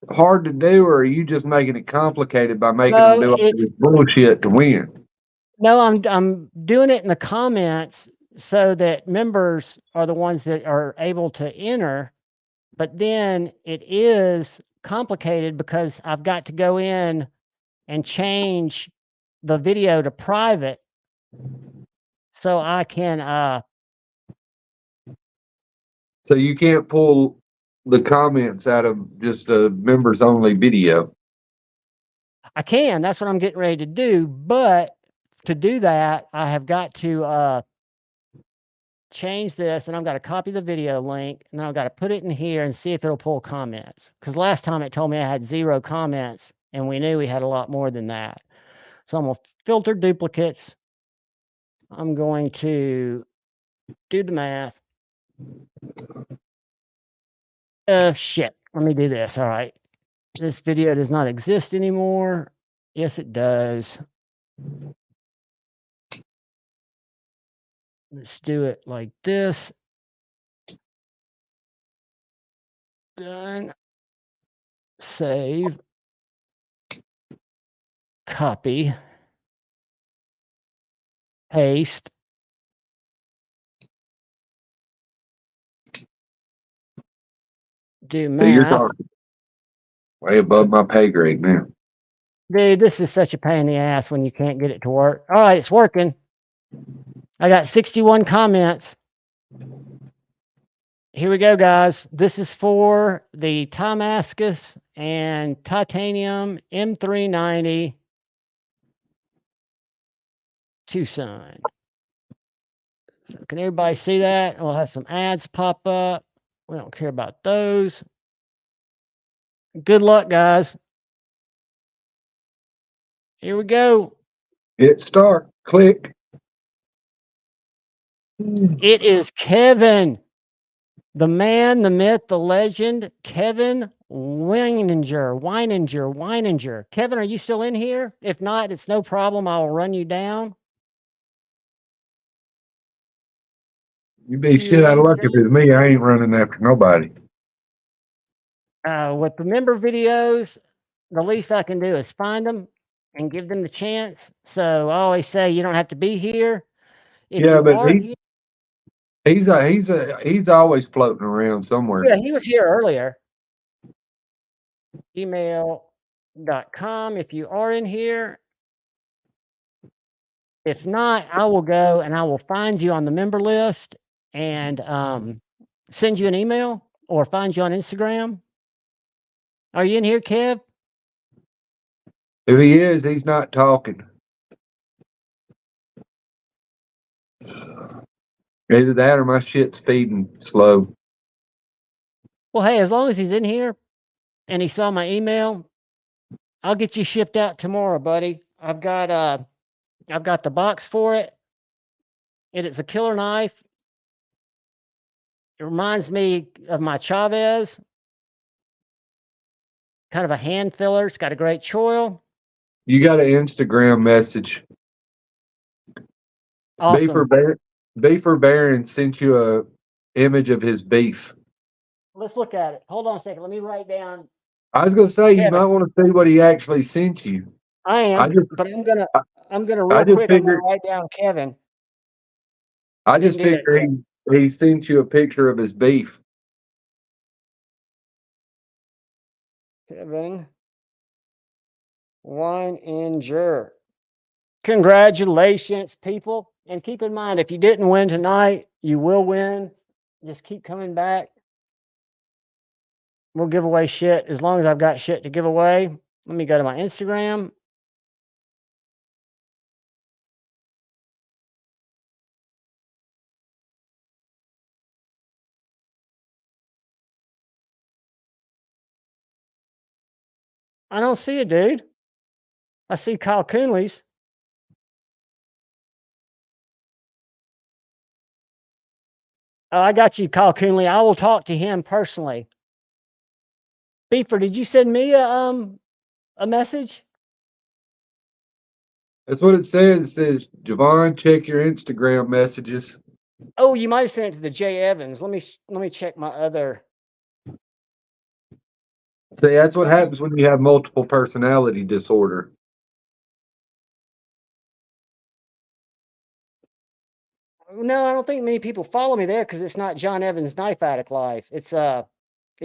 hard to do, or are you just making it complicated by making them do all this bullshit to win?
No, I'm doing it in the comments so that members are the ones that are able to enter. But then it is complicated because I've got to go in and change the video to private so I can
So you can't pull the comments out of just a members only video.
I can. That's what I'm getting ready to do. But to do that, I have got to change this, and I've got to copy the video link, and then I've got to put it in here and see if it'll pull comments. Because last time it told me I had 0 comments, and we knew we had a lot more than that. So I'm going to filter duplicates. I'm going to do the math. Shit. Let me do this. All right. This video does not exist anymore. Yes, it does. Let's do it like this. Done. Save. Copy. Paste. Do math.
So you're talking way above my pay grade now.
Dude, this is such a pain in the ass when you can't get it to work. All right, it's working. I got 61 comments. Here we go, guys. This is for the Damascus and Titanium M390 Two Sun. So can everybody see that? We'll have some ads pop up. We don't care about those. Good luck, guys. Here we go.
Hit start. Click.
It is Kevin, the man, the myth, the legend, Kevin Weininger. Kevin, are you still in here? If not, it's no problem. I'll run you down.
You be shit out of luck if it's me. I ain't running after nobody.
With the member videos, the least I can do is find them and give them the chance. So I always say you don't have to be here. If
Yeah,
you
but
are here,
he's always floating around somewhere.
yeah, he was here earlier. Email.com if you are in here. If not, I will go and I will find you on the member list and send you an email or find you on Instagram. Are you in here, Kev?
If he is, he's not talking. Either that or my shit's feeding slow.
Well, hey, as long as he's in here and he saw my email, I'll get you shipped out tomorrow, buddy. I've got the box for it. And it's a killer knife. It reminds me of my Chavez. Kind of a hand filler. It's got a great choil.
You got an Instagram message.
Awesome.
Beefer Baron sent you a image of his beef.
Let's look at it. Hold on a second. Let me write down.
I was gonna say
Kevin.
you might want to see what he actually sent you.
I am, but I'm gonna real quick. I'm gonna write down Kevin.
I just figured he sent you a picture of his beef.
Kevin Weininger. Congratulations, people. And keep in mind, if you didn't win tonight, you will win. Just keep coming back. We'll give away shit as long as I've got shit to give away. Let me go to my Instagram. I don't see it, dude. I see Kyle Coonley's. Oh, I got you, Kyle Coonley. I will talk to him personally. Beefer, did you send me a message?
That's what it says. It says, Javon, check your Instagram messages.
Oh, you might have sent it to the Jay Evans. Let me check my other.
See, that's what happens when you have multiple personality disorder.
No, I don't think many people follow me there because it's not John Evans Knife Addict Life. It's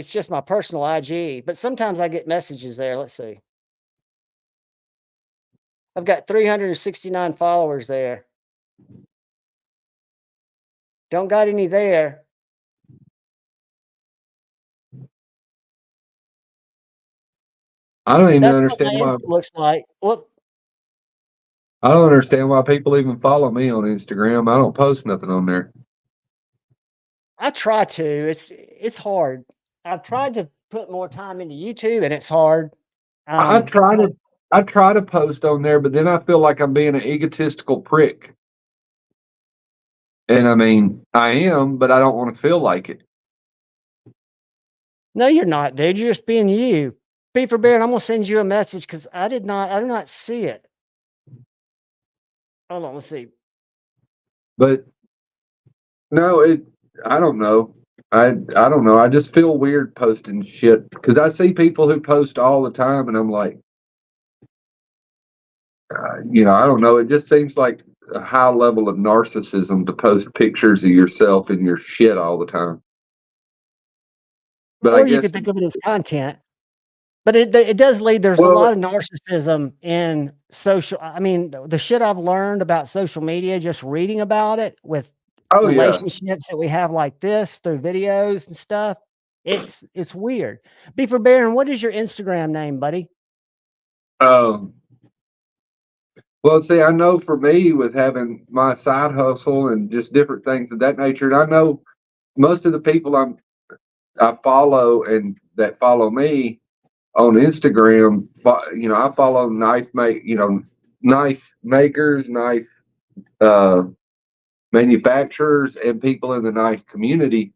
just my personal IG. But sometimes I get messages there. Let's see. I've got 369 followers there. Don't got any there.
I don't even understand why.
Looks like. Well,
I don't understand why people even follow me on Instagram. I don't post nothing on there.
I try to. It's hard. I've tried to put more time into YouTube, and it's hard.
I try to post on there, but then I feel like I'm being an egotistical prick. And I mean, I am, but I don't want to feel like it.
No, you're not, dude. You're just being you. Beaver Bear, I'm gonna send you a message because I do not see it. Hold on, let's see.
But no, I don't know. I don't know. I just feel weird posting shit because I see people who post all the time, and I'm like, I don't know. It just seems like a high level of narcissism to post pictures of yourself and your shit all the time. But
or you could think of it as content. But it does lead. There's a
Well-
lot of narcissism in social. I mean, the shit I've learned about social media, just reading about it with
Oh yeah.
relationships that we have like this through videos and stuff. It's weird. Beaver Baron, what is your Instagram name, buddy?
Well, see, I know for me with having my side hustle and just different things of that nature, and I know most of the people I follow and that follow me on Instagram, you know, I follow knife makers, knife manufacturers, and people in the knife community,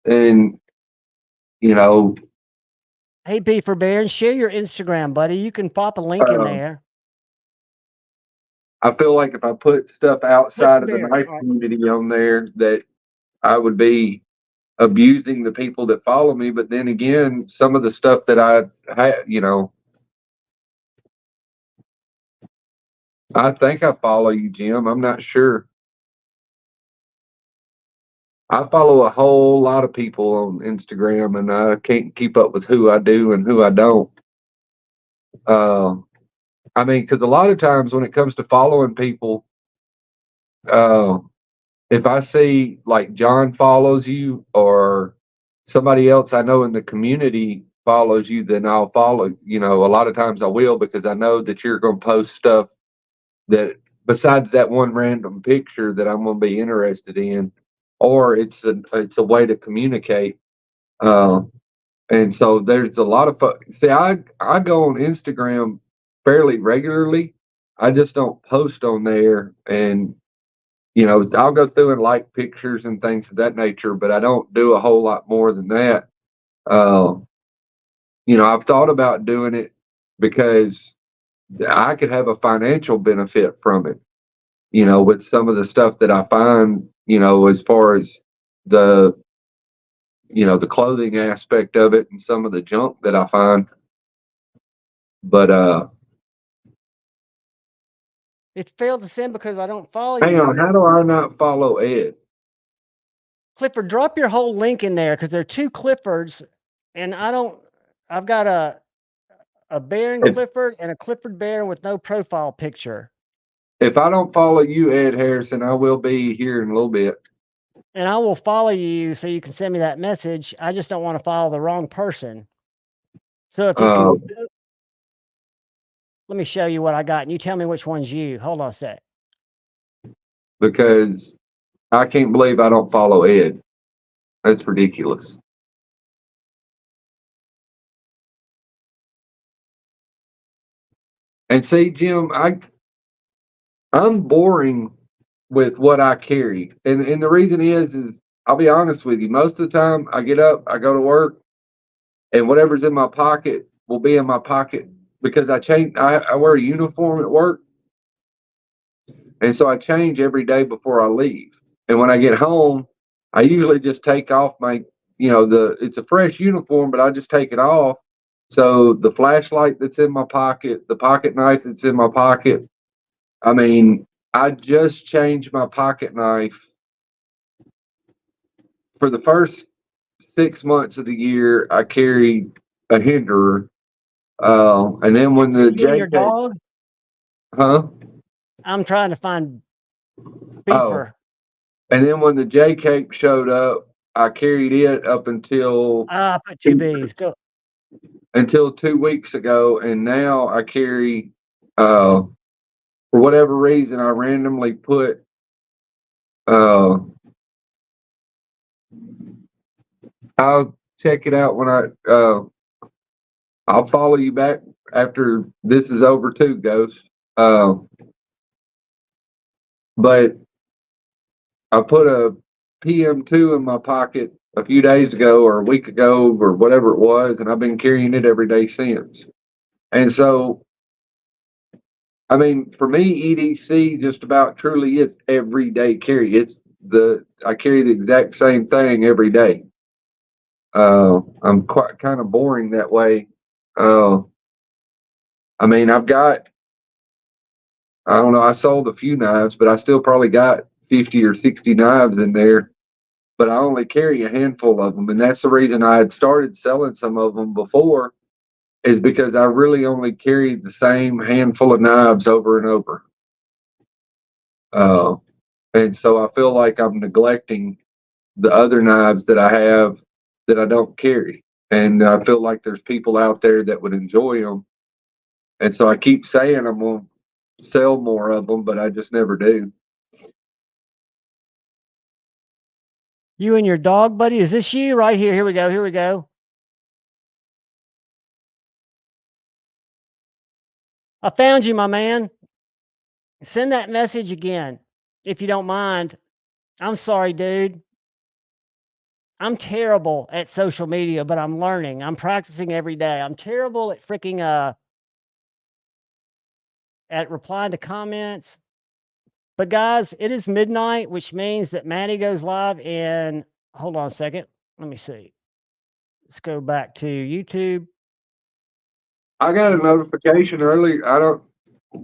and you know,
Hey, Beaver Baron, share your Instagram, buddy. You can pop a link in there.
I feel like if I put stuff outside of the
Baron,
knife
all right.
community on there, that I would be abusing the people that follow me. But then again, some of the stuff that I had, you know, I think I follow you, Jim. I'm not sure. I follow a whole lot of people on Instagram, and I can't keep up with who I do and who I don't. I mean, because a lot of times when it comes to following people, if I see like John follows you or somebody else I know in the community follows you, then I'll follow. You know, a lot of times I will, because I know that you're going to post stuff that besides that one random picture that I'm going to be interested in, or it's a way to communicate. And so there's a lot of see, I go on Instagram fairly regularly. I just don't post on there, and you know, I'll go through and like pictures and things of that nature, but I don't do a whole lot more than that. You know, I've thought about doing it because I could have a financial benefit from it, you know, with some of the stuff that I find, you know, as far as the, you know, the clothing aspect of it and some of the junk that I find. But
It failed to send because I don't follow
hang
you.
on, how do I not follow Ed?
Clifford, drop your whole link in there because there are two Cliffords, and I've got a Baron Clifford and a Clifford Baron with no profile picture.
If I don't follow you, Ed Harrison, I will be here in a little bit.
And I will follow you so you can send me that message. I just don't want to follow the wrong person. So if you can, let me show you what I got, and you tell me which one's you. Hold on a sec.
Because I can't believe I don't follow Ed. That's ridiculous. And see, Jim, I'm boring with what I carry. And the reason is I'll be honest with you, most of the time I get up, I go to work, and whatever's in my pocket will be in my pocket because I wear a uniform at work. And so I change every day before I leave. And when I get home, I usually just take off my, you know, it's a fresh uniform, but I just take it off. So the flashlight that's in my pocket, the pocket knife that's in my pocket, I mean, I just changed my pocket knife for the first 6 months of the year. I carried a Hinderer, and then when the
You and your dog?
huh?
I'm trying to find
Oh,
Beaver.
and then when the J Cape showed up, I carried it up until
I put two B's. Go.
until 2 weeks ago, and now I carry. For whatever reason, I randomly put. I'll check it out when I'll follow you back after this is over too, Ghost. But I put a PM2 in my pocket a few days ago or a week ago or whatever it was, and I've been carrying it every day since. And so, I mean, for me, EDC just about truly is everyday carry. I carry the exact same thing every day. I'm quite kind of boring that way. I mean, I don't know, I sold a few knives, but I still probably got 50 or 60 knives in there, but I only carry a handful of them. And that's the reason I had started selling some of them before, is because I really only carry the same handful of knives over and over. And so I feel like I'm neglecting the other knives that I have that I don't carry. And I feel like there's people out there that would enjoy them. And so I keep saying I'm going to sell more of them, but I just never do.
You and your dog, buddy? Is this you right here? Here we go. Here we go. I found you, my man. Send that message again, if you don't mind. I'm sorry, dude. I'm terrible at social media, but I'm learning. I'm practicing every day. I'm terrible at freaking at replying to comments. But guys, it is midnight, which means that Maddie goes live in, hold on a second. Let me see. Let's go back to YouTube.
I got a notification earlier.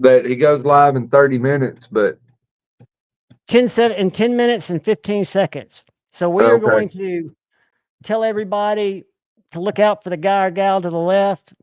That he goes live in 30 minutes, but
10 minutes and 15 seconds. So we are going to tell everybody to look out for the guy or gal to the left.